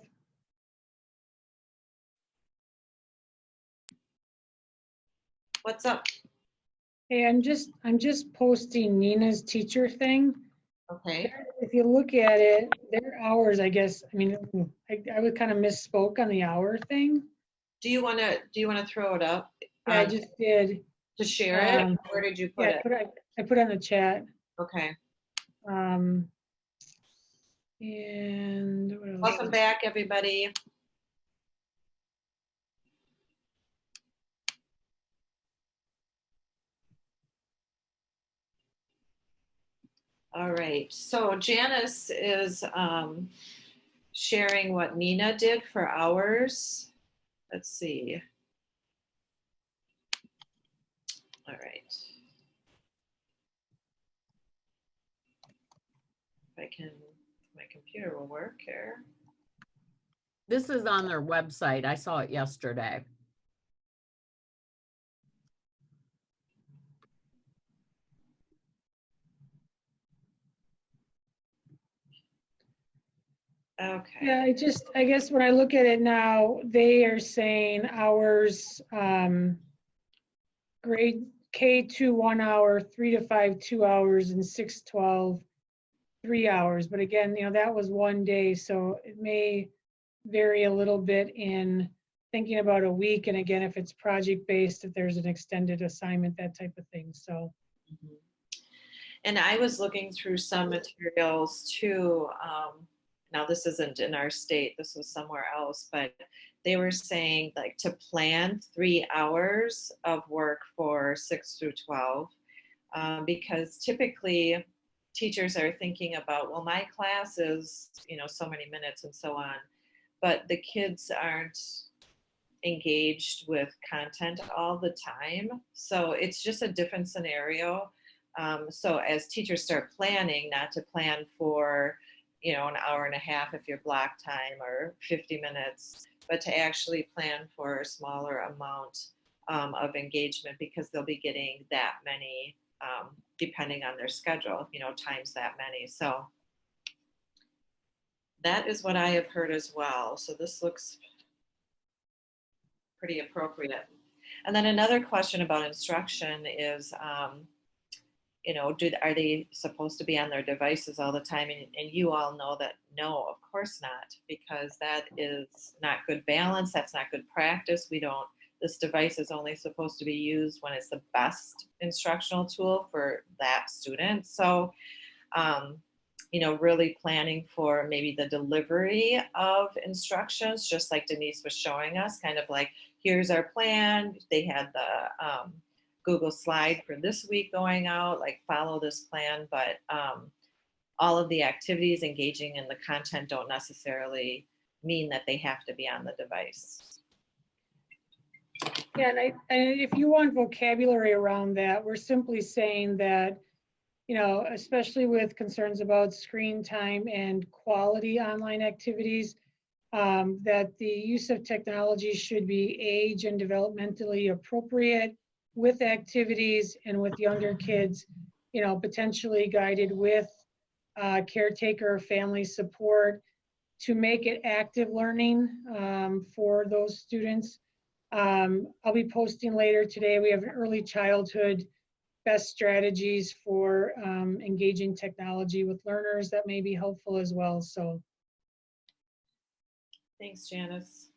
What's up? Hey, I'm just posting Nina's teacher thing. Okay. If you look at it, their hours, I guess, I mean, I would kind of misspoke on the hour thing. Do you want to throw it up? Yeah, I just did. To share it? Where did you put it? I put on the chat. Okay. And what else? Welcome back, everybody. All right, so Janice is sharing what Nina did for hours. Let's see. All right. If I can, my computer will work here. This is on their website. I saw it yesterday. Okay. Yeah, I guess when I look at it now, they are saying hours, grade K2 1 hour, 3 to 5 2 hours, and 6 12 3 hours. But again, that was one day, so it may vary a little bit in thinking about a week. And again, if it's project based, if there's an extended assignment, that type of thing. So. Mm-hmm. And I was looking through some materials too. Now this isn't in our state, this was somewhere else, but they were saying like to plan 3 hours of work for 6 through 12, because typically teachers are thinking about, well, my class is, so many minutes and so on, but the kids aren't engaged with content all the time. So it's just a different scenario. So as teachers start planning, not to plan for, an hour and a half if you're block time or 50 minutes, but to actually plan for a smaller amount of engagement, because they'll be getting that many, depending on their schedule, times that many. So that is what I have heard as well. So this looks pretty appropriate. And then another question about instruction is, are they supposed to be on their devices all the time? And you all know that no, of course not, because that is not good balance. That's not good practice. This device is only supposed to be used when it's the best instructional tool for that student. So, really planning for maybe the delivery of instructions, just like Denise was showing us, kind of like, here's our plan. They had the Google slide for this week going out, like follow this plan, but all of the activities engaging in the content don't necessarily mean that they have to be on the device. Yeah, and if you want vocabulary around that, we're simply saying that, especially with concerns about screen time and quality online activities, that the use of technology should be age and developmentally appropriate with activities and with younger kids, potentially guided with caretaker or family support to make it active learning for those students. I'll be posting later today. We have an early childhood best strategies for engaging technology with learners that may be helpful as well. So. Thanks, Janice.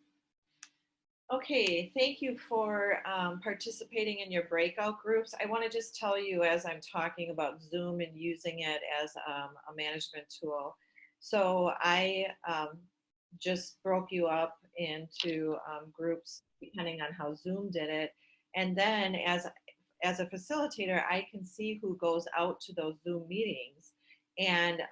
Okay, thank you for participating in your breakout groups. I want to just tell you, as I'm talking about Zoom and using it as a management tool. So I just broke you up into groups depending on how Zoom did it. And then as a facilitator, I can see who goes out to those Zoom meetings. And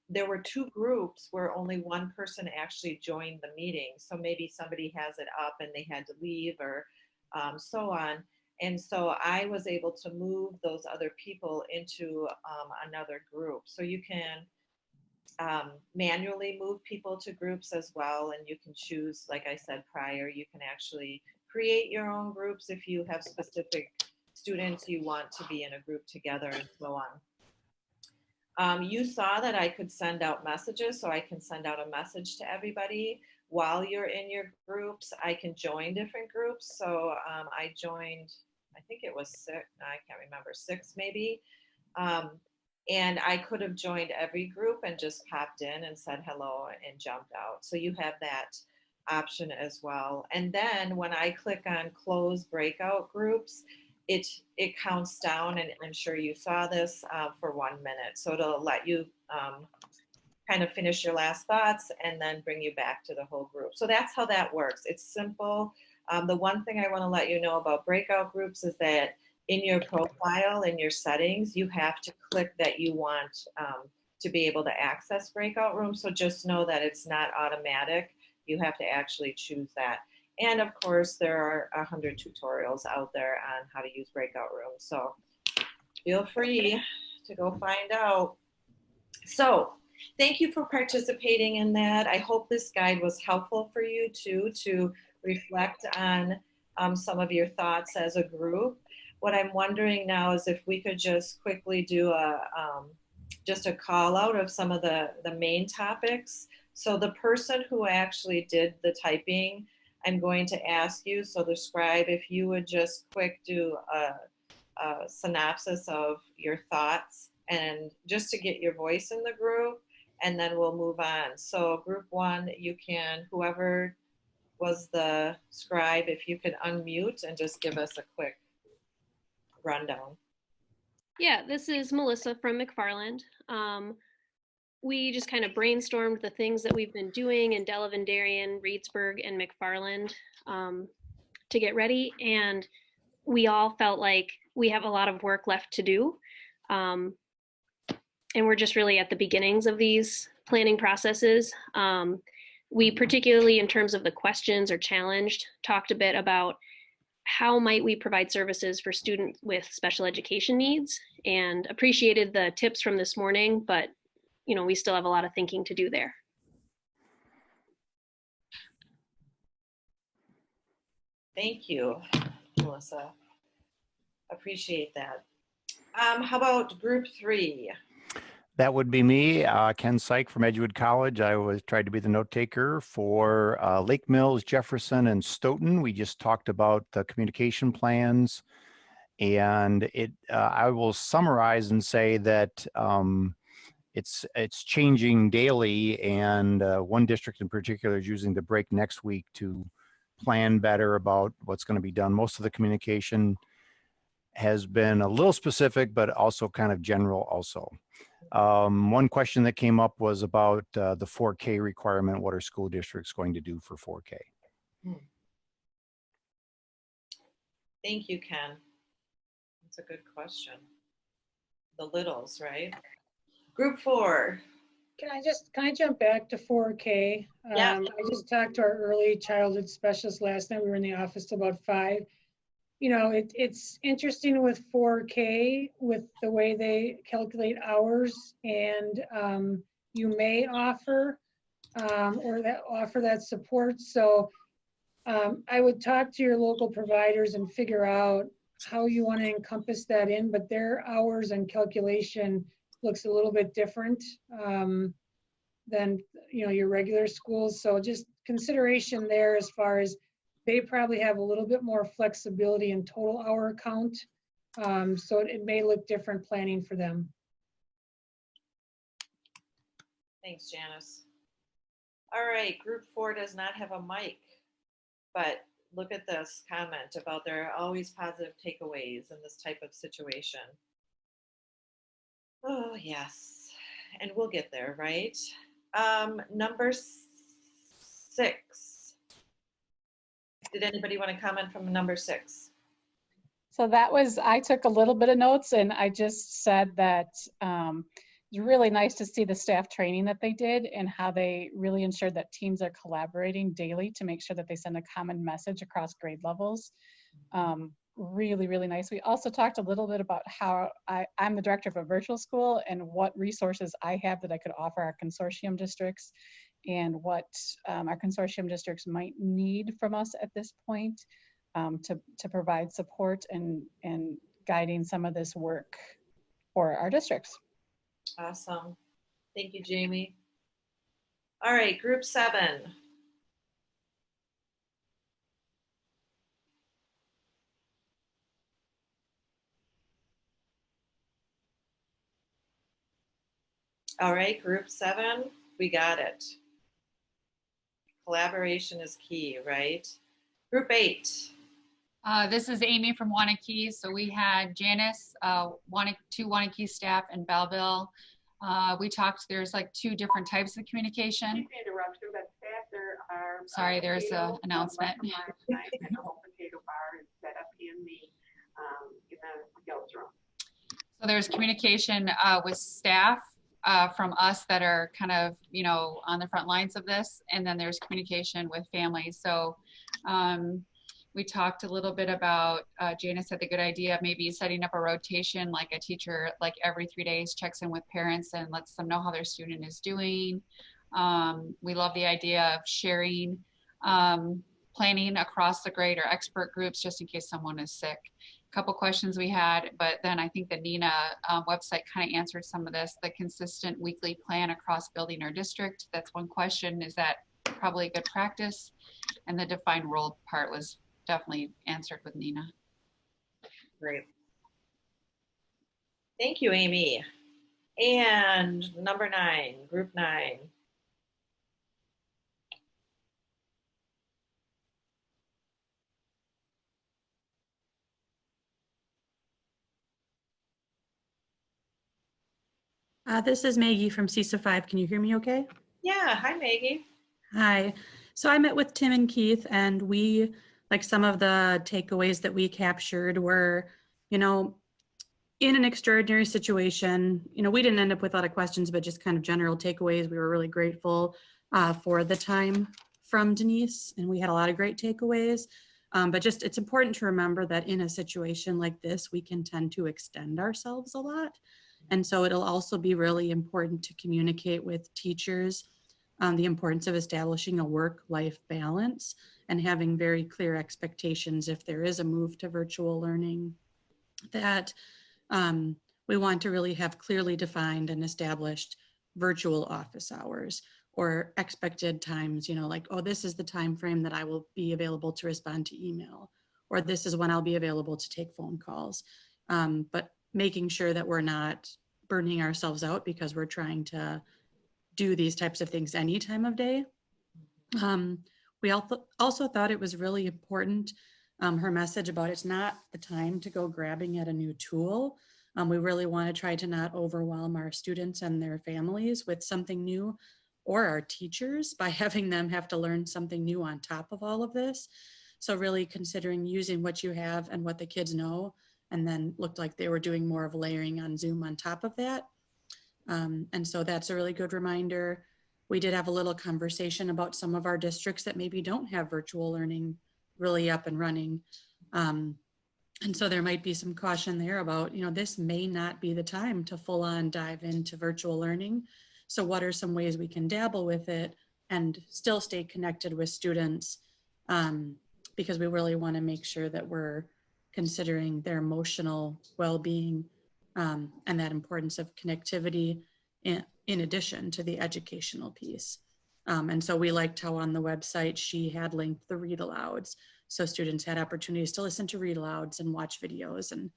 there were 2 groups where only one person actually joined the meeting. So maybe somebody has it up and they had to leave or so on. And so I was able to move those other people into another group. So you can manually move people to groups as well. And you can choose, like I said prior, you can actually create your own groups if you have specific students you want to be in a group together and so on. You saw that I could send out messages, so I can send out a message to everybody while you're in your groups. I can join different groups. So I joined, I think it was 6, I can't remember, 6 maybe. And I could have joined every group and just popped in and said hello and jumped out. So you have that option as well. And then when I click on close breakout groups, it counts down, and I'm sure you saw this, for 1 minute. So it'll let you kind of finish your last thoughts and then bring you back to the whole group. So that's how that works. It's simple. The one thing I want to let you know about breakout groups is that in your profile, in your settings, you have to click that you want to be able to access breakout rooms. So just know that it's not automatic. You have to actually choose that. And of course, there are 100 tutorials out there on how to use breakout rooms. So feel free to go find out. So thank you for participating in that. I hope this guide was helpful for you too, to reflect on some of your thoughts as a group. What I'm wondering now is if we could just quickly do just a call out of some of the main topics. So the person who actually did the typing, I'm going to ask you, so the scribe, if you would just quick do a synopsis of your thoughts and just to get your voice in the group, and then we'll move on. So group one, you can, whoever was the scribe, if you could unmute and just give us a quick rundown. Yeah, this is Melissa from McFarland. We just kind of brainstormed the things that we've been doing in Delavan, Darien, Reedsburg, and McFarland to get ready. And we all felt like we have a lot of work left to do. And we're just really at the beginnings of these planning processes. We particularly, in terms of the questions or challenged, talked a bit about how might we provide services for students with special education needs, and appreciated the tips from this morning, but we still have a lot of thinking to do there. Thank you, Melissa. Appreciate that. How about group three? That would be me, Ken Syke from Edgewood College. I tried to be the note taker for Lake Mills, Jefferson, and Stoughton. We just talked about the communication plans, and I will summarize and say that it's changing daily, and one district in particular is using the break next week to plan better about what's going to be done. Most of the communication has been a little specific, but also kind of general also. One question that came up was about the 4K requirement. What are school districts going to do for 4K? Thank you, Ken. That's a good question. The littles, right? Group four. Can I jump back to 4K? Yeah. I just talked to our early childhood specialist last night. We were in the office till about 5. It's interesting with 4K with the way they calculate hours, and you may offer offer that support. So I would talk to your local providers and figure out how you want to encompass that in, but their hours and calculation looks a little bit different than your regular schools. So just consideration there as far as they probably have a little bit more flexibility in total hour count. So it may look different planning for them. Thanks, Janice. All right, group 4 does not have a mic, but look at this comment about there are always positive takeaways in this type of situation. Oh, yes, and we'll get there, right? Number 6. Did anybody want to comment from number 6? So I took a little bit of notes, and I just said that it's really nice to see the staff training that they did and how they really ensured that teams are collaborating daily to make sure that they send a common message across grade levels. Really, really nice. We also talked a little bit about how I'm the director of a virtual school and what resources I have that I could offer our consortium districts, and what our consortium districts might need from us at this point to provide support and guiding some of this work for our districts. Awesome. Thank you, Jamie. All right, group 7. All right, group 7, we got it. Collaboration is key, right? Group 8. This is Amy from Wanakee. So we had Janice, two Wanakee staff in Belleville. We talked, there's like two different types of communication. Sorry, there's an announcement. So there's communication with staff from us that are kind of, you know, on the front lines of this. And then there's communication with families. So we talked a little bit about, Janice had the good idea of maybe setting up a rotation, like a teacher, like every 3 days checks in with parents and lets them know how their student is doing. We love the idea of sharing, planning across the grade or expert groups just in case someone is sick. A couple questions we had, but then I think the NINA website kind of answered some of this. The consistent weekly plan across building or district, that's one question. Is that probably a good practice? And the defined role part was definitely answered with Nina. Great. Thank you, Amy. And number 9, group 9. This is Maggie from CESA 5. Can you hear me okay? Yeah, hi Maggie. Hi. So I met with Tim and Keith, and we, like, some of the takeaways that we captured were, you know, in an extraordinary situation, you know, we didn't end up with a lot of questions, but just kind of general takeaways. We were really grateful for the time from Denise, and we had a lot of great takeaways. But just, it's important to remember that in a situation like this, we can tend to extend ourselves a lot. And so it'll also be really important to communicate with teachers the importance of establishing a work-life balance and having very clear expectations if there is a move to virtual learning, that we want to really have clearly defined and established virtual office hours or expected times, you know, like, oh, this is the time frame that I will be available to respond to email, or this is when I'll be available to take phone calls. But making sure that we're not burning ourselves out because we're trying to do these types of things any time of day. We also thought it was really important, her message about it's not the time to go grabbing at a new tool. We really want to try to not overwhelm our students and their families with something new, or our teachers by having them have to learn something new on top of all of this. So really considering using what you have and what the kids know, and then looked like they were doing more of layering on Zoom on top of that. And so that's a really good reminder. We did have a little conversation about some of our districts that maybe don't have virtual learning really up and running. And so there might be some caution there about, you know, this may not be the time to full on dive into virtual learning. So what are some ways we can dabble with it and still stay connected with students? Because we really want to make sure that we're considering their emotional well-being and that importance of connectivity in addition to the educational piece. And so we liked how on the website she had linked the read alouds. So students had opportunities to listen to read alouds and watch videos. And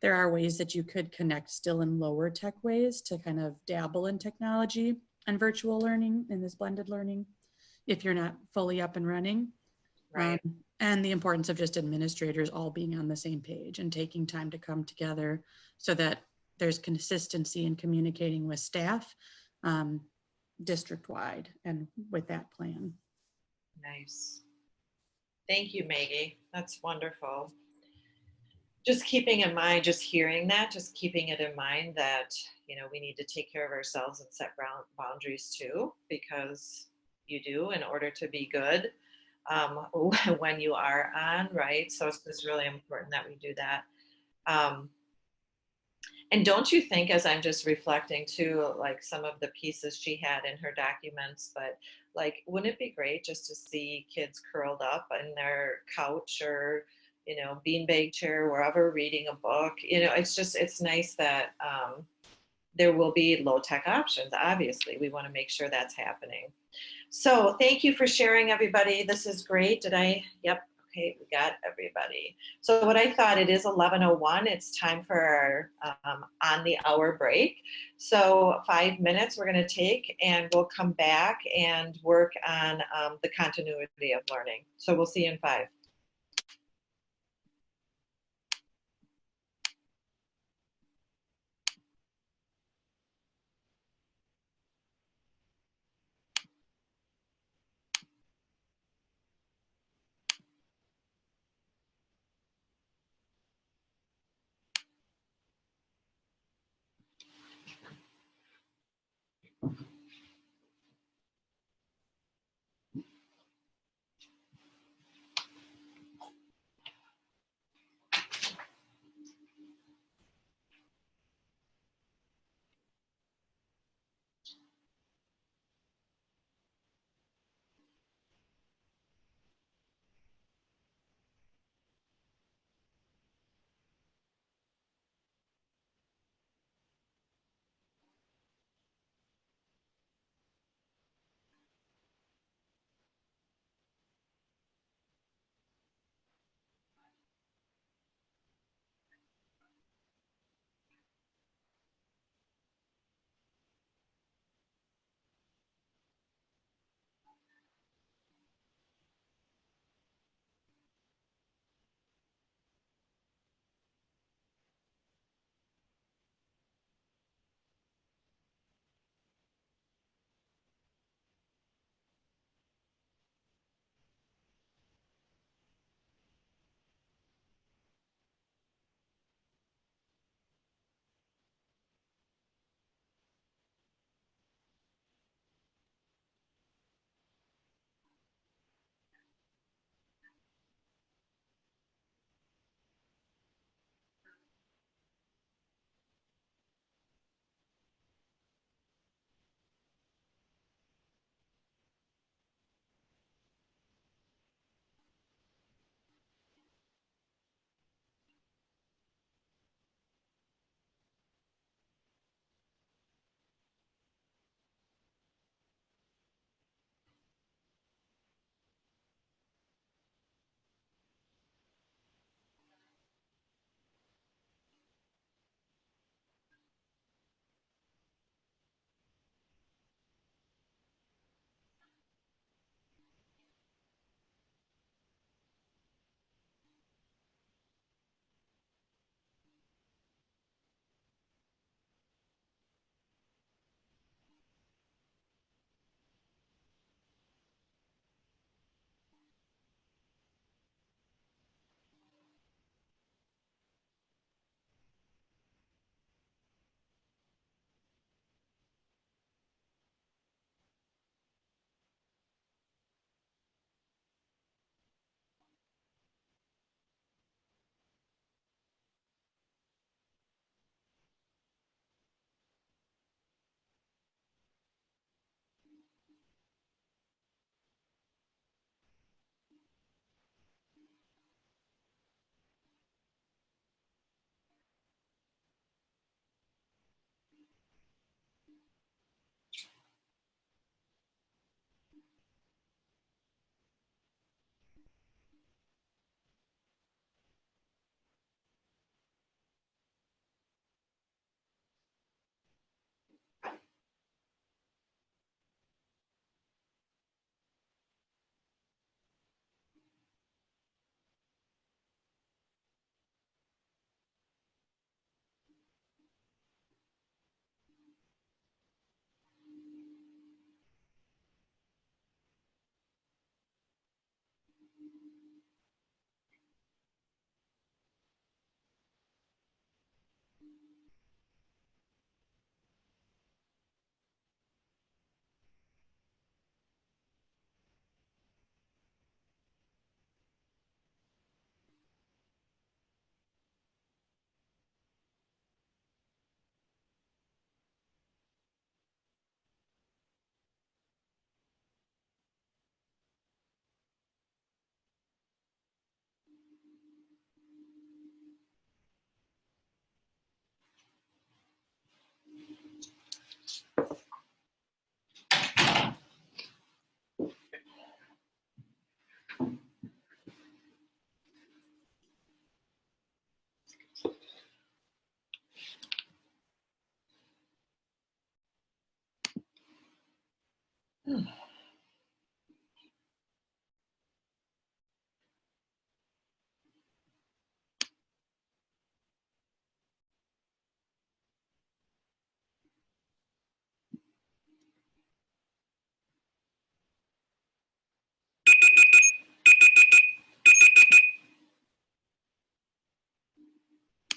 there are ways that you could connect still in lower tech ways to kind of dabble in technology and virtual learning in this blended learning if you're not fully up and running. Right. And the importance of just administrators all being on the same page and taking time to come together so that there's consistency in communicating with staff district-wide and with that plan. Nice. Thank you, Maggie. That's wonderful. Just keeping in mind, just hearing that, just keeping it in mind that, you know, we need to take care of ourselves and set boundaries too, because you do in order to be good when you are on, right? So it's just really important that we do that. And don't you think, as I'm just reflecting too, like some of the pieces she had in her documents, but like, wouldn't it be great just to see kids curled up in their couch or, you know, beanbag chair, wherever, reading a book? You know, it's just, it's nice that there will be low tech options. Obviously, we want to make sure that's happening. So thank you for sharing, everybody. This is great. Did I? Yep. Okay, we got everybody. So what I thought, it is 11:01. It's time for our on the hour break. So 5 minutes we're going to take, and we'll come back and work on the continuity of learning. So we'll see you in 5.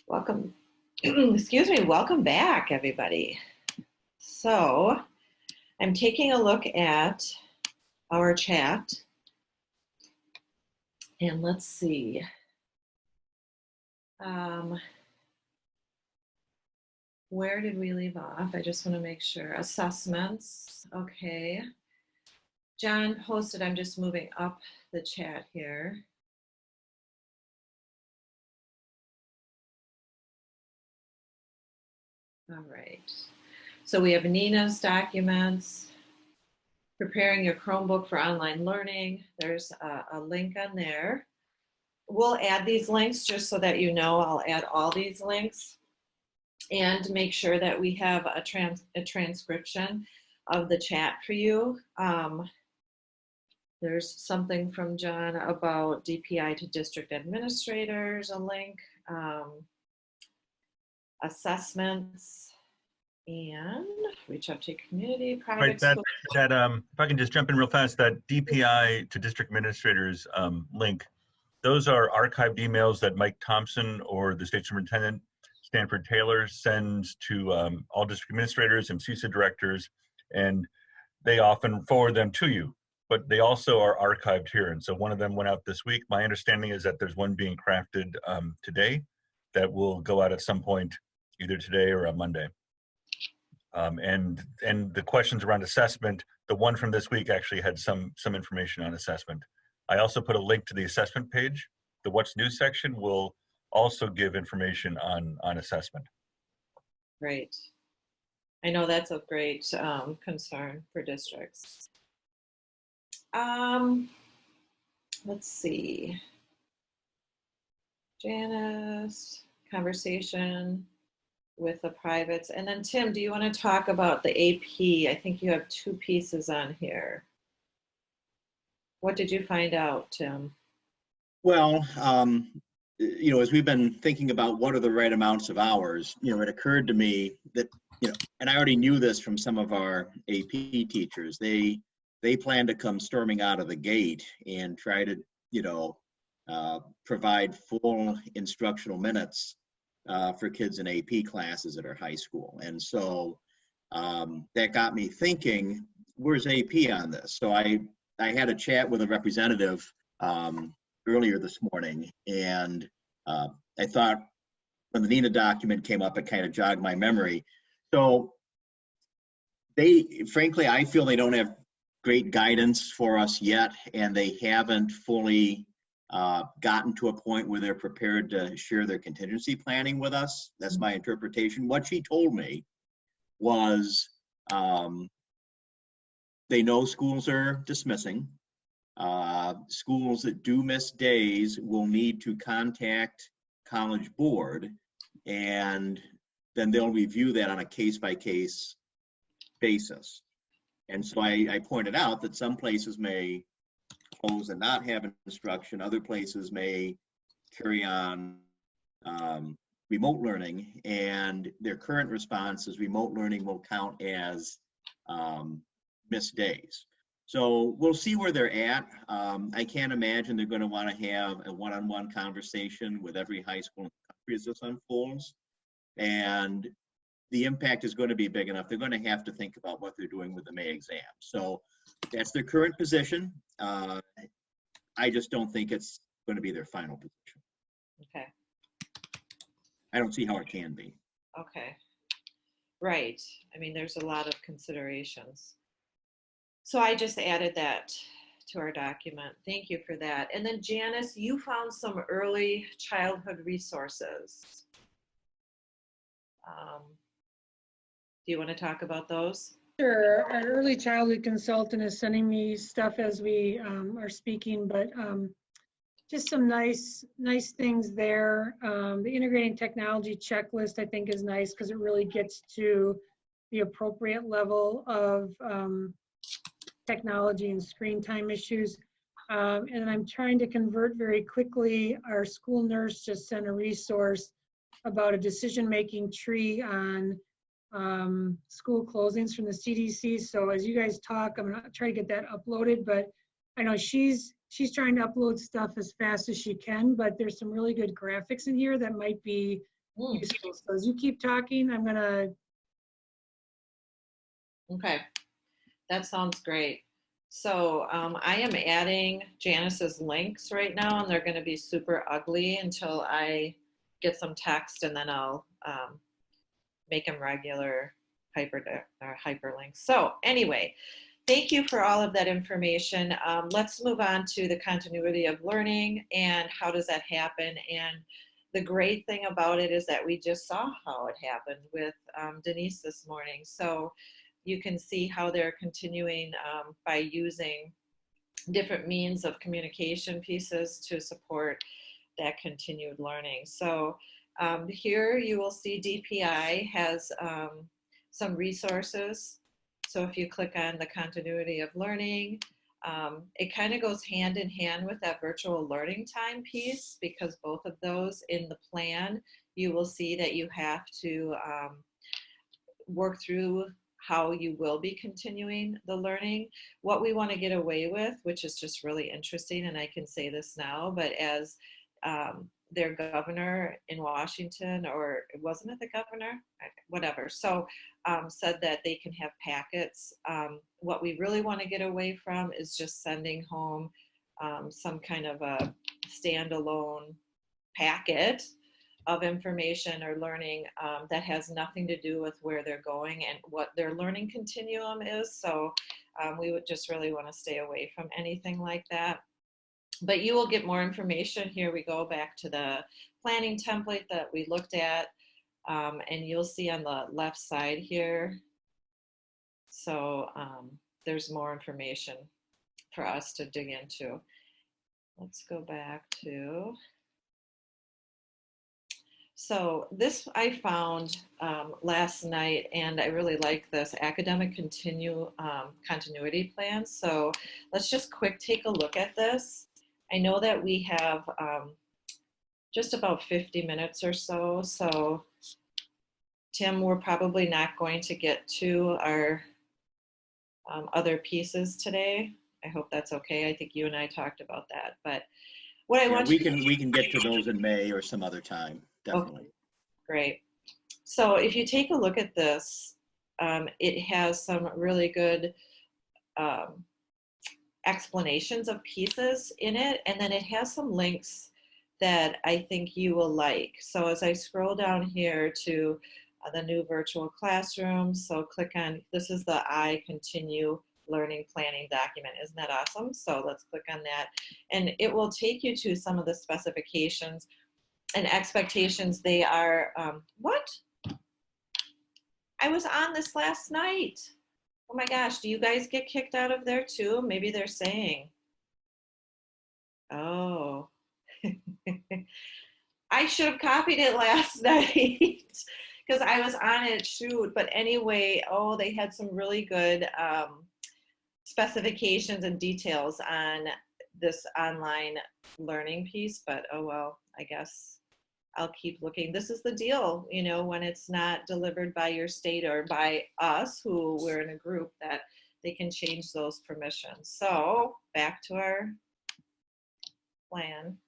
Welcome, excuse me, welcome back, everybody. So I'm taking a look at our chat, and let's see. Where did we leave off? I just want to make sure. Assessments, okay. John posted, I'm just moving up the chat here. All right. So we have Nina's documents, preparing your Chromebook for online learning. There's a link on there. We'll add these links just so that you know I'll add all these links, and make sure that we have a transcription of the chat for you. There's something from John about DPI to district administrators, a link, assessments, and reach out to community, private Right, that, school. if I can just jump in real fast, that DPI to district administrators link, those are archived emails that Mike Thompson or the state superintendent, Stanford Taylor, sends to all district administrators and CESA directors, and they often forward them to you, but they also are archived here. And so one of them went out this week. My understanding is that there's one being crafted today that will go out at some point, either today or on Monday. And the questions around assessment, the one from this week actually had some information on assessment. I also put a link to the assessment page. The What's New section will also give information on assessment. Great. I know that's a great concern for districts. Let's see. Janice, conversation with the privates. And then Tim, do you want to talk about the AP? I think you have two pieces on here. What did you find out, Tim? Well, you know, as we've been thinking about what are the right amounts of hours, you know, it occurred to me that, you know, and I already knew this from some of our AP teachers, they plan to come storming out of the gate and try to, you know, provide full instructional minutes for kids in AP classes at our high school. And so that got me thinking, where's AP on this? So I had a chat with a representative earlier this morning, and I thought when the Nina document came up, it kind of jogged my memory. So frankly, I feel they don't have great guidance for us yet, and they haven't fully gotten to a point where they're prepared to share their contingency planning with us. That's my interpretation. What she told me was they know schools are dismissing. Schools that do miss days will need to contact College Board, and then they'll review that on a case-by-case basis. And so I pointed out that some places may close and not have instruction, other places may carry on remote learning, and their current response is remote learning will count as missed days. So we'll see where they're at. I can't imagine they're going to want to have a one-on-one conversation with every high school in the country as this unfolds. And the impact is going to be big enough. They're going to have to think about what they're doing with the May exam. So that's their current position. I just don't think it's going to be their final position. Okay. I don't see how it can be. Okay. Right. I mean, there's a lot of considerations. So I just added that to our document. Thank you for that. And then Janice, you found some early childhood resources. Do you want to talk about those? Sure. Our early childhood consultant is sending me stuff as we are speaking, but just some nice things there. The integrating technology checklist, I think, is nice because it really gets to the appropriate level of technology and screen time issues. And I'm trying to convert very quickly. Our school nurse just sent a resource about a decision-making tree on school closings from the CDC. So as you guys talk, I'm gonna try to get that uploaded, but I know she's trying to upload stuff as fast as she can, but there's some really good graphics in here that might be useful. So as you keep talking, I'm gonna. Okay, that sounds great. So I am adding Janice's links right now, and they're gonna be super ugly until I get some text, and then I'll make them regular hyperlinks. So anyway, thank you for all of that information. Let's move on to the continuity of learning and how does that happen. And the great thing about it is that we just saw how it happened with Denise this morning. So you can see how they're continuing by using different means of communication pieces to support that continued learning. So here you will see DPI has some resources. So if you click on the continuity of learning, it kind of goes hand in hand with that virtual learning time piece, because both of those in the plan, you will see that you have to work through how you will be continuing the learning. What we want to get away with, which is just really interesting, and I can say this now, but as their governor in Washington, or wasn't it the governor? Whatever. So said that they can have packets. What we really want to get away from is just sending home some kind of a standalone packet of information or learning that has nothing to do with where they're going and what their learning continuum is. So we would just really want to stay away from anything like that. But you will get more information. Here we go back to the planning template that we looked at, and you'll see on the left side here. So there's more information for us to dig into. Let's go back to. So this I found last night, and I really like this academic continuity plan. So let's just take a look at this. I know that we have just about 50 minutes or so. So Tim, we're probably not going to get to our other pieces today. I hope that's okay. I think you and I talked about that. But what I want we can get to those in May or some other time, definitely. Okay, great. So if you take a look at this, it has some really good explanations of pieces in it, and then it has some links that I think you will like. So as I scroll down here to the new virtual classroom, so click on, this is the I Continue Learning Planning document. Isn't that awesome? So let's click on that, and it will take you to some of the specifications and expectations. They are, what? I was on this last night. Oh my gosh, do you guys get kicked out of there too? Maybe they're saying. Oh. I should have copied it last night because I was on it, shoot. But anyway, oh, they had some really good specifications and details on this online learning piece, but oh well, I guess I'll keep looking. This is the deal, you know, when it's not delivered by your state or by us, who we're in a group, that they can change those permissions. So back to our plan.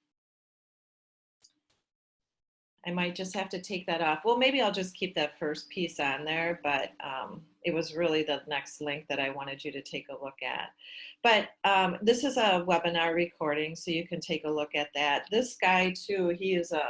I might just have to take that off. Well, maybe I'll just keep that first piece on there, but it was really the next link that I wanted you to take a look at. But this is a webinar recording, so you can take a look at that. This guy too, he is an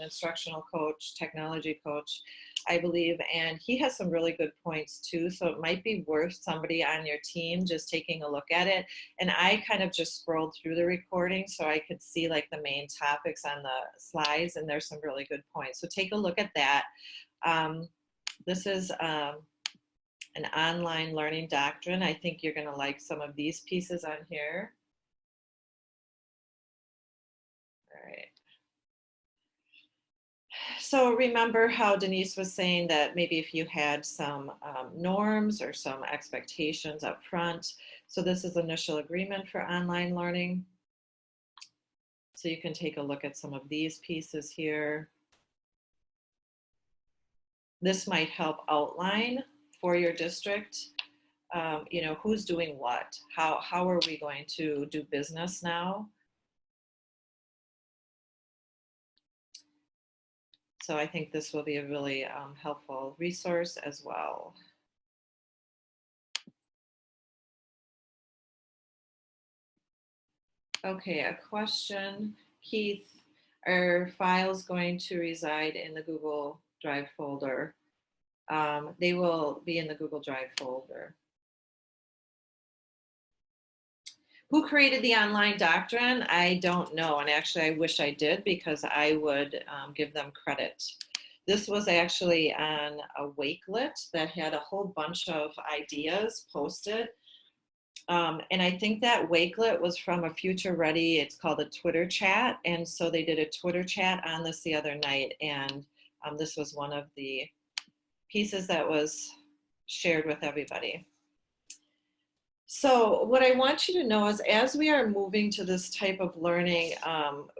instructional coach, technology coach, I believe, and he has some really good points too, so it might be worth somebody on your team just taking a look at it. And I kind of just scrolled through the recording so I could see like the main topics on the slides, and there's some really good points. So take a look at that. This is an online learning doctrine. I think you're going to like some of these pieces on here. All right. So remember how Denise was saying that maybe if you had some norms or some expectations up front. So this is initial agreement for online learning. So you can take a look at some of these pieces here. This might help outline for your district, you know, who's doing what, how are we going to do business now? So I think this will be a really helpful resource as well. Okay, a question, Keith, are files going to reside in the Google Drive folder? They will be in the Google Drive folder. Who created the online doctrine? I don't know, and actually I wish I did because I would give them credit. This was actually on a Wakelet that had a whole bunch of ideas posted. And I think that Wakelet was from a Future Ready, it's called a Twitter chat. And so they did a Twitter chat on this the other night. And this was one of the pieces that was shared with everybody. So what I want you to know is as we are moving to this type of learning,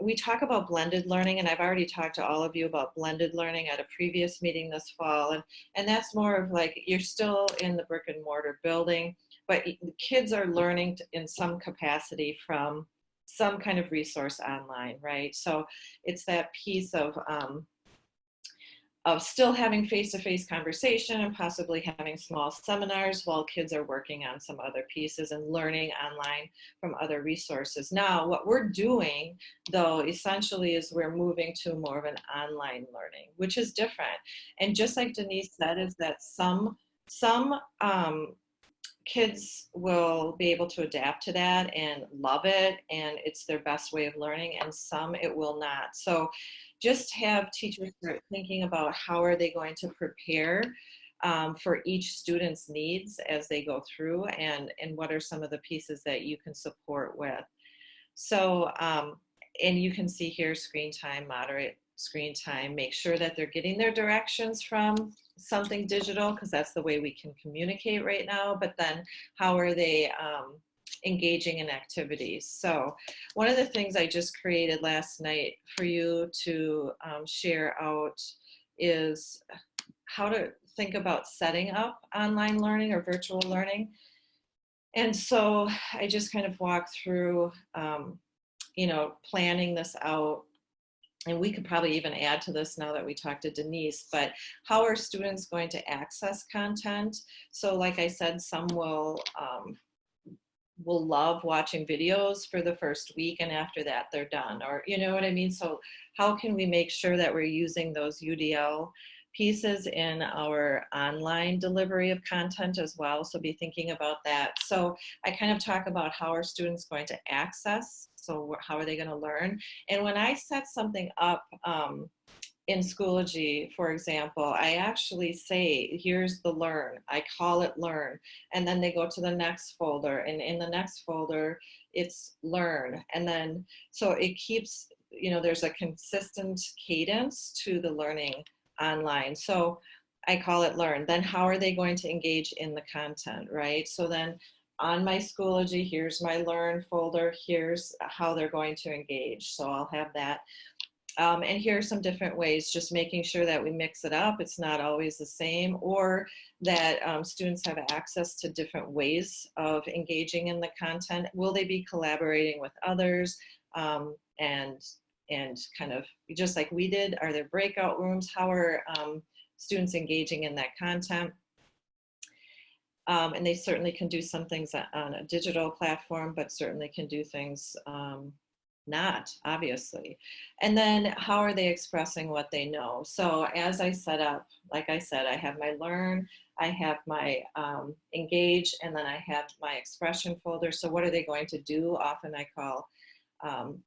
we talk about blended learning, and I've already talked to all of you about blended learning at a previous meeting this fall. And that's more of like, you're still in the brick and mortar building, but kids are learning in some capacity from some kind of resource online, right? So it's that piece of still having face-to-face conversation and possibly having small seminars while kids are working on some other pieces and learning online from other resources. Now, what we're doing, though, essentially is we're moving to more of an online learning, which is different. And just like Denise said, is that some kids will be able to adapt to that and love it, and it's their best way of learning, and some it will not. So just have teachers start thinking about how are they going to prepare for each student's needs as they go through, and what are some of the pieces that you can support with. So, and you can see here screen time, moderate screen time, make sure that they're getting their directions from something digital because that's the way we can communicate right now, but then how are they engaging in activities. So one of the things I just created last night for you to share out is how to think about setting up online learning or virtual learning. And so I just kind of walked through, you know, planning this out. And we could probably even add to this now that we talked to Denise, but how are students going to access content? So like I said, some will love watching videos for the first week, and after that they're done, or you know what I mean? So how can we make sure that we're using those UDL pieces in our online delivery of content as well? So be thinking about that. So I kind of talk about how are students going to access, so how are they going to learn? And when I set something up in Schoology, for example, I actually say, here's the learn. I call it learn. And then they go to the next folder. And in the next folder, it's learn. And then, so it keeps, you know, there's a consistent cadence to the learning online. So I call it learn. Then how are they going to engage in the content, right? So then on my Schoology, here's my learn folder. Here's how they're going to engage. So I'll have that. And here are some different ways, just making sure that we mix it up. It's not always the same, or that students have access to different ways of engaging in the content. Will they be collaborating with others? And kind of just like we did, are there breakout rooms? How are students engaging in that content? And they certainly can do some things on a digital platform, but certainly can do things not, obviously. And then how are they expressing what they know? So as I set up, like I said, I have my learn, I have my engage, and then I have my expression folder. So what are they going to do? Often I call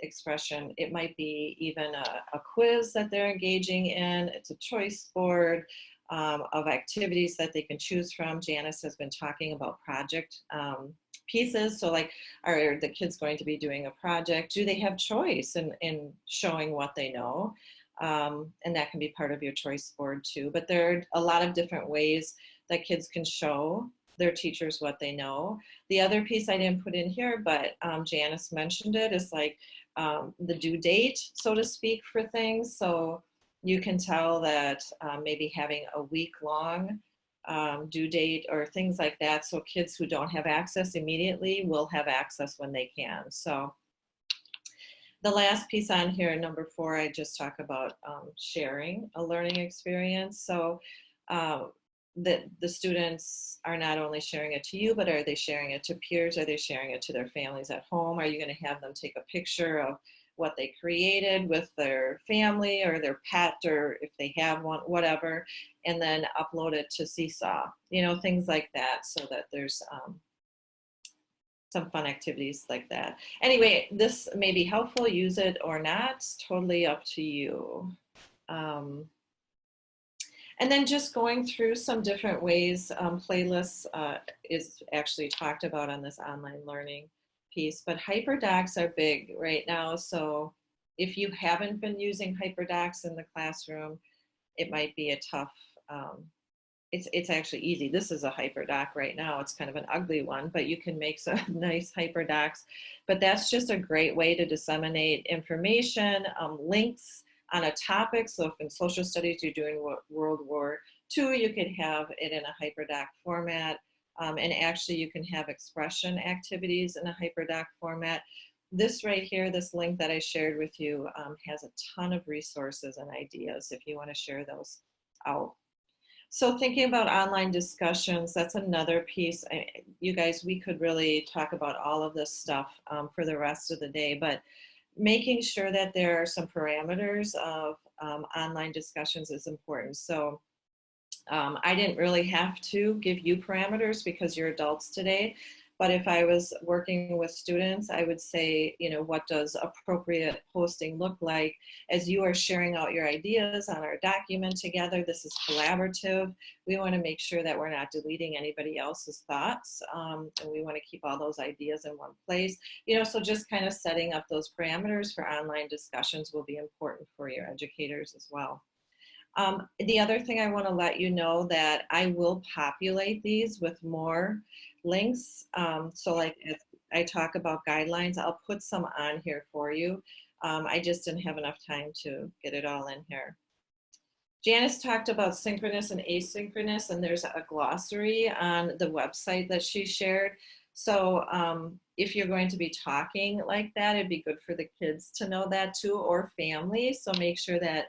expression. It might be even a quiz that they're engaging in. It's a choice board. of activities that they can choose from. Janice has been talking about project pieces. So like, are the kids going to be doing a project? Do they have choice in showing what they know? And that can be part of your choice board too. But there are a lot of different ways that kids can show their teachers what they know. The other piece I didn't put in here, but Janice mentioned it, is like the due date, so to speak, for things. So you can tell that maybe having a week-long due date or things like that, so kids who don't have access immediately will have access when they can. So the last piece on here, number 4, I just talk about sharing a learning experience. So the students are not only sharing it to you, but are they sharing it to peers? Are they sharing it to their families at home? Are you going to have them take a picture of what they created with their family or their pet, or if they have one, whatever, and then upload it to CESA, you know, things like that, so that there's some fun activities like that. Anyway, this may be helpful, use it or not, it's totally up to you. And then just going through some different ways, playlists is actually talked about on this online learning piece, but hyperdocs are big right now. So if you haven't been using hyperdocs in the classroom, it might be a tough, it's actually easy. This is a hyperdoc right now. It's kind of an ugly one, but you can make some nice hyperdocs. But that's just a great way to disseminate information, links on a topic. So if in social studies you're doing World War II, you could have it in a hyperdoc format. And actually you can have expression activities in a hyperdoc format. This right here, this link that I shared with you, has a ton of resources and ideas if you want to share those out. So thinking about online discussions, that's another piece. You guys, we could really talk about all of this stuff for the rest of the day, but making sure that there are some parameters of online discussions is important. So I didn't really have to give you parameters because you're adults today, but if I was working with students, I would say, you know, what does appropriate posting look like as you are sharing out your ideas on our document together? This is collaborative. We want to make sure that we're not deleting anybody else's thoughts, and we want to keep all those ideas in one place. You know, so just kind of setting up those parameters for online discussions will be important for your educators as well. The other thing I want to let you know that I will populate these with more links. So like if I talk about guidelines, I'll put some on here for you. I just didn't have enough time to get it all in here. Janice talked about synchronous and asynchronous, and there's a glossary on the website that she shared. So if you're going to be talking like that, it'd be good for the kids to know that too, or families. So make sure that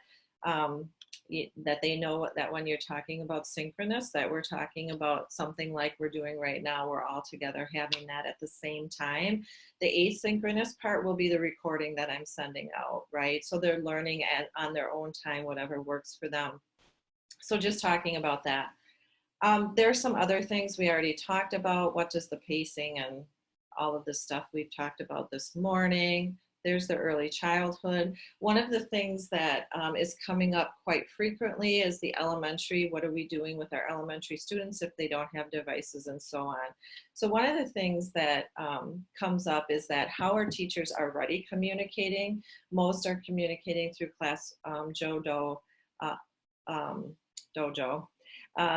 that they know that when you're talking about synchronous, that we're talking about something like we're doing right now. We're all together having that at the same time. The asynchronous part will be the recording that I'm sending out, right? So they're learning on their own time, whatever works for them. So just talking about that. There are some other things we already talked about. What does the pacing and all of this stuff we've talked about this morning. There's the early childhood. One of the things that is coming up quite frequently is the elementary. What are we doing with our elementary students if they don't have devices and so on? So one of the things that comes up is that how our teachers are already communicating. Most are communicating through Class Dojo.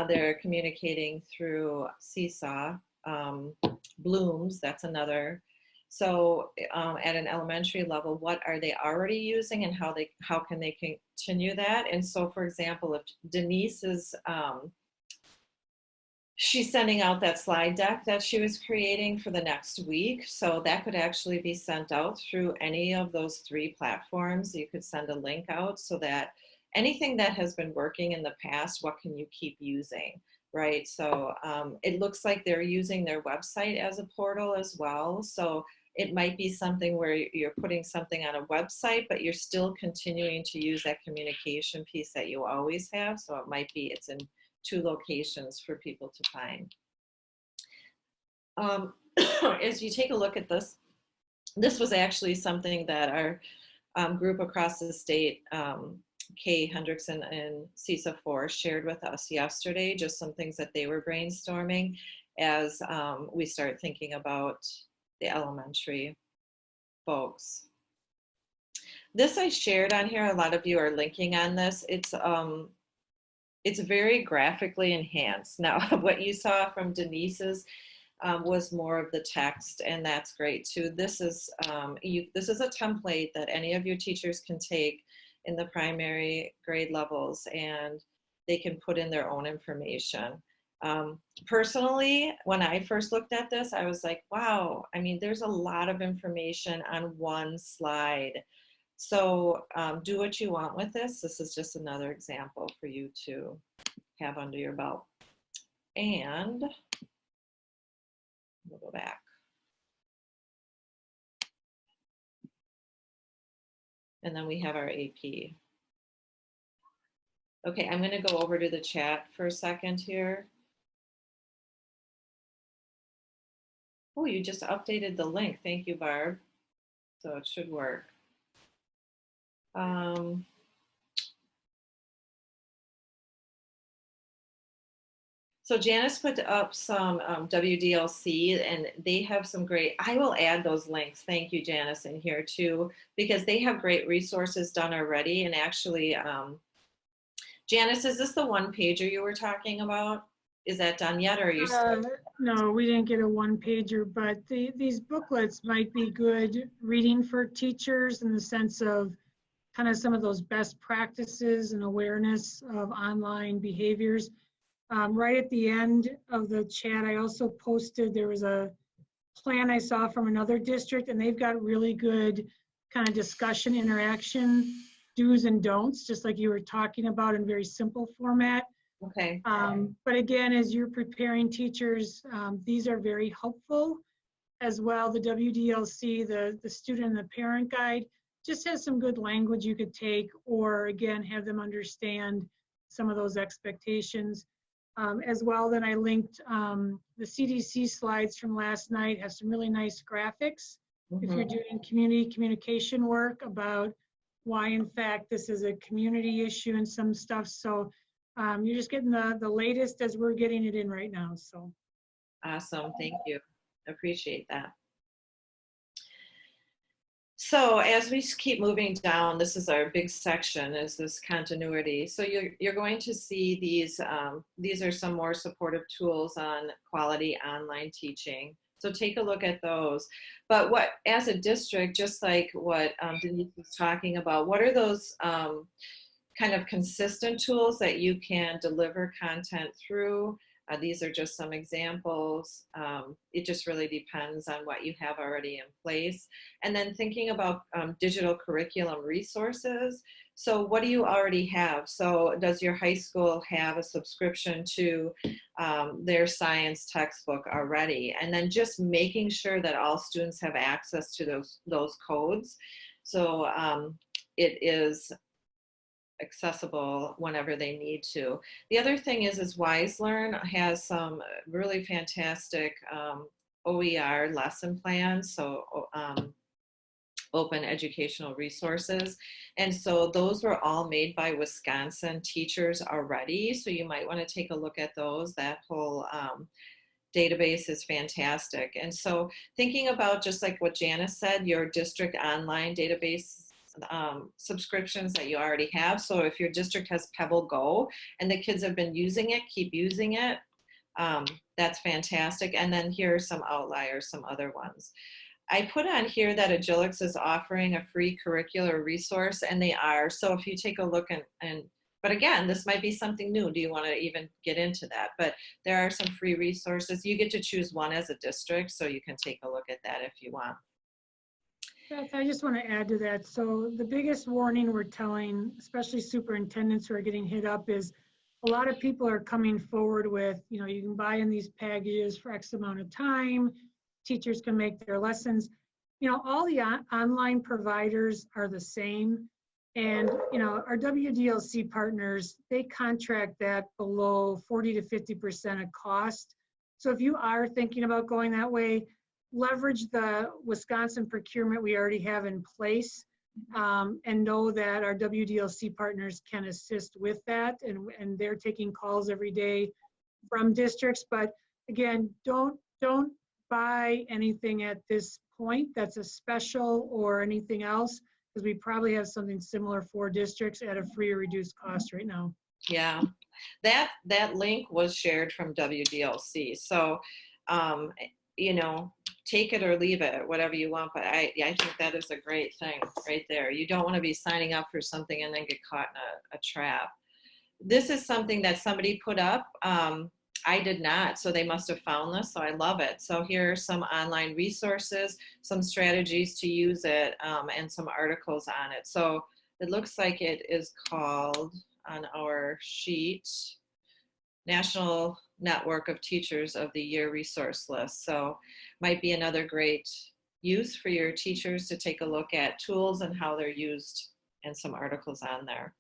They're communicating through CESA, Blooms, that's another. So at an elementary level, what are they already using and how can they continue that? And so, for example, if Denise is, she's sending out that slide deck that she was creating for the next week. So that could actually be sent out through any of those 3 platforms. You could send a link out so that anything that has been working in the past, what can you keep using? Right, so it looks like they're using their website as a portal as well. So it might be something where you're putting something on a website, but you're still continuing to use that communication piece that you always have. So it might be it's in 2 locations for people to find. As you take a look at this, this was actually something that our group across the state Kay Hendrickson and CESA 4 shared with us yesterday, just some things that they were brainstorming as we start thinking about the elementary folks. This I shared on here. A lot of you are linking on this. It's very graphically enhanced. Now, what you saw from Denise's was more of the text, and that's great too. This is this is a template that any of your teachers can take in the primary grade levels, and they can put in their own information. Personally, when I first looked at this, I was like, wow, I mean, there's a lot of information on one slide. So do what you want with this. This is just another example for you to have under your belt. And we'll go back. And then we have our AP. Okay, I'm going to go over to the chat for a second here. Oh, you just updated the link. Thank you, Barb. So it should work. So Janice put up some WDLC, and they have some great, I will add those links. Thank you, Janice, in here too, because they have great resources done already. And actually, Janice, is this the one pager you were talking about? Is that done yet, or are you still? No, we didn't get a one pager, but these booklets might be good reading for teachers in the sense of kind of some of those best practices and awareness of online behaviors. Right at the end of the chat, I also posted, there was a plan I saw from another district, and they've got really good kind of discussion, interaction, do's and don'ts, just like you were talking about in very simple format. Okay. But again, as you're preparing teachers, these are very helpful as well. The WDLC, the student and the parent guide, just has some good language you could take, or again, have them understand some of those expectations. As well, then I linked the CDC slides from last night, have some really nice graphics. If you're doing community communication work about why, in fact, this is a community issue and some stuff. So you're just getting the latest as we're getting it in right now. So awesome. Thank you. Appreciate that. So as we keep moving down, this is our big section, is this continuity. So you're going to see these are some more supportive tools on quality online teaching. So take a look at those. But what, as a district, just like what Denise was talking about, what are those kind of consistent tools that you can deliver content through? These are just some examples. It just really depends on what you have already in place. And then thinking about digital curriculum resources. So what do you already have? So does your high school have a subscription to their science textbook already? And then just making sure that all students have access to those codes. So it is accessible whenever they need to. The other thing is WiseLearn has some really fantastic OER lesson plans, so open educational resources. And so those were all made by Wisconsin teachers already, so you might want to take a look at those. That whole database is fantastic. And so thinking about, just like what Janice said, your district online database subscriptions that you already have. So if your district has Pebble Go and the kids have been using it, keep using it. That's fantastic. And then here are some outliers, some other ones. I put on here that Agilix is offering a free curricular resource, and they are. So if you take a look but again, this might be something new. Do you want to even get into that? But there are some free resources. You get to choose one as a district, so you can take a look at that if you want. Beth, I just want to add to that. So the biggest warning we're telling, especially superintendents who are getting hit up, is a lot of people are coming forward with, you can buy in these packages for X amount of time. Teachers can make their lessons. All the online providers are the same. And, our WDLC partners, they contract that below 40 to 50% of cost. So if you are thinking about going that way, leverage the Wisconsin procurement we already have in place. and know that our WDLC partners can assist with that, and they're taking calls every day from districts. But again, don't buy anything at this point that's a special or anything else, because we probably have something similar for districts at a free or reduced cost right now. Yeah, that link was shared from WDLC. So, you know, take it or leave it, whatever you want. But I think that is a great thing right there. You don't want to be signing up for something and then get caught in a trap. This is something that somebody put up. I did not, so they must have found this, so I love it. So here are some online resources, some strategies to use it, and some articles on it. So it looks like it is called, on our sheet, National Network of Teachers of the Year resource list. So might be another great use for your teachers to take a look at tools and how they're used, and some articles on there.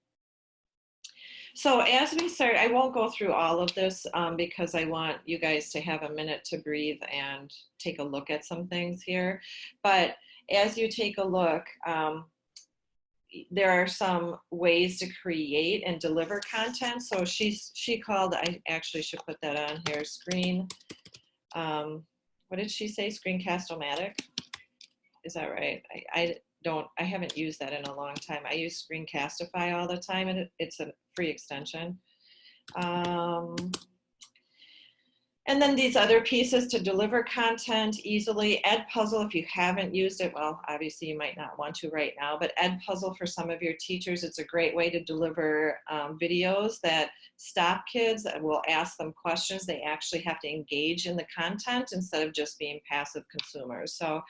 So as we start, I won't go through all of this because I want you guys to have a minute to breathe and take a look at some things here. But as you take a look, there are some ways to create and deliver content. So she called, I actually should put that on here, screen, what did she say, Screencast-O-Matic? Is that right? I haven't used that in a long time. I use Screencastify all the time, and it's a free extension. And then these other pieces to deliver content easily. Edpuzzle, if you haven't used it, well, obviously you might not want to right now, but Edpuzzle for some of your teachers, it's a great way to deliver videos that stop kids and will ask them questions. They actually have to engage in the content instead of just being passive consumers. So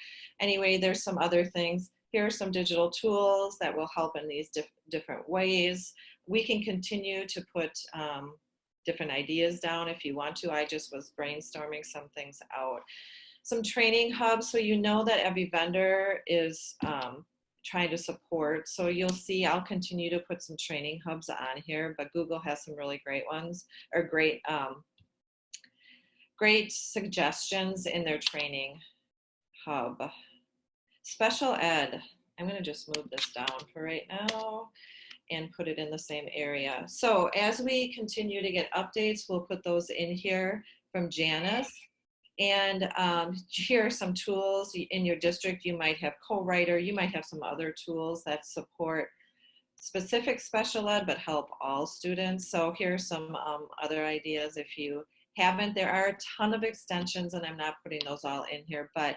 anyway, there's some other things. Here are some digital tools that will help in these different ways. We can continue to put different ideas down if you want to. I just was brainstorming some things out. Some training hubs, so you know that every vendor is trying to support. So you'll see I'll continue to put some training hubs on here, but Google has some really great ones, or great suggestions in their training hub. Special ed, I'm going to just move this down for right now and put it in the same area. So as we continue to get updates, we'll put those in here from Janice. And here are some tools in your district. You might have co-writer, you might have some other tools that support specific special ed but help all students. So here are some other ideas if you haven't. There are a ton of extensions, and I'm not putting those all in here, but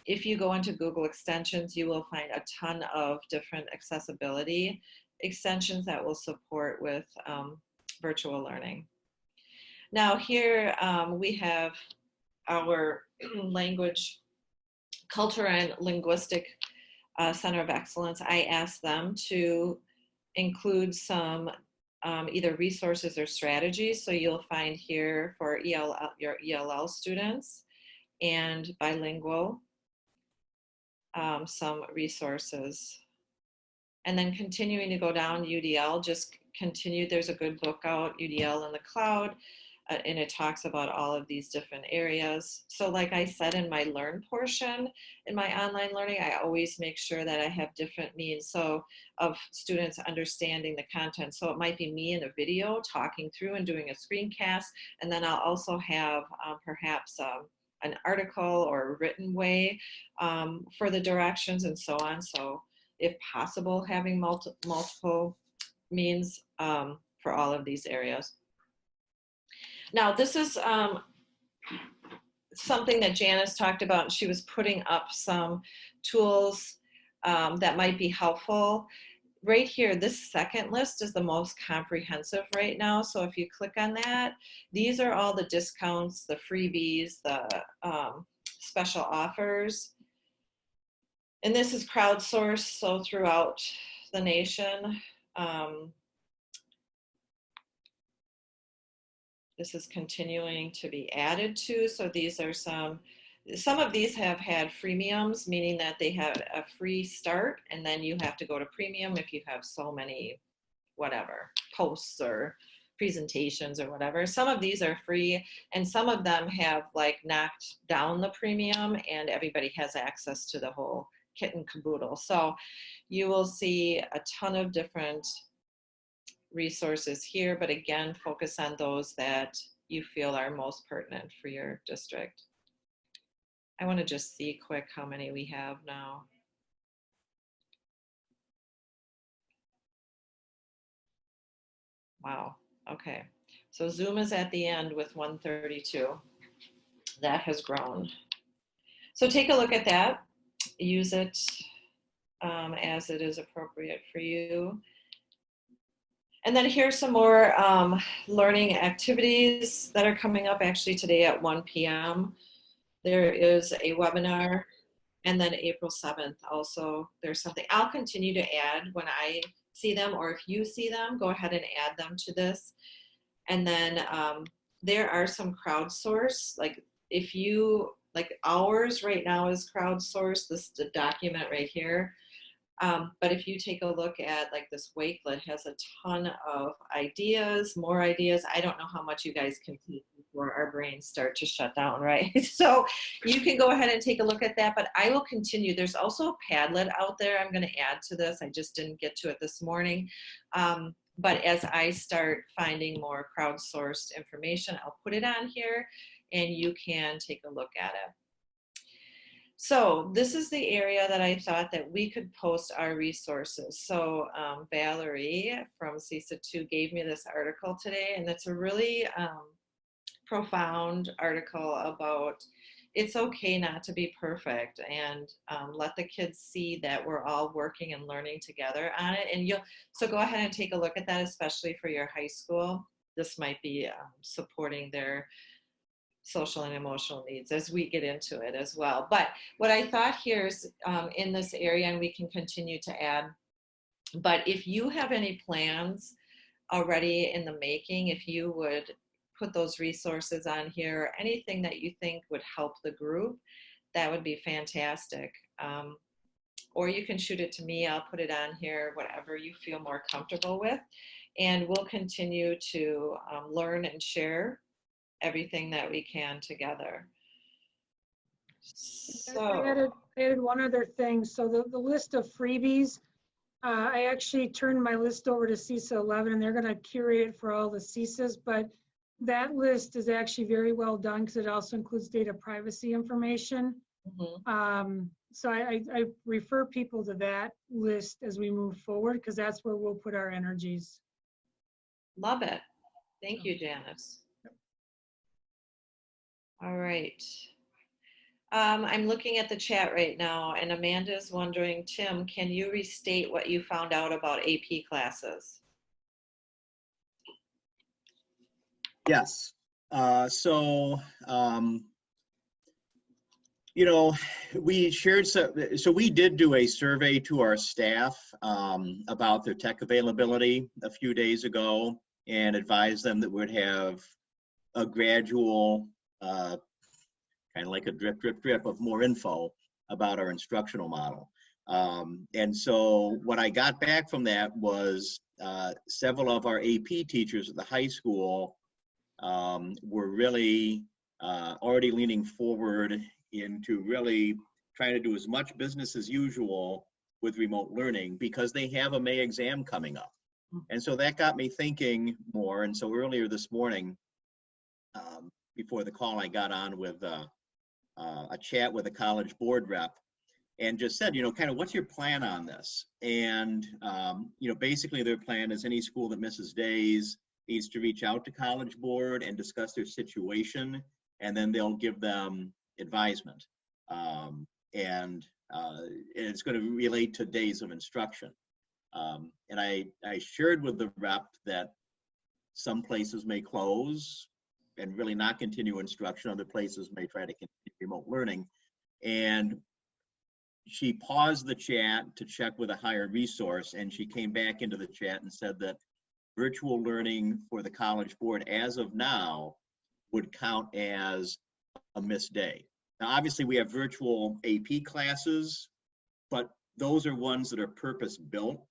if you go into Google extensions, you will find a ton of different accessibility extensions that will support with virtual learning. Now here we have our language, culture and linguistic Center of Excellence. I asked them to include some either resources or strategies. So you'll find here for your ELL students and bilingual, some resources. And then continuing to go down UDL, just continue. There's a good book out, UDL in the Cloud, and it talks about all of these different areas. So like I said in my Learn portion, in my online learning, I always make sure that I have different means of students understanding the content. So it might be me in a video talking through and doing a screencast, and then I'll also have perhaps an article or a written way for the directions and so on. So if possible, having multiple means for all of these areas. Now, this is something that Janice talked about, and she was putting up some tools that might be helpful. Right here, this second list is the most comprehensive right now. So if you click on that, these are all the discounts, the freebies, the special offers. And this is crowdsourced, so throughout the nation. This is continuing to be added to. So these are some of these have had freemiums, meaning that they have a free start, and then you have to go to premium if you have so many, whatever, posts or presentations or whatever. Some of these are free, and some of them have like knocked down the premium, and everybody has access to the whole kit and caboodle. So You will see a ton of different resources here, but again, focus on those that you feel are most pertinent for your district. I want to just see quick how many we have now. Wow, okay. So Zoom is at the end with 132. That has grown. So take a look at that. Use it as it is appropriate for you. And then here's some more learning activities that are coming up actually today at 1 p.m. There is a webinar, and then April 7th also there's something. I'll continue to add when I see them, or if you see them, go ahead and add them to this. And then there are some crowdsourced, like if you, like ours right now is crowdsourced, this is the document right here. But if you take a look at like this Wakelet has a ton of ideas, more ideas. I don't know how much you guys can take before our brains start to shut down, right? So you can go ahead and take a look at that, but I will continue. There's also a Padlet out there I'm going to add to this. I just didn't get to it this morning. But as I start finding more crowdsourced information, I'll put it on here and you can take a look at it. So this is the area that I thought that we could post our resources. So Valerie from CESA 2 gave me this article today, and it's a really profound article about it's okay not to be perfect, and let the kids see that we're all working and learning together on it. And so go ahead and take a look at that, especially for your high school. This might be supporting their social and emotional needs as we get into it as well. But what I thought here is in this area, and we can continue to add, but if you have any plans already in the making, if you would put those resources on here, anything that you think would help the group, that would be fantastic. Or you can shoot it to me, I'll put it on here, whatever you feel more comfortable with. And we'll continue to learn and share everything that we can together. So I added one other thing. So the list of freebies, I actually turned my list over to CESA 11, and they're going to curate it for all the CESAs, but that list is actually very well done because it also includes data privacy information. Mm-hmm. So I refer people to that list as we move forward, because that's where we'll put our energies. Love it. Thank you, Janice. All right. I'm looking at the chat right now, and Amanda's wondering, Tim, can you restate what you found out about AP classes? Yes. You know, we shared, so we did do a survey to our staff about their tech availability a few days ago, and advised them that we'd have a gradual, kind of like a drip, drip, drip of more info about our instructional model. And so what I got back from that was several of our AP teachers at the high school were really already leaning forward into really trying to do as much business as usual with remote learning, because they have a May exam coming up. And so that got me thinking more. And so earlier this morning, before the call, I got on with a chat with a college board rep and just said, you know, kind of what's your plan on this? And, you know, basically their plan is any school that misses days needs to reach out to College Board and discuss their situation, and then they'll give them advisement. And it's going to relate to days of instruction. And I shared with the rep that some places may close and really not continue instruction. Other places may try to continue remote learning. And she paused the chat to check with a higher resource, and she came back into the chat and said that virtual learning for the College Board as of now would count as a missed day. Now, obviously we have virtual AP classes, but those are ones that are purpose built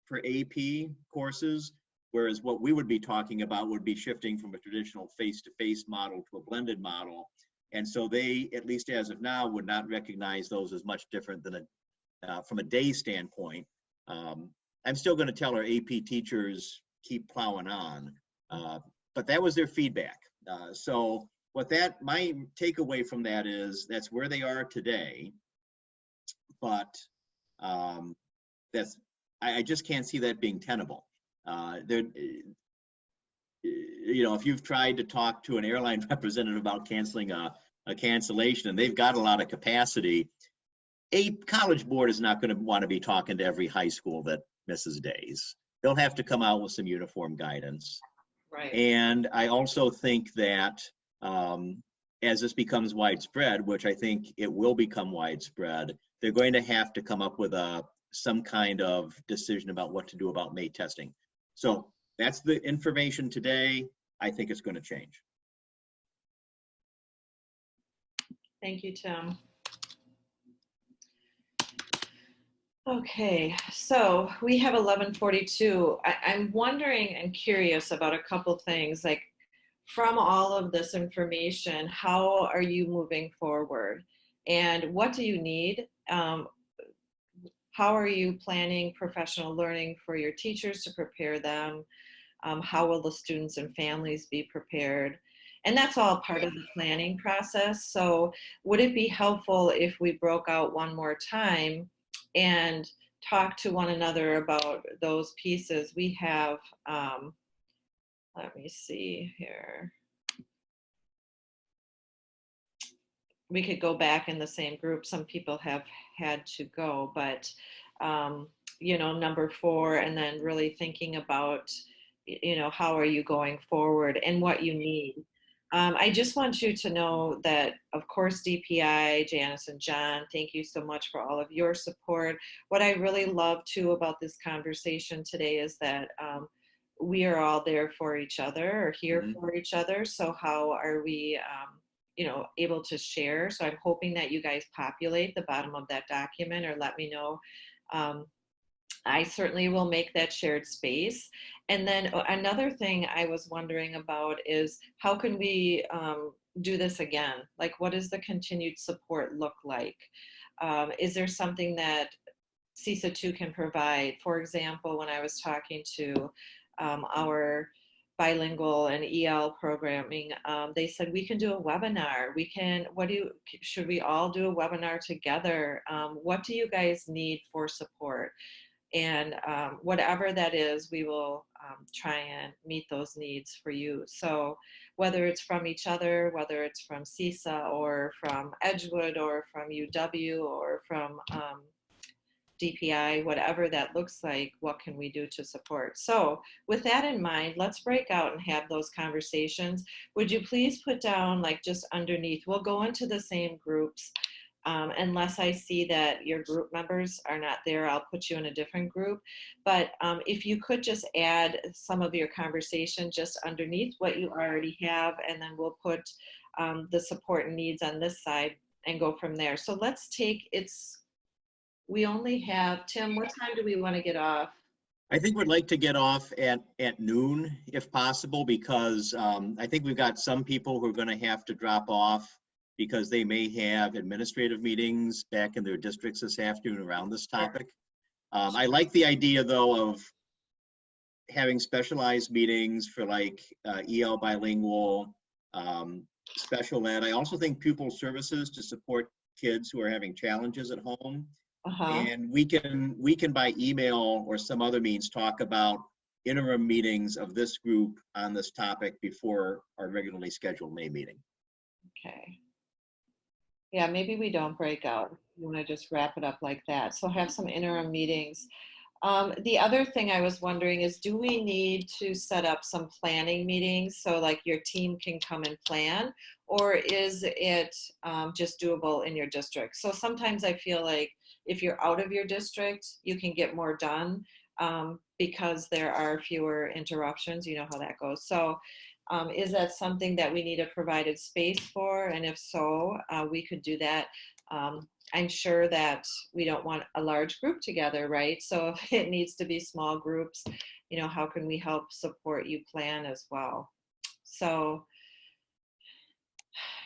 for AP courses, whereas what we would be talking about would be shifting from a traditional face-to-face model to a blended model. And so they, at least as of now, would not recognize those as much different than from a day standpoint. I'm still going to tell our AP teachers keep plowing on, but that was their feedback. So my takeaway from that is that's where they are today, but I just can't see that being tenable. If you've tried to talk to an airline representative about canceling a cancellation and they've got a lot of capacity, a college board is not going to want to be talking to every high school that misses days. They'll have to come out with some uniform guidance. Right. And I also think that as this becomes widespread, which I think it will become widespread, they're going to have to come up with some kind of decision about what to do about May testing. So that's the information today. I think it's going to change. Thank you, Tim. Okay, so we have 11:42. I'm wondering and curious about a couple things, like from all of this information, how are you moving forward? And what do you need? How are you planning professional learning for your teachers to prepare them? How will the students and families be prepared? And that's all part of the planning process. So would it be helpful if we broke out one more time and talk to one another about those pieces? We have, let me see here. We could go back in the same group. Some people have had to go, but number 4, and then really thinking about, how are you going forward and what you need. I just want you to know that, of course, DPI, Janice and John, thank you so much for all of your support. What I really love too about this conversation today is that we are all there for each other, or here for each other. So how are we, able to share? So I'm hoping that you guys populate the bottom of that document or let me know. I certainly will make that shared space. And then another thing I was wondering about is how can we do this again? Like, what does the continued support look like? Is there something that CESA 2 can provide? For example, when I was talking to our bilingual and EL programming, they said we can do a webinar. Should we all do a webinar together? What do you guys need for support? And whatever that is, we will try and meet those needs for you. So whether it's from each other, whether it's from CESA or from Edgewood or from UW or from DPI, whatever that looks like, what can we do to support? So with that in mind, let's break out and have those conversations. Would you please put down, like, just underneath, we'll go into the same groups. Unless I see that your group members are not there, I'll put you in a different group. But if you could just add some of your conversation just underneath what you already have, and then we'll put the support and needs on this side and go from there. So let's take, we only have, Tim, what time do we want to get off? I think we'd like to get off at noon if possible, because I think we've got some people who are going to have to drop off because they may have administrative meetings back in their districts this afternoon around this topic. I like the idea, though, of having specialized meetings for like EL bilingual, special ed. I also think pupil services to support kids who are having challenges at home. And we can by email or some other means talk about interim meetings of this group on this topic before our regularly scheduled May meeting. Okay. Yeah, maybe we don't break out. You want to just wrap it up like that. So have some interim meetings. The other thing I was wondering is, do we need to set up some planning meetings so like your team can come and plan, or is it just doable in your district? So sometimes I feel like if you're out of your district, you can get more done because there are fewer interruptions. You know how that goes. So is that something that we need a provided space for? And if so, we could do that. I'm sure that we don't want a large group together, right? So if it needs to be small groups, how can we help support you plan as well? So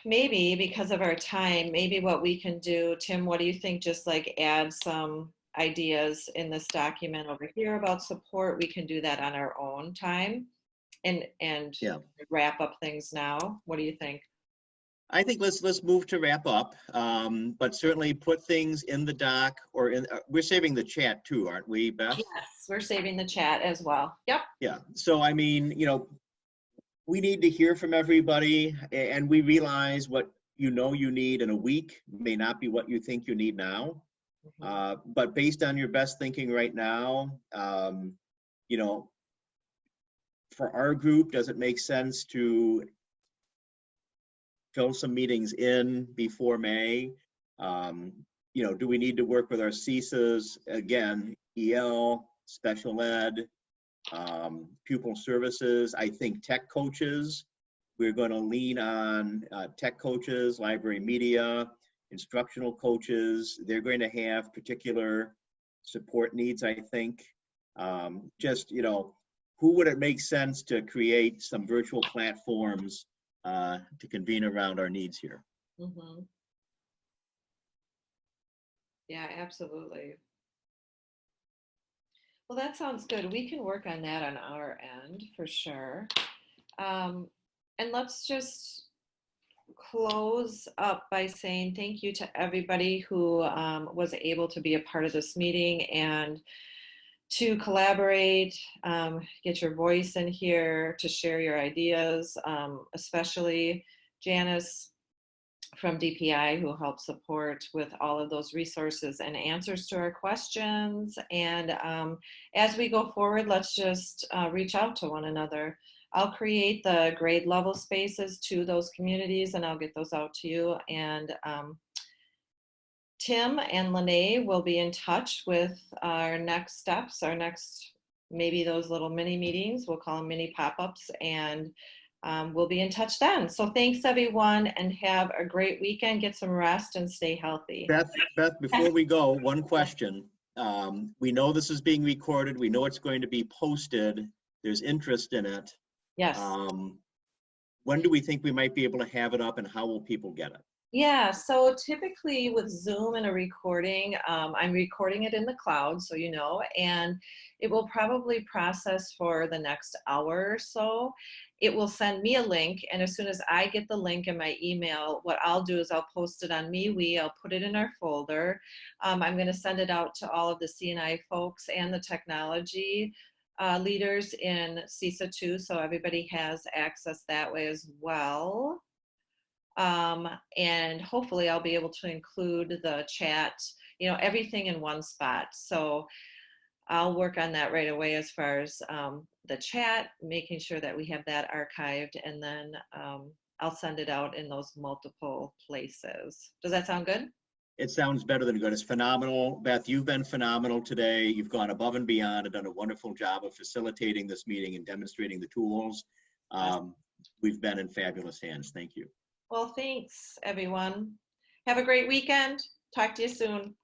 maybe because of our time, maybe what we can do, Tim, what do you think? Just like add some ideas in this document over here about support. We can do that on our own time and Yeah. wrap up things now. What do you think? I think let's move to wrap up, but certainly put things in the doc or in. We're saving the chat too, aren't we, Beth? Yes, we're saving the chat as well. Yep. Yeah. So I mean, we need to hear from everybody, and we realize what you need in a week may not be what you think you need now. But based on your best thinking right now, for our group, does it make sense to fill some meetings in before May? Do we need to work with our CESAs, again, EL, special ed, pupil services? I think tech coaches, we're going to lean on tech coaches, library media, instructional coaches. They're going to have particular support needs, I think. Who would it make sense to create some virtual platforms to convene around our needs here? Mm-hmm. Yeah, absolutely. Well, that sounds good. We can work on that on our end for sure. And let's just close up by saying thank you to everybody who was able to be a part of this meeting and to collaborate, get your voice in here, to share your ideas, especially Janice from DPI, who helped support with all of those resources and answers to our questions. And as we go forward, let's just reach out to one another. I'll create the grade level spaces to those communities and I'll get those out to you. And Tim and Lene will be in touch with our next steps, maybe those little mini meetings, we'll call them mini pop-ups, and we'll be in touch then. So thanks everyone and have a great weekend. Get some rest and stay healthy. Beth, before we go, one question. We know this is being recorded. We know it's going to be posted. There's interest in it. Yes. When do we think we might be able to have it up and how will people get it? Yeah, so typically with Zoom and a recording, I'm recording it in the cloud, so and it will probably process for the next hour or so. It will send me a link, and as soon as I get the link in my email, what I'll do is I'll post it on MeWe, I'll put it in our folder. I'm going to send it out to all of the CNI folks and the technology leaders in CESA too, so everybody has access that way as well. And hopefully I'll be able to include the chat, everything in one spot. So I'll work on that right away as far as the chat, making sure that we have that archived, and then I'll send it out in those multiple places. Does that sound good? It sounds better than good. It's phenomenal. Beth, you've been phenomenal today. You've gone above and beyond and done a wonderful job of facilitating this meeting and demonstrating the tools. We've been in fabulous hands. Thank you. Well, thanks everyone. Have a great weekend. Talk to you soon.